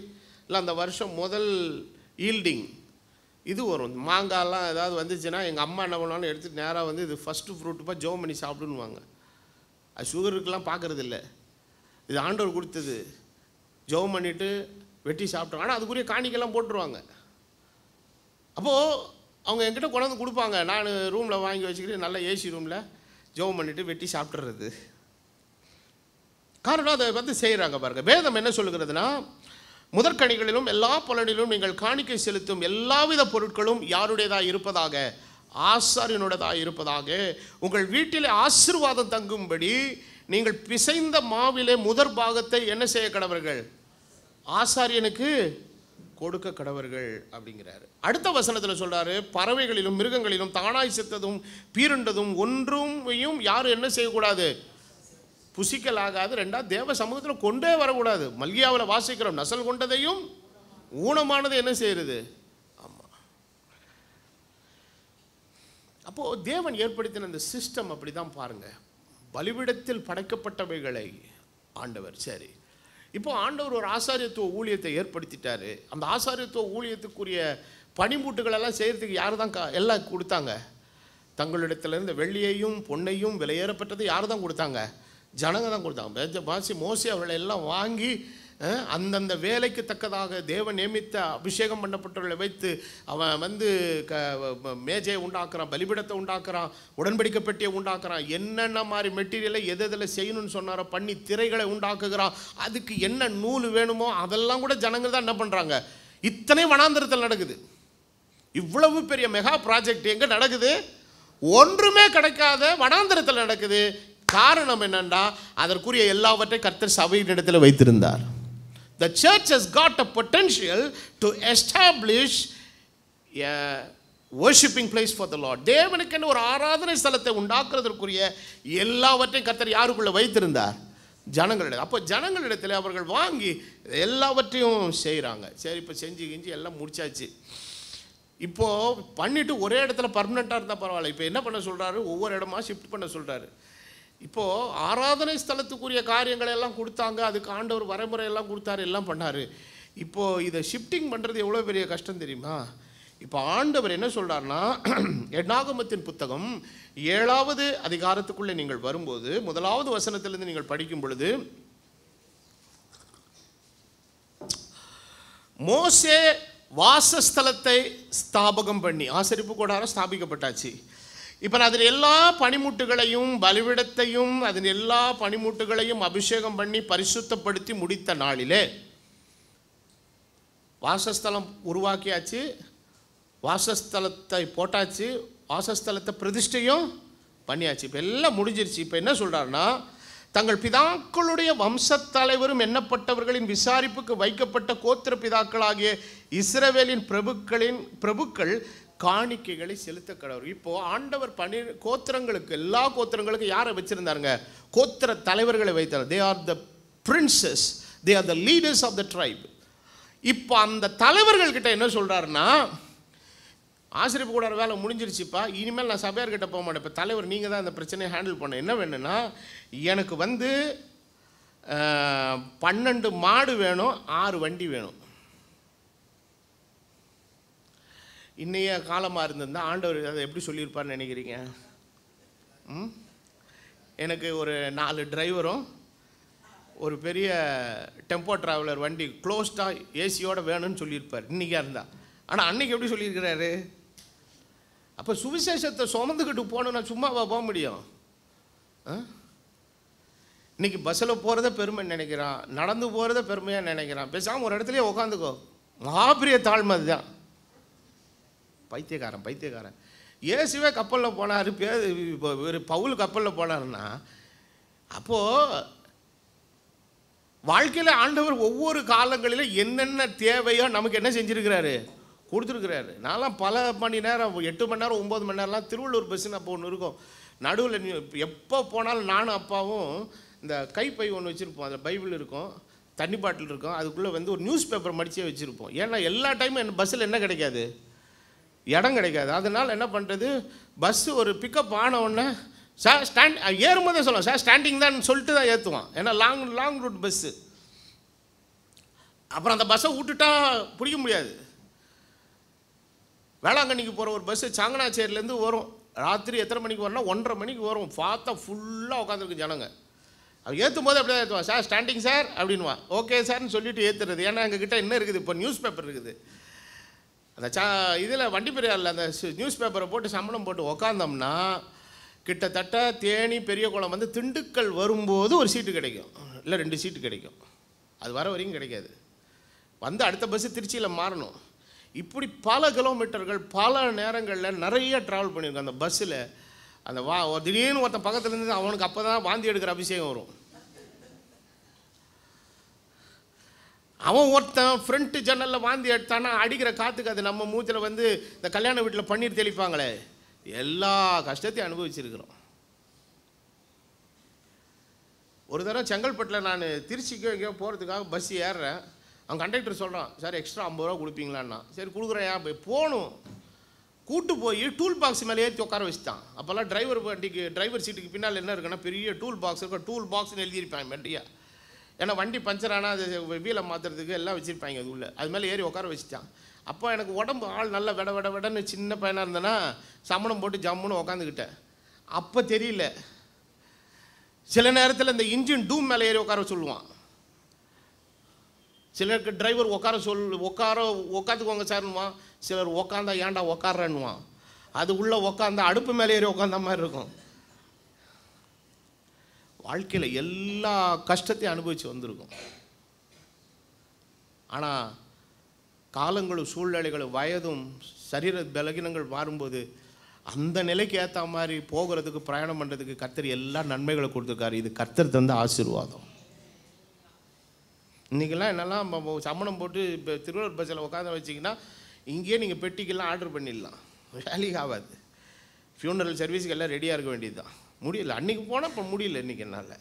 இல்லை அந்த வருஷம் முதல் ஈல்டிங் இது வரும். மாங்காய்லாம் ஏதாவது வந்துச்சுன்னா எங்கள் அம்மா என்ன பண்ணாலும் எடுத்துகிட்டு நேராக வந்து இது ஃபஸ்ட்டு ஃப்ரூட்டுப்பா ஜோம் பண்ணி சாப்பிடுன்னுவாங்க. அது சுகருக்கெலாம் பார்க்குறது இல்லை, இது ஆண்டவர் கொடுத்தது, ஜோம் பண்ணிவிட்டு வெட்டி சாப்பிட்ருவாங்க. ஆனால் அதுக்குரிய காணிக்கெல்லாம் போட்டுருவாங்க. அப்போது அவங்க என்கிட்ட கொண்டாந்து கொடுப்பாங்க. நான் ரூமில் வாங்கி வச்சுக்கிட்டு நல்ல ஏசி ரூமில் ஜோம் பண்ணிவிட்டு வெட்டி சாப்பிட்றது. காரணம் அதை வந்து செய்கிறாங்க பாருங்கள். வேதம் என்ன சொல்லுகிறதுனா, முதற்கனிகளிலும் எல்லா பலனிலும் நீங்கள் காணிக்கை செலுத்தும் எல்லாவித பொருட்களும் யாருடையதாக இருப்பதாக? ஆசாரியனுடையதாக இருப்பதாக. உங்கள் வீட்டிலே ஆசீர்வாதம் தங்கும்படி நீங்கள் பிசைந்த மாவிலே முதற் பாகத்தை என்ன செய்ய கடவர்கள்? ஆசாரியனுக்கு கொடுக்க கடவர்கள் அப்படிங்கிறாரு. அடுத்த வசனத்தில் சொல்றாரு, பறவைகளிலும் மிருகங்களிலும் தானாய் செத்ததும் பீருண்டதும் ஒன்றுமையும் யாரும் என்ன செய்யக்கூடாது? புசிக்கலாகாது. ரெண்டாவது, தேவ சமூகத்தில் கொண்டே வரக்கூடாது. மல்கியாவில் வாசிக்கிறோம், நசல் கொண்டதையும் ஊனமானது என்ன செய்யறது? ஆமாம். அப்போது தேவன் ஏற்படுத்தின அந்த சிஸ்டம் அப்படி தான் பாருங்க. பலிபீடத்தில் படைக்கப்பட்டவைகளை ஆண்டவர், சரி, இப்போ ஆண்டவர் ஒரு ஆசாரியத்துவ ஊழியத்தை ஏற்படுத்திட்டாரு. அந்த ஆசாரியத்துவ ஊழியத்துக்குரிய பணிமூட்டுகளெல்லாம் செய்கிறதுக்கு யார் தான் எல்லாம் கொடுத்தாங்க? தங்களிடத்திலிருந்து வெள்ளியையும் பொன்னையும் விலையேறப்பட்டது யார் தான் கொடுத்தாங்க? ஜனங்க தான் கொடுத்தாங்க. மோசே அவர்களை எல்லாம் வாங்கி அந்தந்த வேலைக்கு தக்கதாக தேவன் நியமித்த அபிஷேகம் பண்ணப்பட்டவர்களை வைத்து அவன் வந்து மேஜையை உண்டாக்குறான், பலிபீடத்தை உண்டாக்குறான், உடன்படிக்கை பெட்டியை உண்டாக்குறான், என்னென்ன மாதிரி மெட்டீரியலை எதில் செய்யணும்னு சொன்னாரோ பண்ணி திரைகளை உண்டாக்குகிறான். அதுக்கு என்ன நூல் வேணுமோ அதெல்லாம் கூட ஜனங்கள் தான் என்ன பண்ணுறாங்க. இத்தனை வனாந்திரத்தில் நடக்குது. இவ்வளவு பெரிய மெகா ப்ராஜெக்ட் எங்கே நடக்குது? ஒன்றுமே கிடைக்காத வனாந்திரத்தில் நடக்குது. காரணம் என்னன்னா, அதற்குரிய எல்லாவற்றையும் கர்த்தர் சபையின் இடத்துல வைத்திருந்தார். The church has got a potential to establish a worshiping place for the Lord. தேவனுக்கு ஒரு ஆராதனை ஸ்தலத்தை உண்டாக்குறதற்குரிய எல்லாவற்றையும் கர்த்தர் யாருக்குள்ள வைத்திருந்தார்? ஜனங்களிடம். அப்போ ஜனங்களிடத்தில் அவர்கள் வாங்கி எல்லாவற்றையும் செய்கிறாங்க. சரி, இப்போ செஞ்சு கிஞ்சி எல்லாம் முடிச்சாச்சு. இப்போது பண்ணிவிட்டு ஒரே இடத்துல பர்மனெண்ட்டாக இருந்தால் பரவாயில்ல. இப்போ என்ன பண்ண சொல்கிறாரு? ஒவ்வொரு இடமா ஷிஃப்ட் பண்ண சொல்கிறாரு. இப்போது ஆராதனை ஸ்தலத்துக்குரிய காரியங்களை எல்லாம் கொடுத்தாங்க, அதுக்கு ஆண்டவர் வரைமுறையெல்லாம் கொடுத்தாரு, எல்லாம் பண்ணார். இப்போது இதை ஷிஃப்டிங் பண்ணுறது எவ்வளோ பெரிய கஷ்டம் தெரியுமா? இப்போ ஆண்டவர் என்ன சொல்கிறாருன்னா, எண்ணாகமத்தின் புத்தகம் 7வது அதிகாரத்துக்குள்ளே நீங்கள் வரும்போது 1வது வசனத்திலிருந்து நீங்கள் படிக்கும் பொழுது, மோசே வாசஸ்தலத்தை ஸ்தாபகம் பண்ணி, ஆசரிப்பு கூடாரம் ஸ்தாபிக்கப்பட்டாச்சு. இப்போ அதில் எல்லா பனிமுட்டுகளையும் பலிபீடத்தையும் அதன் எல்லா பனிமுட்டுகளையும் அபிஷேகம் பண்ணி பரிசுத்தப்படுத்தி முடித்த நாளிலே வாசஸ்தலம் உருவாக்கியாச்சு, வாசஸ்தலத்தை போட்டாச்சு, வாசஸ்தலத்தை பிரதிஷ்டையும் பண்ணியாச்சு. இப்போ எல்லாம் முடிஞ்சிருச்சு. இப்போ என்ன சொல்கிறாருன்னா, தங்கள் பிதாக்களுடைய வம்சத்தலைவரும் எண்ணப்பட்டவர்களின் விசாரிப்புக்கு வைக்கப்பட்ட கோத்திர பிதாக்களாகிய இஸ்ரவேலின் பிரபுக்கள் காணிக்கைகளை செலுத்த கடவர். இப்போ ஆண்டவர் கோத்திரங்களுக்கு, எல்லா கோத்திரங்களுக்கு யாரை வச்சிருந்தாருங்க? கோத்திர தலைவர்களை வைத்தார். They are the princes, they are the leaders of the tribe. இப்போ அந்த தலைவர்கள்கிட்ட என்ன சொல்கிறாருன்னா, ஆசிரியப்பு கூட வேலை முடிஞ்சிருச்சுப்பா, இனிமேல் நான் சபையார்கிட்ட போக மாட்டேன், இப்போ தலைவர் நீங்கள் தான் இந்த பிரச்சனையை ஹேண்டில் பண்ண. என்ன வேணும்னா, எனக்கு 12 மாடு வேணும், 6 வண்டி வேணும். இன்னைய காலமாக இருந்திருந்தால் ஆண்டவர் அதை எப்படி சொல்லியிருப்பார்னு நினைக்கிறீங்க? எனக்கு ஒரு 4 டிரைவரும் ஒரு பெரிய டெம்போ ட்ராவலர் வண்டி க்ளோஸ்டாக ஏசியோடு வேணும்னு சொல்லியிருப்பார் இன்றைக்கா இருந்தால். ஆனால் அன்றைக்கி எப்படி சொல்லியிருக்கிறாரு? அப்போ சுவிசேஷத்தை சுமந்துக்கிட்டு போகணுன்னா சும்மாவா போக முடியும்? இன்றைக்கி பஸ்ஸில் போகிறத பெருமை நினைக்கிறான், நடந்து போகிறத பெருமையாக நினைக்கிறான். பேசாமல் ஒரு இடத்துலையே உட்காந்துக்கோ. மகாபிரிய தாழ்மை அதுதான். பைத்தியக்காரன். இயேசுவே கப்பலில் போனார், பவுல் கப்பலில் போனார்னா, அப்போது வாழ்க்கையில் ஆண்டவர் ஒவ்வொரு காலங்களிலும் என்னென்ன தேவையோ நமக்கு என்ன செஞ்சுருக்கிறாரு? கொடுத்துருக்குறாரு. நான்லாம் பல மணி நேரம், 8 மணி நேரம் 9 மணி நேரம்லாம் திருவள்ளூர் பஸ்ஸுன்னு அப்போ ஒன்று இருக்கும். நடுவில் எப்போ போனாலும் நானும் அப்பாவும் இந்த கைப்பை ஒன்று வச்சுருப்போம். அதில் பைபிள் இருக்கும், தண்ணி பாட்டில் இருக்கும், அதுக்குள்ளே ஒரு நியூஸ் பேப்பர் மடிச்சே வச்சுருப்போம். ஏன்னா எல்லா டைமும் பஸ்ஸில் என்ன கிடைக்காது? இடம் கிடைக்காது. அதனால் என்ன பண்ணுறது, பஸ்ஸு ஒரு பிக்கப் ஆன உடனே சார் ஏறும்போதே சொல்லுவோம், சார் ஸ்டாண்டிங் தான் சொல்லிட்டு தான் ஏற்றுவான். ஏன்னா லாங் ரூட் பஸ்ஸு. அப்புறம் அந்த பஸ்ஸை விட்டுட்டா பிடிக்க முடியாது. வேளாங்கண்ணிக்கு போகிற ஒரு பஸ்ஸு சாங்கனாச்சேரியிலேருந்து வரும். ராத்திரி எத்தனை மணிக்கு வரும்னா 1:30 மணிக்கு வரும். பார்த்தா ஃபுல்லாக உட்காந்துருக்கு ஜனங்க. அவன் ஏற்றும் போது அப்படி தான் ஏற்றுவான். சார் ஸ்டாண்டிங் சார் அப்படின்வான். ஓகே சார்னு சொல்லிட்டு ஏற்றுறது. ஏன்னா எங்ககிட்ட என்ன இருக்குது, இப்போ நியூஸ் பேப்பர் இருக்குது. அந்த இதில் வண்டி பெரியாரில் அந்த நியூஸ் பேப்பரை போட்டு சம்பளம் போட்டு உக்காந்தோம்னா கிட்டத்தட்ட தேனி பெரியகுளம் திண்டுக்கல் வரும்போது ஒரு சீட்டு கிடைக்கும், இல்லை 2 சீட்டு கிடைக்கும். அது வர வரைக்கும் கிடைக்காது. அடுத்த பஸ்ஸு திருச்சியில் மாறணும். இப்படி பல கிலோமீட்டர்கள் பல நேரங்களில் நிறைய ட்ராவல் பண்ணியிருக்கோம் அந்த பஸ்ஸில். அந்த திடீர்னு ஒருத்தன் பக்கத்தில் இருந்து அவனுக்கு அப்போ தான் வாந்தி எடுக்கிற அபிஷேகம் வரும். அவன் ஒருத்தன் ஃப்ரண்ட்டு ஜன்னலில் வாந்தி எடுத்தானா அடிக்கிற காற்றுக்கு அது நம்ம மூச்சில் இந்த கல்யாண வீட்டில் பன்னீர் தெளிப்பாங்களே, எல்லா கஷ்டத்தையும் அனுபவிச்சிருக்கிறோம். ஒரு தடவை செங்கல்பட்டில் நான் திருச்சிக்கோ எங்கேயோ போகிறதுக்காக பஸ் ஏறுறேன். அவன் கண்டக்டர் சொல்கிறான், சார் எக்ஸ்ட்ரா 50 ரூபா கொடுப்பீங்களான்னா. சரி கொடுக்குறேன். போய் போகணும். கூட்டு போய் டூல் பாக்ஸ் மேலே ஏற்றி உட்கார வச்சுட்டான். அப்போல்லாம் டிரைவர் சீட்டுக்கு பின்னால் என்ன இருக்குன்னா பெரிய டூல் பாக்ஸ் இருக்கும். டூல் பாக்ஸ்னு எழுதியிருப்பாங்க வண்டியாக. ஏன்னா வண்டி பஞ்சர் ஆனால் அது வீலை மாற்றுறதுக்கு எல்லாம் வச்சுருப்பாங்க அது உள்ள. அது மேலே ஏறி உட்கார வச்சுட்டான். அப்போ எனக்கு உடம்பு ஆள் நல்லா விடன்னு சின்ன பையனாக இருந்தேன்னா சமணம் போட்டு ஜம்முன்னு உட்காந்துக்கிட்டேன். அப்போ தெரியல. சில நேரத்தில் இந்த இன்ஜின் டூம் மேலே ஏறி உட்கார சொல்லுவான். சிலருக்கு டிரைவர் உட்காந்துக்கோங்க சார்னுவான். சிலர் உட்காந்தா ஏன்டா உட்காடுறேன்னுவான். அது உள்ளே உட்காந்தா அடுப்பு மேலே ஏறி உட்காந்த மாதிரி இருக்கும். வாழ்க்கையில் எல்லா கஷ்டத்தையும் அனுபவித்து வந்திருக்கும். ஆனால் காலங்களும் சூழ்நிலைகளும் வயதும் சரீர பலகீனங்கள் மாறும்போது அந்த நிலைக்கு ஏற்ற மாதிரி போகிறதுக்கு பிரயாணம் பண்ணுறதுக்கு கர்த்தர் எல்லா நன்மைகளை கொடுத்துருக்காரு. இது கர்த்தர் தந்த ஆசீர்வாதம். இன்றைக்கெல்லாம் என்னெல்லாம் சம்மணம் போட்டு இப்போ திருவள்ளூர் பஸ்ஸில் உட்காந்து வச்சிங்கன்னா இங்கேயே நீங்கள் பெட்டிக்கெல்லாம் ஆர்டர் பண்ணிடலாம், வேலைக்கு ஆகாது. ஃபியூனரல் சர்வீஸுக்கு எல்லாம் ரெடியாக இருக்க வேண்டியது தான். முடியல. அன்றைக்கி போனால் இப்போ முடியல. இன்றைக்கி என்னால்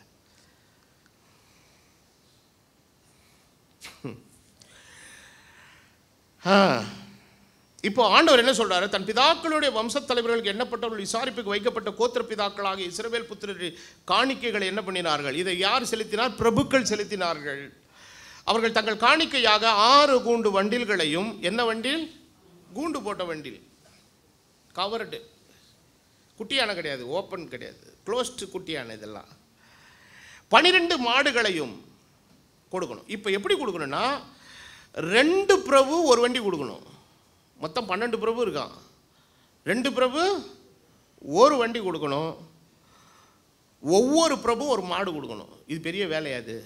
இப்போ ஆண்டவர் என்ன சொல்றாரு? தன் பிதாக்களுடைய வம்சத் தலைவர்களுக்கு எண்ணப்பட்டவர்கள் விசாரிப்புக்கு வைக்கப்பட்ட கோத்திர பிதாக்களாக இஸ்ரவேல் புத்திரர் காணிக்கைகளை என்ன பண்ணினார்கள்? இதை யார் செலுத்தினார்? பிரபுக்கள் செலுத்தினார்கள். அவர்கள் தங்கள் காணிக்கையாக 6 கூண்டு வண்டில்களையும், என்ன வண்டில்? கூண்டு போட்ட வண்டில், கவர்டு, குட்டியான கிடையாது, ஓப்பன் கிடையாது, க்ளோஸ்டு குட்டியான, இதெல்லாம் 12 மாடுகளையும் கொடுக்கணும். இப்போ எப்படி கொடுக்கணும்னா 2 பிரபு ஒரு வண்டி கொடுக்கணும். மொத்தம் 12 பிரபு இருக்கான். 2 பிரபு ஒரு வண்டி கொடுக்கணும். ஒவ்வொரு பிரபு ஒரு மாடு கொடுக்கணும். இது பெரிய வேலையாது.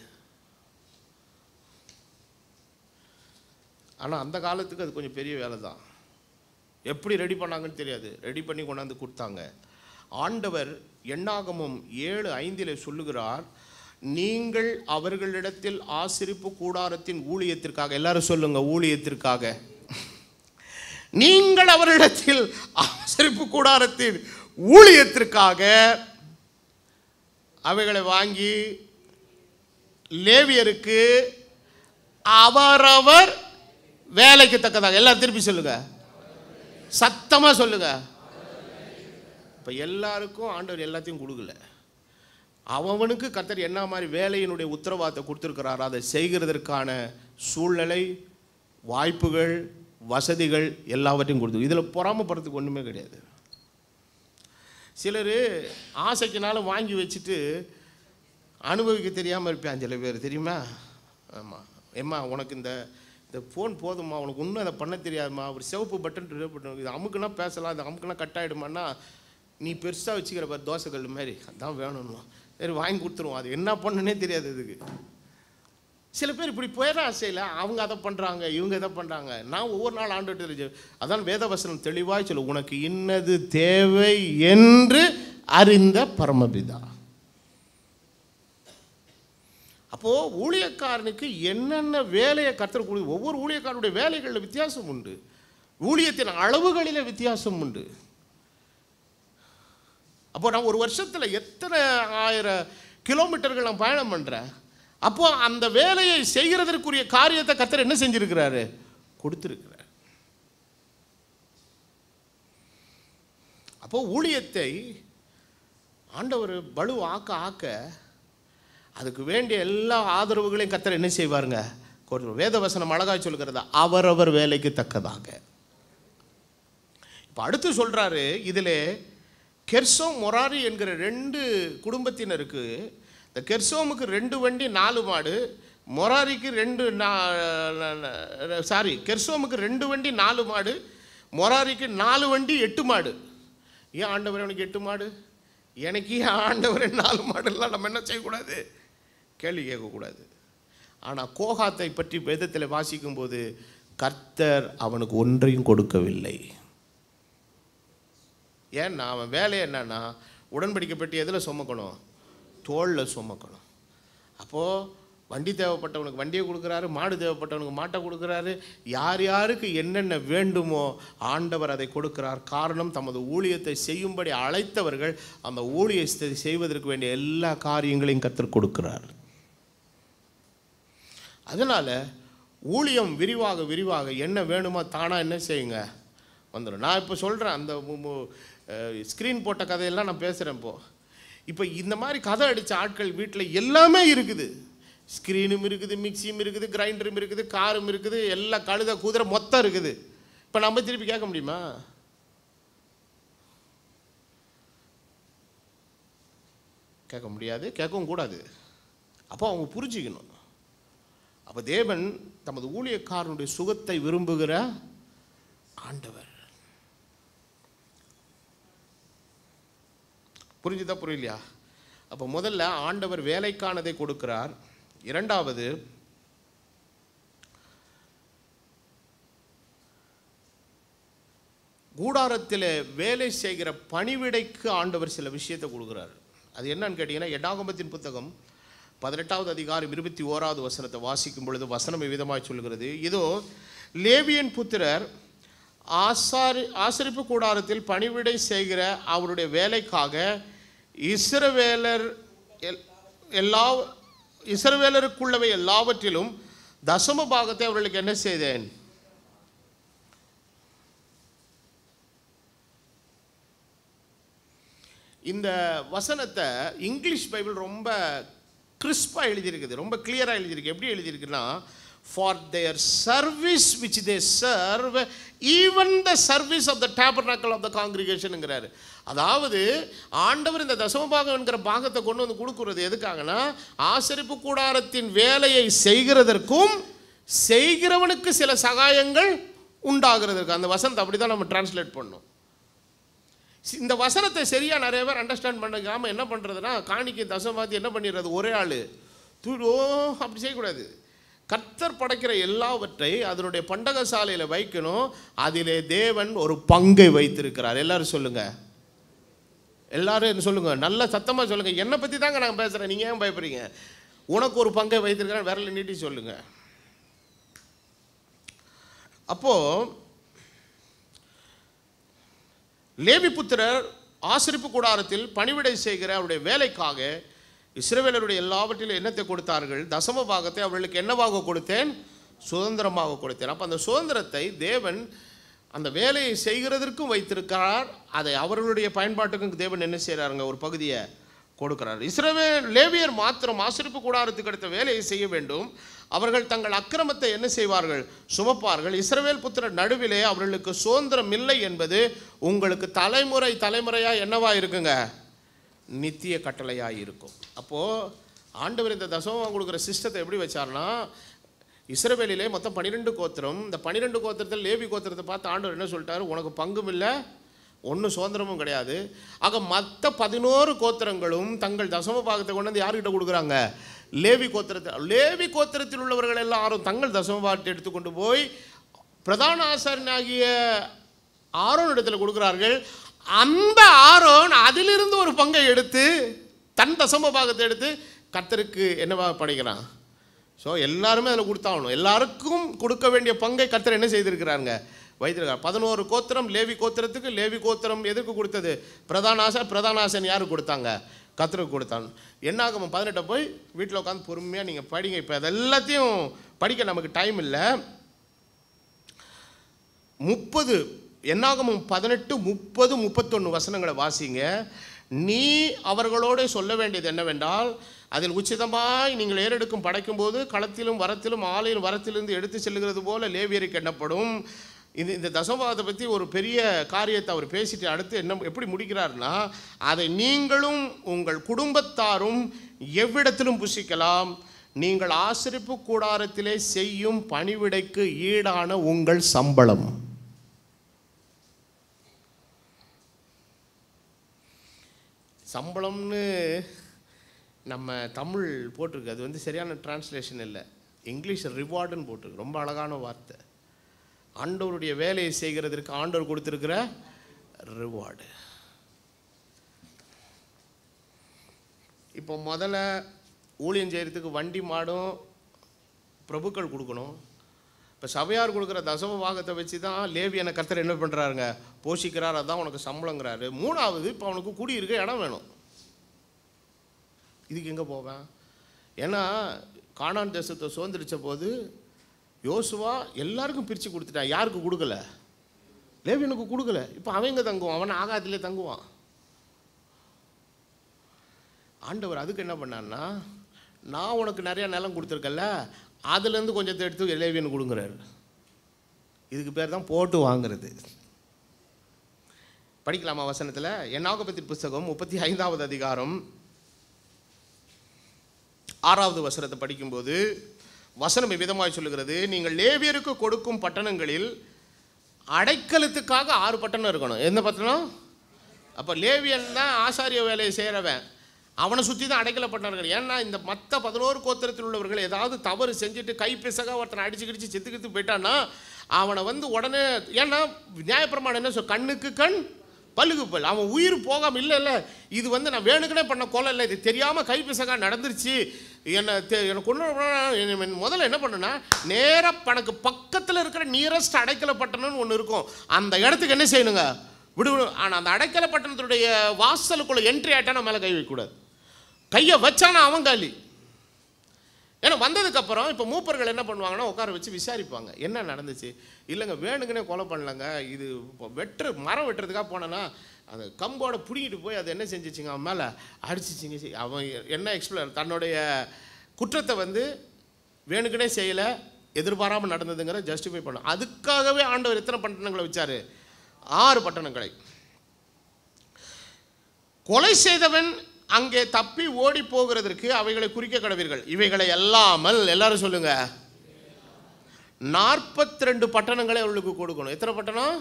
ஆனால் அந்த காலத்துக்கு அது கொஞ்சம் பெரிய வேலை தான். எப்படி ரெடி பண்ணாங்கன்னு தெரியாது, ரெடி பண்ணி கொண்டாந்து கொடுத்தாங்க. ஆண்டவர் எண்ணாகமம் 7:5 சொல்லுகிறார், நீங்கள் அவர்களிடத்தில் ஆசரிப்பு கூடாரத்தின் ஊழியத்திற்காக, எல்லாரும் சொல்லுங்க, ஊழியத்திற்காக, நீங்கள் அவர்களிடத்தில் ஆசரிப்பு கூடாரத்தின் ஊழியத்திற்காக அவைகளை வாங்கி லேவியருக்கு அவரவர் வேலைக்கு தக்கதாக, எல்லாரும் திருப்பி சொல்லுங்க, சத்தமா சொல்லுங்க. இப்ப எல்லாருக்கும் ஆண்டவர் எல்லாத்தையும் கொடுக்கல. அவனுக்கு கர்த்தர் என்ன மாதிரி வேலையினுடைய உத்தரவாதத்தை கொடுத்திருக்கிறார், அதை செய்கிறதற்கான சூழ்நிலை, வாய்ப்புகள், வசதிகள் எல்லாவற்றையும் கொடுத்து. இதில் பொறாமப்படுறதுக்கு ஒன்றுமே கிடையாது. சிலர் ஆசைக்குனாலும் வாங்கி வச்சுட்டு அனுபவிக்க தெரியாமல் இருப்பேன் சில பேர், தெரியுமா? ஆமாம், ஏம்மா உனக்கு இந்த ஃபோன் போதுமா, உனக்கு இன்னும் அதை பண்ண தெரியாதுமா, ஒரு சிவப்பு பட்டன் இது அமுக்குனா பேசலாம், இது அமுக்குனா கட் ஆகிடுமான்னா, நீ பெருசாக வச்சுக்கிற பாரு தோசைக்கல் மாதிரி, அதான் வேணும்மா, சரி வாங்கி கொடுத்துருவோம். அது என்ன பண்ணுன்னே தெரியாது அதுக்கு. சில பேர் இப்படி போயிட ஆசையில் அவங்க அதை பண்ணுறாங்க, இவங்க எதை பண்ணுறாங்க. நான் ஒவ்வொரு நாள் ஆண்டு தெரிஞ்சு, அதான் வேதவசனம் தெளிவாக சொல்லு, உனக்கு இன்னது தேவை என்று அறிந்த பரமபிதா. அப்போது ஊழியக்காரனுக்கு என்னென்ன வேலையை கர்த்தர் கொடு, ஒவ்வொரு ஊழியக்காரனுடைய வேலைகளில் வித்தியாசம் உண்டு, ஊழியத்தின் அளவுகளில் வித்தியாசம் உண்டு. அப்போ நான் ஒரு வருஷத்தில் எத்தனை 1000 கிலோமீட்டர்கள் நான் பயணம் பண்ணுறேன். அப்போ அந்த வேலையை செய்கிறதற்குரிய காரியத்தை கர்த்தர் என்ன செஞ்சிருக்கிறாரு, கொடுத்திருக்கிறார். அப்போ ஊழியத்தை ஆண்டவர் பலு ஆக்க ஆக்க அதுக்கு வேண்டிய எல்லா ஆதரவுகளையும் கர்த்தர் என்ன செய்வாருங்க, வேதவசனம் அழகாய் சொல்கிறதா, அவரவர் வேலைக்கு தக்கதாக. இப்போ அடுத்து சொல்றாரு, இதில் கெர்சோம் மெராரி என்கிற 2 குடும்பத்தினருக்கு, இந்த கெர்சோமுக்கு 2 வண்டி 4 மாடு, மெராரிக்கு கெர்சோமுக்கு 2 வண்டி 4 மாடு, மெராரிக்கு 4 வண்டி 8 மாடு. ஏன் ஆண்டவர் எனக்கு 8 மாடு, எனக்கு ஏன் ஆண்டவர் 4 மாடுலாம் நம்ம என்ன செய்யக்கூடாது, கேள்வி கேட்கக்கூடாது. ஆனால் கோகாத்தை பற்றி வேதத்தில் வாசிக்கும் போது கர்த்தர் அவனுக்கு ஒன்றையும் கொடுக்கவில்லை. ஏன்னா அவன் வேலை என்னன்னா, உடன்படிக்கை பெட்டி எதில் சுமக்கணும், தோளில் சுமக்கணும். அப்போது வண்டி தேவைப்பட்டவனுக்கு வண்டியை கொடுக்குறாரு, மாடு தேவைப்பட்டவனுக்கு மாட்டை கொடுக்குறாரு. யார் யாருக்கு என்னென்ன வேண்டுமோ ஆண்டவர் அதை கொடுக்கிறார். காரணம், தமது ஊழியத்தை செய்யும்படி அழைத்தவர்கள் அந்த ஊழியத்தை செய்வதற்கு வேண்டிய எல்லா காரியங்களையும் கர்த்தர் கொடுக்கிறார். அதனால் ஊழியம் விரிவாக விரிவாக என்ன வேணுமோ தானாக என்ன செய்யுங்க வந்துடும். நான் இப்போ சொல்கிறேன், அந்த ஸ்க்ரீன் போட்ட கதையெல்லாம் நான் பேசுகிறேன். இப்போ இந்த மாதிரி கதை அடித்த ஆட்கள் வீட்டில் எல்லாமே இருக்குது. ஸ்க்ரீனும் இருக்குது, மிக்சியும் இருக்குது, கிரைண்டரும் இருக்குது, காரும் இருக்குது, எல்லா கழுதை குதிரை மொத்தம் இருக்குது. இப்போ நம்ம திருப்பி கேட்க முடியுமா? கேட்க முடியாது, கேட்கவும் கூடாது. அப்போ அவங்க புரிஞ்சுக்கணும். அப்போ தேவன் தமது ஊழியக்காரனுடைய சுகத்தை விரும்புகிற ஆண்டவர். புரிஞ்சுதா புரியலையா? அப்போ முதல்ல ஆண்டவர் வேலைக்கானதை கொடுக்கிறார். இரண்டாவது, கூடாரத்தில் வேலை செய்கிற பணிவிடைக்கு ஆண்டவர் சில விஷயத்தை கொடுக்குறார். அது என்னன்னு கேட்டிங்கன்னா, எண்ணாகமத்தின் புத்தகம் 18வது அதிகாரம் 21வது வசனத்தை வாசிக்கும் பொழுது வசனம் விதமாய் சொல்கிறது, இதோ லேவியன் புத்திரர் ஆசரிப்பு கூடாரத்தில் பணிவிடை செய்கிற அவருடைய வேலைக்காக இஸ்ரவேலருக்குள்ளவை எல்லாவற்றிலும் தசம பாகத்தை அவர்களுக்கு என்ன செய்தேன். இந்த வசனத்தை இங்கிலீஷ் பைபிள் ரொம்ப கிறிஸ்பாக எழுதியிருக்குது, ரொம்ப கிளியராக எழுதியிருக்கு. எப்படி எழுதியிருக்குன்னா, for their service which they serve even the service of the tabernacle of the காங்கிரிகேஷனுங்கிறாரு. அதாவது ஆண்டவர் இந்த தசமபாகம் என்கிற பாகத்தை கொண்டு வந்து கொடுக்குறது எதுக்காகனா, ஆசரிப்பு கூடாரத்தின் வேலையை செய்கிறதற்கும் செய்கிறவனுக்கு சில சகாயங்கள் உண்டாகிறதுக்கு. அந்த வசனத்தை அப்படி தான் நம்ம டிரான்ஸ்லேட் பண்ணோம். இந்த வசனத்தை சரியாக நிறைய பேர் அண்டர்ஸ்டாண்ட் பண்ணிக்காமல் என்ன பண்ணுறதுன்னா, காணிக்கை தசமபாகத்தை என்ன பண்ணிடுறது, ஒரே ஆள் தூடோ அப்படி செய்யக்கூடாது. கர்த்தர் படைக்கிற எல்லாவற்றை அதனுடைய பண்டகசாலையில் வைக்கணும். அதிலே தேவன் ஒரு பங்கை வைத்திருக்கிறார். எல்லாரும் சொல்லுங்க, எல்லாரும் என்ன சொல்லுங்க, நல்ல சத்தமாக சொல்லுங்க. என்னை பற்றி தாங்க நான் பேசுகிறேன், நீங்கள் ஏன் பயப்படுறீங்க? உனக்கு ஒரு பங்கை வைத்திருக்கிறேன், விரல நீட்டி சொல்லுங்க. அப்போது லேவி புத்திரர் ஆசரிப்பு கூடாரத்தில் பணிவிடை செய்கிற அவருடைய வேலைக்காக இஸ்ரவேலருடைய எல்லாவற்றிலும் என்னத்தை கொடுத்தார்கள்? தசம பாகத்தை அவர்களுக்கு என்னவாக கொடுத்தேன்? சுதந்திரமாக கொடுத்தேன். அப்போ அந்த சுதந்திரத்தை தேவன் அந்த வேலையை செய்கிறதற்கும் வைத்திருக்கிறார். அதை அவர்களுடைய பயன்பாட்டுக்கும் தேவன் என்ன செய்கிறாருங்க? ஒரு பகுதியை கொடுக்கிறார். லேவியர் மாத்திரம் ஆசரிப்பு கூடாரத்துக்கு அடுத்த வேலையை செய்ய வேண்டும். அவர்கள் தங்கள் அக்கிரமத்தை என்ன செய்வார்கள்? சுமப்பார்கள். இஸ்ரவேல் புத்திரர் நடுவிலே அவர்களுக்கு சுதந்திரம் இல்லை என்பது உங்களுக்கு தலைமுறை தலைமுறையாக என்னவா இருக்குங்க? நித்திய கட்டளையாக இருக்கும். அப்போது ஆண்டவர் இந்த தசமமாக கொடுக்குற சிஸ்டத்தை எப்படி வச்சார்னா, இஸ்ரவேலிலே மொத்தம் 12 கோத்திரம். இந்த 12 கோத்திரத்தில் லேவி கோத்திரத்தை பார்த்து ஆண்டவர் என்ன சொல்லிட்டாரு? உனக்கு பங்கும் இல்லை, ஒன்றும் சுதந்திரமும் கிடையாது. ஆக மற்ற 11 கோத்திரங்களும் தங்கள் தசம பாகத்தை கொண்டு வந்து யார்கிட்ட கொடுக்குறாங்க? லேவி கோத்திரத்தில் உள்ளவர்கள் எல்லாரும் தங்கள் தசம பாகத்தை எடுத்துக்கொண்டு போய் பிரதான ஆசாரியனாகிய ஆரோன் இடத்துல கொடுக்குறார்கள். அந்த ஆரோன் அதிலிருந்து ஒரு பங்கை எடுத்து தன் தசம பாகத்தை எடுத்து கர்த்தருக்கு என்னவா படைக்கிறான்? ஸோ எல்லாருமே அதில் கொடுத்தாகணும். எல்லாருக்கும் கொடுக்க வேண்டிய பங்கை கர்த்தர் என்ன செய்திருக்கிறாங்க? வைத்திருக்கார். 11 கோத்திரம் லேவி கோத்திரத்துக்கு. லேவி கோத்திரம் எதற்கு கொடுத்தது? பிரதான ஆசன் யாருக்கு கொடுத்தாங்க? கர்த்தருக்கு கொடுத்தான். என்னாகமம் 18 போய் வீட்டில் உட்காந்து பொறுமையாக நீங்கள் படிங்க. இப்போ அது எல்லாத்தையும் படிக்க நமக்கு டைம் இல்லை. 30 என்னாகமம் 18, 30, 31 வசனங்களை வாசிங்க. நீ அவர்களோடு சொல்ல வேண்டியது என்னவென்றால், அதில் உச்சிதமாய் நீங்கள் ஏறெடுக்கும் படைக்கும்போது களத்திலும் வரத்திலும் ஆலையிலும் வரத்திலிருந்து எடுத்து செல்லுகிறது போல லேவியருக்கு எண்ணப்படும். இந்த தசமபாகத்தை பற்றி ஒரு பெரிய காரியத்தை அவர் பேசிட்டு அடுத்து என்ன எப்படி முடிக்கிறார்னா, அதை நீங்களும் உங்கள் குடும்பத்தாரும் எவ்விடத்திலும் புசிக்கலாம். நீங்கள் ஆசரிப்பு கூடாரத்திலே செய்யும் பணிவிடைக்கு ஈடான உங்கள் சம்பளம். சம்பளம்னு நம்ம தமிழ் போட்டிருக்கு, அது வந்து சரியான டிரான்ஸ்லேஷன் இல்லை. இங்கிலீஷ் ரிவார்டுன்னு போட்டிருக்கு. ரொம்ப அழகான வார்த்தை. ஆண்டவருடைய வேலையை செய்கிறதற்கு ஆண்டவர் கொடுத்துருக்கிற ரிவார்டு. இப்போ முதல்ல ஊழியம் செய்கிறதுக்கு வண்டி மாடும் பிரபுக்கள் கொடுக்கணும். இப்போ சபையார் கொடுக்குற தசம பாகத்தை வச்சு தான் லேவியனை கர்த்தர் என்ன பண்ணுறாருங்க? போஷிக்கிறார். அதுதான் உனக்கு சம்பளங்கிறாரு. 3வது, இப்போ அவனுக்கு குடியிருக்க இடம் வேணும். இதுக்கு எங்கே போவேன்? ஏன்னா கானான் தேசத்தை சுதந்திரிச்ச போது யோசுவா எல்லாருக்கும் பிரித்து கொடுத்துட்டான். யாருக்கு கொடுக்கல? லேவியனுக்கு கொடுக்கல. இப்போ அவன் எங்கே தங்குவான்? அவன் ஆகாயத்திலே தங்குவான். ஆண்டவர் அதுக்கு என்ன பண்ணான்னா, நான் உனக்கு நிறையா நிலம் கொடுத்துருக்கல, அதுலேருந்து கொஞ்சத்தை எடுத்து லேவியனுக்கு கொடுங்குறாரு. இதுக்கு பேர் தான் போட்டு வாங்கிறது. படிக்கலாமா வசனத்தில்? என்னாகமத்தின் புஸ்தகம் 35வது அதிகாரம் 6வது வசனத்தை படிக்கும்போது வசனம் விதமாய் சொல்லுகிறது, நீங்கள் லேவியருக்கு கொடுக்கும் பட்டணங்களில் அடைக்கலத்துக்காக 6 பட்டணம் இருக்கணும். எந்த பட்டணம்? அப்போ லேவியன் தான் ஆசாரிய வேலையை செய்கிறவன். அவனை சுற்றி தான் அடைக்கல பட்டணம் இருக்கு. ஏன்னா இந்த மற்ற 11 கோத்திரத்தில் உள்ளவர்கள் ஏதாவது தவறு செஞ்சுட்டு கைப்பிசக ஒருத்தனை அடிச்சு கிடிச்சு செத்துக்கிட்டு போயிட்டான்னா அவனை வந்து உடனே, ஏன்னா நியாயப்பிரமாணம் என்ன சொல், கண்ணுக்கு கண் பல்லுக்கு பல். அவன் உயிர் போகாமல் இல்லை இது வந்து நான் வேணுக்குனே பண்ண கொலை இல்லை, இது தெரியாமல் கைப்பிசகா நடந்துருச்சு, என்னை கொண்டு முதல்ல என்ன பண்ணுன்னா, நேராக பணக்கு பக்கத்தில் இருக்கிற நியரஸ்ட் அடைக்கல பட்டணம்னு ஒன்று இருக்கும். அந்த இடத்துக்கு என்ன செய்யணுங்க? விடுவிடும். ஆனால் அந்த அடைக்கல பட்டணத்துடைய வாசலுக்குள்ளே என்ட்ரி ஆகிட்டானா மேலே கை வைக்கக்கூடாது. கையை வச்சானா அவன் காலி. ஏன்னா வந்ததுக்கப்புறம் இப்போ மூப்பர்கள் என்ன பண்ணுவாங்கன்னா, உட்கார வச்சு விசாரிப்பாங்க, என்ன நடந்துச்சு. இல்லைங்க வேணுங்கன்னே கொலை பண்ணலங்க, இது மரம் வெட்டுறதுக்காக போனேன்னா அந்த கம்போட பிடிக்கிட்டு போய் அது என்ன செஞ்சிச்சிங்க, அவன் மேலே அடிச்சிச்சிங்க. அவன் என்ன எக்ஸ்பிளைன் தன்னுடைய குற்றத்தை வந்து வேணுக்குனே செய்யலை, எதிர்பாராமல் நடந்ததுங்கிற ஜஸ்டிஃபை பண்ண. அதுக்காகவே ஆண்டவர் எத்தனை பட்டணங்களை வச்சார்? 6 பட்டணங்களை. கொலை செய்தவன் அங்கே தப்பி ஓடி போகிறதற்கு அவைகளை குறிக்க கடவீர்கள். இவைகளை அல்லாமல் எல்லாரும் சொல்லுங்க, 42 பட்டணங்களை அவளுக்கு கொடுக்கணும். எத்தனை பட்டணம்?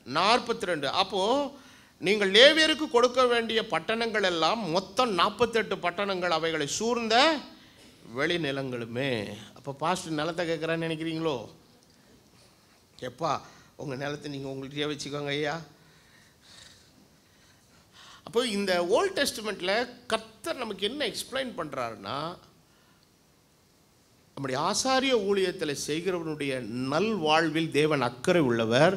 42. அப்போது நீங்கள் லேவியருக்கு கொடுக்க வேண்டிய பட்டணங்கள் எல்லாம் மொத்தம் 48 பட்டணங்கள். அவைகளை சூழ்ந்த வெளி நிலங்களுமே. அப்போ பாஸ்டர் நிலத்தை கேட்குறான்னு நினைக்கிறீங்களோ? எப்பா உங்கள் நிலத்தை நீங்கள் உங்கள்கிட்டயே வச்சுக்கோங்க ஐயா. அப்போ இந்த ஓல்ட் டெஸ்டமெண்ட்டில் கர்த்தர் நமக்கு என்ன எக்ஸ்பிளைன் பண்ணுறாருன்னா, நம்முடைய ஆசாரிய ஊழியத்தில் செய்கிறவனுடைய நல் வாழ்வில் தேவன் அக்கறை உள்ளவர்.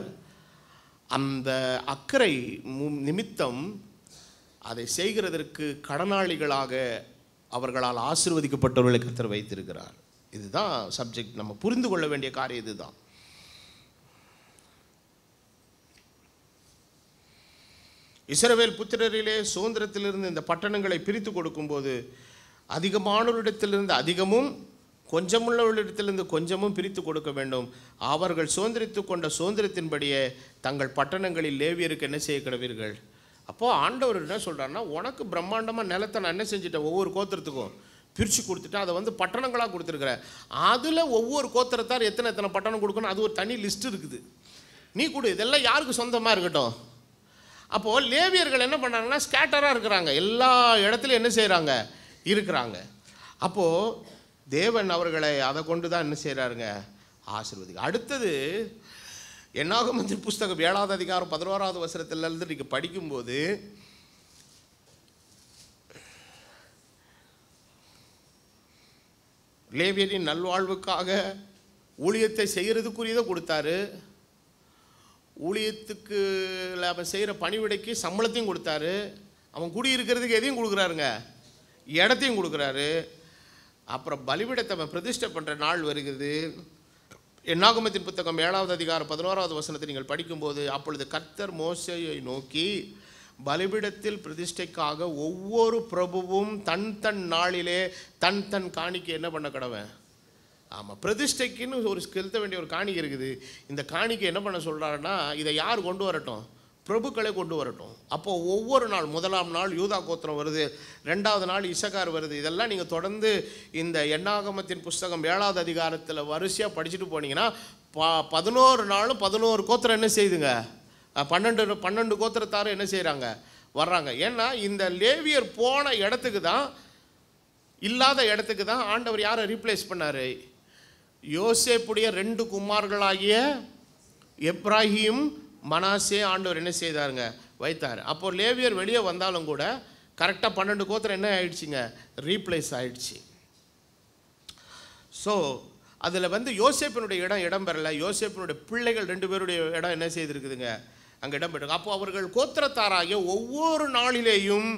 அந்த அக்கறை நிமித்தம் அதை செய்கிறதற்கு கடனாளிகளாக அவர்களால் ஆசீர்வதிக்கப்பட்டவர்களை கர்த்தர் வைத்திருக்கிறார். இதுதான் சப்ஜெக்ட். நம்ம புரிந்து கொள்ள வேண்டிய காரியம் இதுதான். இஸ்ரவேல் புத்திரரிலே சுதந்திரத்திலிருந்து இந்த பட்டணங்களை பிரித்து கொடுக்கும்போது அதிகமானவரிடத்திலிருந்து அதிகமும் கொஞ்சமுள்ளவர்களிடத்திலிருந்து கொஞ்சமும் பிரித்து கொடுக்க வேண்டும். அவர்கள் சுதந்திரித்து கொண்ட சுதந்திரத்தின்படியே தங்கள் பட்டணங்களில் லேவியருக்கு என்ன செய்ய கிடவீர்கள். அப்போது ஆண்டவர் என்ன சொல்கிறாருன்னா, உனக்கு பிரம்மாண்டமாக நிலத்தை நான் என்ன செஞ்சுட்டேன், ஒவ்வொரு கோத்திரத்துக்கும் பிரித்து கொடுத்துட்டு அதை பட்டணங்களாக கொடுத்துருக்குறேன். அதில் ஒவ்வொரு கோத்திரத்தார் எத்தனை பட்டணம் கொடுக்கணும், அது ஒரு தனி லிஸ்ட் இருக்குது. நீ கொடு, இதெல்லாம் யாருக்கு சொந்தமாக இருக்கட்டும். அப்போது லேவியர்கள் என்ன பண்ணாங்கன்னா ஸ்கேட்டராக இருக்கிறாங்க, எல்லா இடத்துலையும் என்ன செய்கிறாங்க, இருக்கிறாங்க. அப்போது தேவன் அவர்களை அதை கொண்டு தான் என்ன செய்கிறாருங்க, ஆசீர்வதிக்க. அடுத்தது என்னாகமத்தின் புஸ்தகம் 7வது அதிகாரம் 11வது வசனத்திலிருந்து நீங்கள் படிக்கும்போது லேவியரின் நல்வாழ்வுக்காக ஊழியத்தை செய்கிறதுக்குரியதை கொடுத்தாரு. ஊழியத்துக்கு அவன் செய்கிற பணிவிடைக்கு சம்பளத்தையும் கொடுத்தாரு. அவன் குடியிருக்கிறதுக்கு எதையும் கொடுக்குறாருங்க, இடத்தையும் கொடுக்குறாரு. அப்புறம் பலிபீடத்தை அவன் பிரதிஷ்டை பண்ணுற நாள் வருகிறது. என்னாகமத்தின் புத்தகம் 7வது அதிகாரம் 11வது வசனத்தை நீங்கள் படிக்கும்போது, அப்பொழுது கர்த்தர் மோசேயை நோக்கி, பலிபீடத்தில் பிரதிஷ்டைக்காக ஒவ்வொரு பிரபுவும் தன் தன் நாளிலே தன் தன் காணிக்கை என்ன பண்ண கடவன். ஆமாம், பிரதிஷ்டைக்குன்னு ஒரு செலுத்த வேண்டிய ஒரு காணிக்கை இருக்குது. இந்த காணிக்கை என்ன பண்ண சொல்கிறாருன்னா, இதை யார் கொண்டு வரட்டும், பிரபுக்களை கொண்டு வரட்டும். அப்போது ஒவ்வொரு நாள், முதலாம் நாள் யூதா கோத்திரம் வருது, 2வது நாள் இசக்கார் வருது. இதெல்லாம் நீங்கள் தொடர்ந்து இந்த என்னாகமத்தின் புஸ்தகம் 7வது அதிகாரத்தில் வரிசையாக படிச்சுட்டு போனீங்கன்னா 11 நாளும் 11 கோத்திரம் என்ன செய்யுதுங்க, 12 கோத்திரத்தாரும் என்ன செய்கிறாங்க, வர்றாங்க. ஏன்னா இந்த லேவியர் போன இடத்துக்கு தான், இல்லாத இடத்துக்கு தான் ஆண்டவர் யாரை ரீப்ளேஸ் பண்ணார், யோசேப்புடைய 2 குமார்களாகிய எப்ராஹிம் மனாசே ஆண்டவர் என்ன செய்தாருங்க, வைத்தார். அப்போது லேவியர் வெளியே வந்தாலும் கூட கரெக்டாக 12 கோத்திரம் என்ன ஆயிடுச்சுங்க, ரீப்ளேஸ் ஆயிடுச்சு. ஸோ அதில் யோசேப்பினுடைய இடம் பெறலை. யோசேப்பினுடைய பிள்ளைகள் 2 பேருடைய இடம் என்ன செய்திருக்குதுங்க, அங்கே இடம் பெற்று. அப்போ அவர்கள் கோத்திரத்தாராகிய ஒவ்வொரு நாளிலேயும்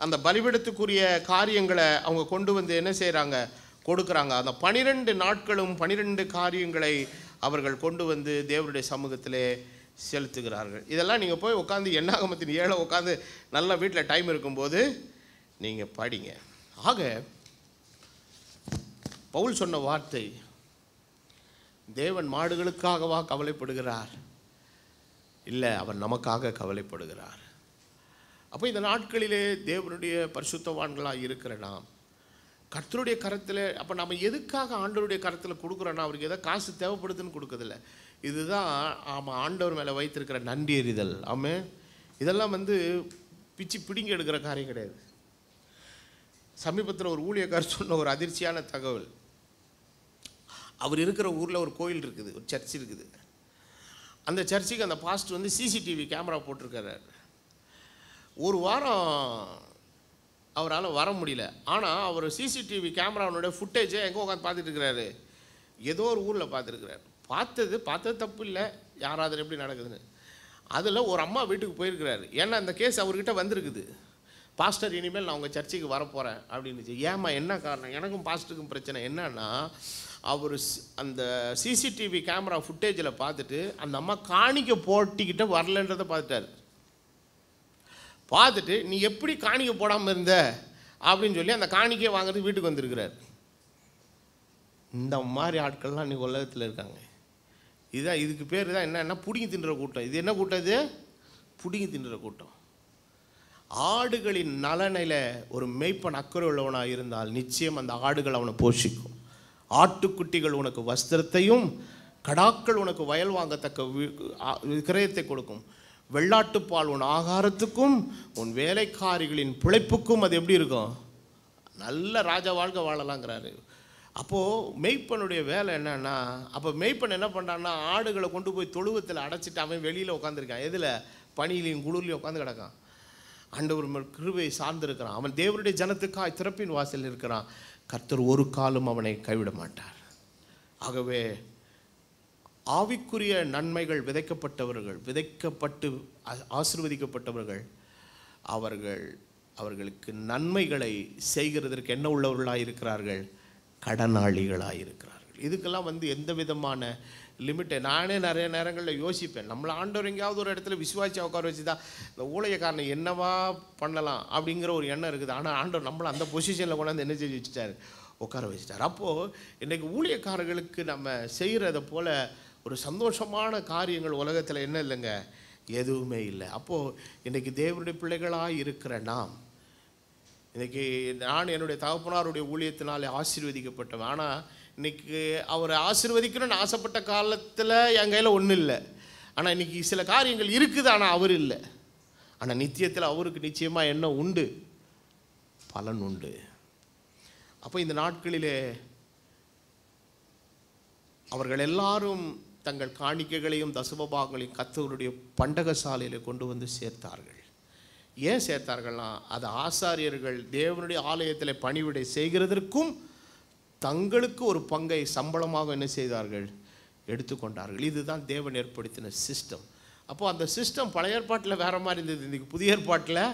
அந்த பலிபீடத்துக்குரிய காரியங்களை அவங்க கொண்டு வந்து என்ன செய்கிறாங்க, கொடுக்குறாங்க. அந்த 12 நாட்களும் 12 காரியங்களை அவர்கள் கொண்டு வந்து தேவனுடைய சமூகத்திலே செலுத்துகிறார்கள். இதெல்லாம் நீங்கள் போய் உட்காந்து என்னாகமத்தின் 7 உட்காந்து நல்லா வீட்டில் டைம் இருக்கும்போது நீங்கள் படிங்க. ஆக பவுல் சொன்ன வார்த்தை, தேவன் மாடுகளுக்காகவா கவலைப்படுகிறார், இல்லை அவர் நமக்காக கவலைப்படுகிறார். அப்போ இந்த நாட்களிலே தேவனுடைய பரிசுத்தவான்களாக இருக்கிற நாம் கர்த்தருடைய கரத்தில், அப்போ நம்ம எதுக்காக ஆண்டவருடைய கரத்தில் கொடுக்குறோன்னா, அவருக்கு எதாவது காசு தேவைப்படுதுன்னு கொடுக்குறதில்ல. இதுதான் ஆமாம் ஆண்டவர் மேலே வைத்திருக்கிற நன்றி எறிதல். ஆமாம், இதெல்லாம் பிச்சு பிடிங்கி எடுக்கிற காரியம் கிடையாது. சமீபத்தில் ஒரு ஊழியக்காரர் சொன்ன ஒரு அதிர்ச்சியான தகவல், அவர் இருக்கிற ஊரில் ஒரு கோயில் இருக்குது, ஒரு சர்ச் இருக்குது. அந்த சர்ச்சுக்கு அந்த பாஸ்டர் சிசிடிவி கேமரா போட்டிருக்காரு. ஒரு வாரம் அவரால் வர முடியல. ஆனால் அவர் சிசிடிவி கேமராவுடைய ஃபுட்டேஜை எங்கே உட்காந்து பார்த்துட்டு இருக்கிறாரு, ஏதோ ஒரு ஊரில் பார்த்துருக்கிறார். பார்த்தது தப்பு இல்லை, யாராவது எப்படி நடக்குதுன்னு. அதில் ஒரு அம்மா வீட்டுக்கு போயிருக்கிறாரு. ஏன்னா அந்த கேஸ் அவர்கிட்ட வந்திருக்குது. பாஸ்டர் இனிமேல் நான் உங்கள் சர்ச்சுக்கு வரப்போகிறேன் அப்படின்னுச்சு. ஏம்மா என்ன காரணம், எனக்கும் பாஸ்டருக்கும் பிரச்சனை என்னன்னா, அவர் அந்த சிசிடிவி கேமரா ஃபுட்டேஜில் பார்த்துட்டு அந்த அம்மா காணிக்கை போட்டிக்கிட்ட வரலன்றதை பார்த்துட்டு நீ எப்படி காணிக்கை போடாமல் இருந்த அப்படின்னு சொல்லி அந்த காணிக்கையை வாங்குறதுக்கு வீட்டுக்கு வந்திருக்கிறார். இந்த மாதிரி ஆட்கள்லாம் இன்றைக்கி உலகத்தில் இருக்காங்க. இதுதான், இதுக்கு பேர் தான் என்னன்னா பிடுங்கி தின்ற கூட்டம். இது என்ன கூட்டம், இது பிடுங்கி தின்ற கூட்டம். ஆடுகளின் நலனில் ஒரு மேய்ப்பன் அக்கறை உள்ளவனாக இருந்தால் நிச்சயம் அந்த ஆடுகள் அவனை போஷிக்கும். ஆட்டுக்குட்டிகள் உனக்கு வஸ்திரத்தையும், கடாக்கள் உனக்கு வயல் வாங்கத்தக்க கிரயத்தை கொடுக்கும். வெள்ளாட்டுப்பால் உன் ஆகாரத்துக்கும், உன் வேலைக்காரிகளின் பிழைப்புக்கும் அது எப்படி இருக்கும், நல்ல ராஜ வாழ்க்கை வாழலாங்கிறாரு. அப்போது மெய்ப்பனுடைய வேலை என்னன்னா, அப்போ மெய்ப்பன் என்ன பண்ணுறான்னா, ஆடுகளை கொண்டு போய் தொழுவத்தில் அடைச்சிட்டு அவன் வெளியில் உட்காந்துருக்கான். எதில்? பனியிலையும் குளிர்லையும் உட்காந்து கிடக்கான். ஆண்டவர் கிருபையை சார்ந்திருக்கிறான். அவன் தேவனுடைய ஜனத்துக்காய் திறப்பின் வாசல் இருக்கிறான். கர்த்தர் ஒரு காலம் அவனை கைவிட மாட்டார். ஆகவே ஆவிக்குரிய நன்மைகள் விதைக்கப்பட்டு ஆசீர்வதிக்கப்பட்டவர்கள் அவர்களுக்கு நன்மைகளை செய்கிறதற்கு என்ன உள்ளவர்களாக இருக்கிறார்கள்? கடனாளிகளாக இருக்கிறார்கள். இதுக்கெல்லாம் எந்த விதமான லிமிட்டை நானே நிறைய நேரங்களில் யோசிப்பேன். நம்மளை ஆண்டவர் எங்கேயாவது ஒரு இடத்துல விசுவாசியாக உட்கார வச்சு தான் இந்த ஊழியக்காரனை என்னவா பண்ணலாம் அப்படிங்கிற ஒரு எண்ணம் இருக்குது. ஆனால் ஆண்டவர் நம்மளை அந்த பொசிஷனில் கொண்டாந்து என்ன செஞ்சு வச்சுட்டார்? உட்கார வச்சுட்டார். அப்போது இன்றைக்கி ஊழியக்காரர்களுக்கு நம்ம செய்கிறத போல் ஒரு சந்தோஷமான காரியங்கள் உலகத்தில் என்ன இல்லைங்க, எதுவுமே இல்லை. அப்போது இன்றைக்கி தேவனுடைய பிள்ளைகளாக இருக்கிற நாம், இன்றைக்கி நான் என்னுடைய தகப்பனாருடைய ஊழியத்தினாலே ஆசீர்வதிக்கப்பட்டவன். ஆனால் இன்றைக்கி அவரை ஆசீர்வதிக்கணும்னு ஆசைப்பட்ட காலத்தில் என் கையில் ஒன்றும் இல்லை. ஆனால் இன்றைக்கி சில காரியங்கள் இருக்குது, ஆனால் அவர் இல்லை. ஆனால் நித்தியத்தில் அவருக்கு நிச்சயமாக என்ன உண்டு? பலன் உண்டு. அப்போ இந்த நாட்களிலே அவர்கள் எல்லாரும் தங்கள் காணிக்கைகளையும் தசமபாகங்களையும் கர்த்தருடைய பண்டகசாலையில் கொண்டு வந்து சேர்த்தார்கள். ஏன் சேர்த்தார்கள்னா, அது ஆசாரியர்கள் தேவனுடைய ஆலயத்தில் பணிவிடை செய்கிறதற்கும் தங்களுக்கு ஒரு பங்கை சம்பளமாக என்ன செய்தார்கள்? எடுத்துக்கொண்டார்கள். இதுதான் தேவன் ஏற்படுத்தின சிஸ்டம். அப்போது அந்த சிஸ்டம் பழைய ஏற்பாட்டில் வேறு மாதிரி இருந்தது. இன்றைக்கி புதிய ஏற்பாட்டில்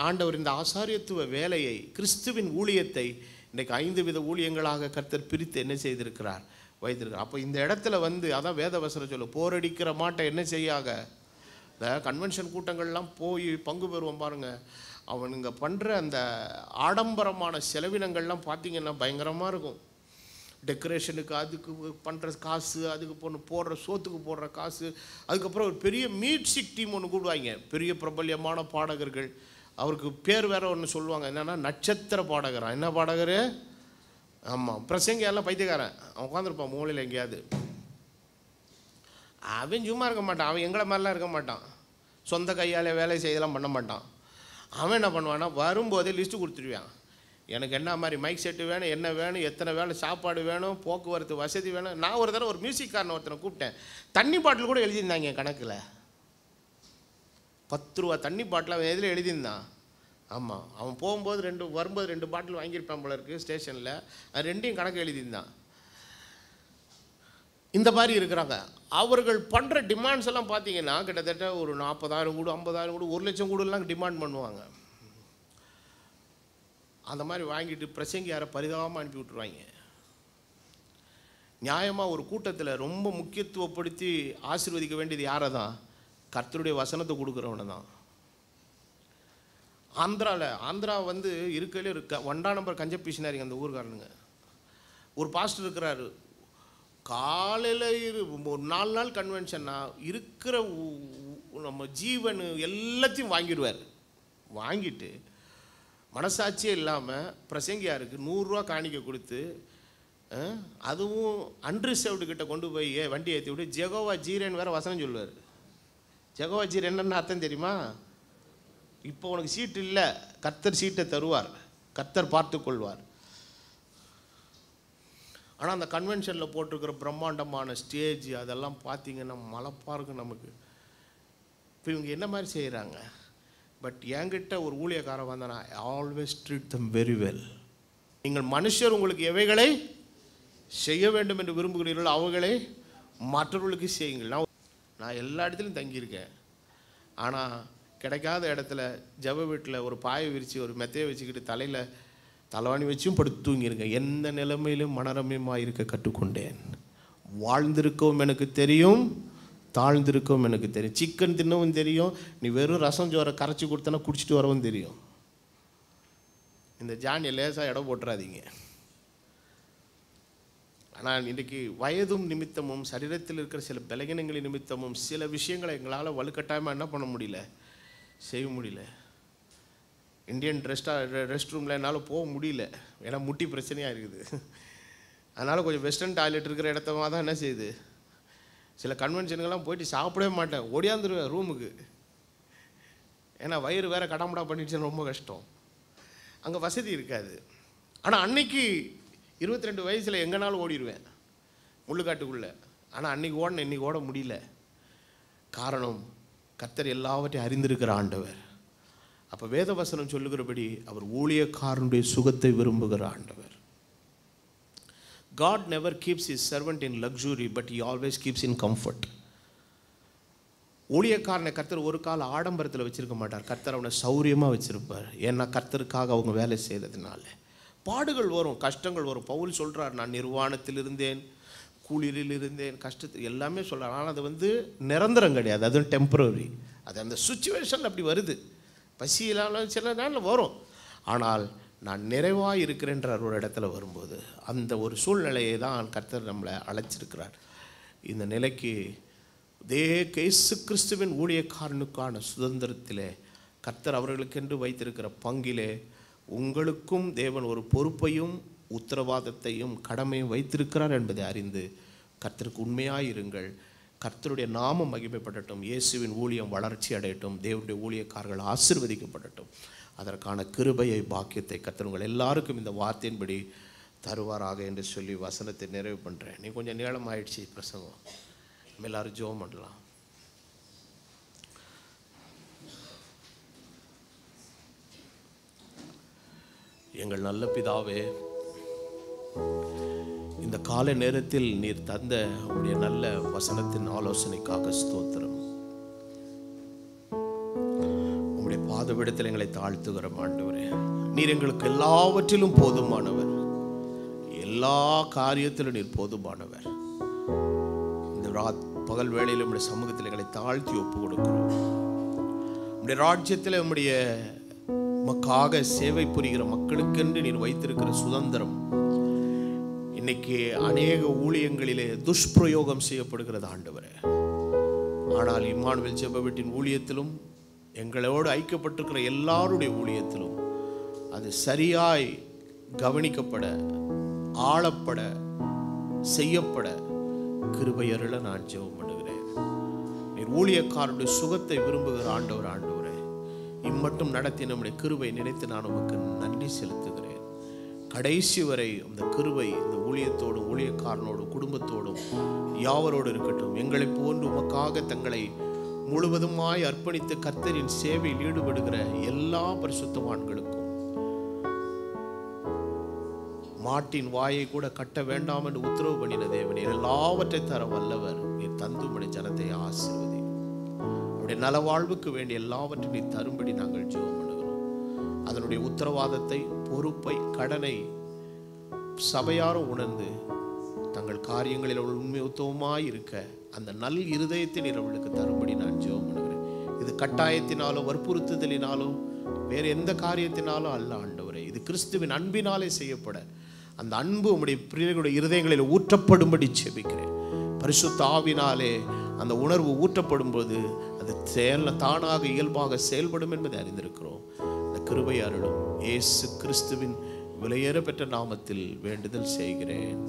ஆண்டவர் இந்த ஆசாரியத்துவ வேலையை, கிறிஸ்துவின் ஊழியத்தை இன்றைக்கு 5 வித ஊழியங்களாக கர்த்தர் பிரித்து என்ன செய்திருக்கிறார்? வைத்திருக்கிறார். அப்போ இந்த இடத்துல அதான் வேதவசனம் சொல்லு, போரடிக்கிற மாட்டை என்ன செய்யாக? இந்த கன்வென்ஷன் கூட்டங்கள்லாம் போய் பங்கு பெறுவோம் பாருங்கள், அவனுங்க பண்ணுற அந்த ஆடம்பரமான செலவினங்கள்லாம் பார்த்திங்கன்னா பயங்கரமாக இருக்கும். டெக்கரேஷனுக்கு அதுக்கு பண்ணுற காசு, அதுக்கு போடுற சோத்துக்கு போடுற காசு, அதுக்கப்புறம் ஒரு பெரிய மியூசிக் டீம் ஒன்று கூடுவாங்க, பெரிய பிரபல்யமான பாடகர்கள். அவருக்கு பேர் வேறு ஒன்று சொல்லுவாங்க, என்னென்னா நட்சத்திர பாடகரான். என்ன பாடகர்? ஆமாம், பிரசங்க எல்லாம் பைத்தியக்காரன். அவன் உட்காந்துருப்பான் மூலையில் எங்கேயாவது. அவன் சும்மா இருக்க மாட்டான், அவன் எங்களை மாதிரிலாம் இருக்க மாட்டான், சொந்த கையால் வேலை செய்யலாம் பண்ண மாட்டான். அவன் என்ன பண்ணுவான்னா, வரும்போதே லிஸ்ட்டு கொடுத்துருவான். எனக்கு என்ன மாதிரி மைக் செட்டு வேணும், என்ன வேணும், எத்தனை வேலை சாப்பாடு வேணும், போக்குவரத்து வசதி வேணும். நான் ஒரு தடவை ஒரு மியூசிக்காரனை ஒருத்தனை கூப்பிட்டேன். தண்ணி பாட்டில் கூட எழுதியிருந்தாங்க என் கணக்கில். 10 ரூபா தண்ணி பாட்டில் அவன் எதில் எழுதியிருந்தான்? ஆமாம், அவன் போகும்போது வரும்போது 2 பாட்டில் வாங்கியிருப்பான் போல இருக்குது ஸ்டேஷனில். அது 2யும் கணக்கு எழுதியிருந்தான். இந்த மாதிரி இருக்கிறாங்க. அவர்கள் பண்ணுற டிமாண்ட்ஸ் எல்லாம் பார்த்தீங்கன்னா கிட்டத்தட்ட ஒரு 40,000 கூடு, 50,000 கூடு, 1 லட்சம் கூடுலாம் டிமாண்ட் பண்ணுவாங்க. அந்த மாதிரி வாங்கிட்டு பிரசங்கி யாரை பரிதாபமாக அனுப்பி விட்டுருவாங்க. நியாயமாக ஒரு கூட்டத்தில் ரொம்ப முக்கியத்துவப்படுத்தி ஆசீர்வதிக்க வேண்டியது யாரை தான்? கர்த்தருடைய வசனத்தை கொடுக்குறவனை தான். ஆந்திரா இருக்கலே இருக்க 1ஆம் நம்பர் கஞ்ச பிசினாரிங்க அந்த ஊருக்காரனுங்க. ஒரு பாஸ்டர் இருக்கிறாரு, காலையில் ஒரு 4 நாள் கன்வென்ஷன்னா இருக்கிற நம்ம ஜீவன் எல்லாத்தையும் வாங்கிடுவார். வாங்கிட்டு மனசாட்சியே இல்லாமல் பிரசங்கியாருக்கு 100 ரூபா காணிக்க கொடுத்து, அதுவும் அன்ரிசர்வ்டு கிட்ட கொண்டு போய் வண்டி ஏற்றி விட்டு ஜெகோவா ஜீரேன்னு வேறு வசனம் சொல்லுவார். ஜெகோவா ஜீரன் என்னென்னு அர்த்தம் தெரியுமா? இப்போ உனக்கு சீட்டு இல்லை, கர்த்தர் சீட்டை தருவார், கர்த்தர் பார்த்து கொள்வார். ஆனால் அந்த கன்வென்ஷனில் போட்டிருக்கிற பிரம்மாண்டமான ஸ்டேஜ் அதெல்லாம் பார்த்தீங்கன்னா மலைப்பாக இருக்கும் நமக்கு. இப்போ இவங்க என்ன மாதிரி செய்கிறாங்க? பட் என்கிட்ட ஒரு ஊழியக்காரன் வந்தானா, always treat them very well. நீங்கள் மனுஷர் உங்களுக்கு எவைகளை செய்ய வேண்டும் என்று விரும்புகிறீர்களோ அவைகளை மற்றவர்களுக்கு செய்யுங்கள். நான் எல்லா இடத்துலையும் தங்கியிருக்கேன். ஆனால் கிடைக்காத இடத்துல ஜப வீட்டில் ஒரு பாயை விரித்து ஒரு மெத்தையை வச்சுக்கிட்டு தலையில் தலைவாணி வச்சும் படுத்து தூங்கிருங்க. எந்த நிலைமையிலும் மனரம்யமாக இருக்க கற்றுக்கொண்டேன். வாழ்ந்திருக்கவும் எனக்கு தெரியும், தாழ்ந்திருக்கவும் எனக்கு தெரியும். சிக்கன் தின்னவும் தெரியும், நீ வெறும் ரசம் சோறை கரைச்சி கொடுத்தனா குடிச்சிட்டு வரவும் தெரியும். இந்த ஜானியை லேசாக இடம் போட்டுறாதீங்க. ஆனால் இன்றைக்கி வயதும் நிமித்தமும் சரீரத்தில் இருக்கிற சில பலகீனங்களின் நிமித்தமும் சில விஷயங்களை எங்களால் வலுக்கட்டாயமாக என்ன பண்ண முடியல, செய்ய முடியல. இந்தியன் ரெஸ்ட் ரூமில் என்னால் போக முடியல, ஏன்னா முட்டி பிரச்சனையாக இருக்குது. அதனால் கொஞ்சம் வெஸ்டர்ன் டாய்லெட் இருக்கிற இடத்தமா தான் என்ன செய்யுது. சில கன்வென்ஷனுக்கெல்லாம் போயிட்டு சாப்பிடவே மாட்டேன், ஓடியாந்துருவேன் ரூமுக்கு. ஏன்னா வயிறு வேறு கடமுடா பண்ணிடுச்சுன்னு ரொம்ப கஷ்டம், அங்கே வசதி இருக்காது. ஆனால் அன்னைக்கு 22 வயசில் எங்கேனாலும் ஓடிடுவேன் முள்ளுக்காட்டுக்குள்ளே. ஆனால் அன்றைக்கி ஓடணும், இன்றைக்கி ஓட முடியல. காரணம், கர்த்தர் எல்லாவற்றையும் அறிந்திருக்கிற ஆண்டவர். அப்போ வேதவசனம் சொல்லுகிறபடி அவர் ஊழியக்காரனுடைய சுகத்தை விரும்புகிற ஆண்டவர். God never keeps his servant in luxury, but he always keeps in comfort. ஊழியக்காரனை கர்த்தர் ஒரு கால ஆடம்பரத்தில் வச்சிருக்க மாட்டார். கர்த்தர் அவனை சௌரியமாக வச்சிருப்பார். ஏன்னா கர்த்தருக்காக அவங்க வேலை செய்கிறதுனால. பாடுகள் வரும், கஷ்டங்கள் வரும். பவுல் சொல்கிறார், நான் நிர்வாணத்தில் இருந்தேன், குளிரில் இருந்தேன், கஷ்டத்தில் எல்லாமே சொல்கிறார். ஆனால் அது நிரந்தரம் கிடையாது, அதுவும் டெம்பரரி. அது அந்த சுச்சுவேஷன் அப்படி வருது. பசியிலாலும் சில நாளில் வரும். ஆனால் நான் நிறைவாக இருக்கிறேன்ற ஒரு இடத்துல வரும்போது அந்த ஒரு சூழ்நிலையை தான் கர்த்தர் நம்மளை அழைச்சிருக்கிறார். இந்த நிலைக்கு இயேசு கிறிஸ்துவின் ஊழியக்காரனுக்கான சுதந்திரத்திலே கர்த்தர் அவர்களுக்கென்று வைத்திருக்கிற பங்கிலே உங்களுக்கும் தேவன் ஒரு பொறுப்பையும் உத்தரவாதத்தையும் கடமையும் வைத்திருக்கிறார் என்பதை அறிந்து கர்த்தருக்கு உண்மையாயிருங்கள். கர்த்தருடைய நாமம் மகிமைப்படட்டும். இயேசுவின் ஊழியம் வளர்ச்சி அடையட்டும். தேவனுடைய ஊழியக்காரர்கள் ஆசீர்வதிக்கப்படட்டும். அதற்கான கிருபையை, பாக்கியத்தை கர்த்தர் உங்கள் எல்லாருக்கும் இந்த வார்த்தையின்படி தருவாராக என்று சொல்லி வசனத்தை நிறைவு பண்ணுறேன். நீ கொஞ்சம் நீளமாயிடுச்சு பிரசங்கம். நம்ம எல்லாரும் ஜெபம் பண்ணலாம். எங்கள் நல்ல பிதாவே, இந்த கால நேரத்தில் நீர் தந்த உடைய நல்ல வசனத்தின் ஆலோசனைக்காக ஸ்தோத்திரம். உம்முடைய பாதவிடத்தில் எங்களை தாழ்த்துகிறோம் ஆண்டவரே. நீர் எங்களுக்கு எல்லாவற்றிலும் போதுமானவர், எல்லா காரியத்திலும் நீர் போதுமானவர். இந்த பகல் வேளையில் உம்முடைய சமூகத்தில் எங்களை தாழ்த்தி ஒப்பு கொடுக்கிறோம். உம்முடைய ராஜ்யத்தில் உம்முடைய உமக்காக சேவை புரிகிற மக்களுக்கென்று நீர் வைத்திருக்கிற சுதந்திரம் இன்னைக்கு அநேக ஊழியங்களிலே துஷ்பிரயோகம் செய்யப்படுகிறது ஆண்டவரே. ஆனால் இம்மானுவேல் ஜெப வீட்டின் ஊழியத்திலும் எங்களோடு ஐக்கியப்பட்டிருக்கிற எல்லாருடைய ஊழியத்திலும் அது சரியாய் கவனிக்கப்பட, ஆளப்பட, செய்யப்பட கிருபை அருள நான் ஜெபம் பண்ணுகிறேன். நீர் ஊழியக்காரருடைய சுகத்தை விரும்புகிற ஆண்டவர் ஆண்டவரே, இம்மட்டும் நடத்தி நம்முடைய கிருபை நினைத்து நான் உமக்கு நன்றி செலுத்துகிறேன். கடைசி வரை அந்த கிருபை இந்த ஊழியத்தோடும் ஊழியக்காரனோடும் குடும்பத்தோடும் யாவரோடு இருக்கட்டும். எங்களை போன்று உமக்காக தங்களை முழுவதுமாய் அர்ப்பணித்து கர்த்தரின் சேவையில் ஈடுபடுகிற எல்லா பரிசுத்தவான்களுக்கும் மாட்டின் வாயை கூட கட்ட வேண்டாம் என்று உத்தரவு பண்ணின தேவனே, எல்லாவற்றை தர வல்லவர். நீர் தந்து உம்முடைய ஜனத்தை ஆசீர்வதி. அவருடைய நலவாழ்வுக்கு வேண்டிய எல்லாவற்றையும் நீர் தரும்படி நாங்கள் ஜெபம் பண்ணுகிறோம். அதனுடைய உத்தரவாதத்தை, பொறுப்பை, கடனை சபையாரும் உணர்ந்து தங்கள் காரியங்களில் அவள் உண்மை உத்தவமாய் இருக்க அந்த நல் இருதயத்தை நீர் அவளுக்கு தரும்படி நான் ஜெபம் பண்ணுகிறேன். இது கட்டாயத்தினாலோ வற்புறுத்துதலினாலோ வேறு எந்த காரியத்தினாலும் அல்ல ஆண்டவரே. இது கிறிஸ்துவின் அன்பினாலே செய்யப்பட அந்த அன்பு உம்முடைய பிள்ளைகளுடைய இருதயங்களில் ஊற்றப்படும்படி செபிக்கிறேன். பரிசுத்த ஆவினாலே அந்த உணர்வு ஊற்றப்படும் போது அது தானாக இயல்பாக செயல்படும் என்பதை அறிந்திருக்கிறோம். அந்த கிருபை அருளும் இயேசு கிறிஸ்துவின் விலையேற பெற்ற நாமத்தில் வேண்டுதல் செய்கிறேன்.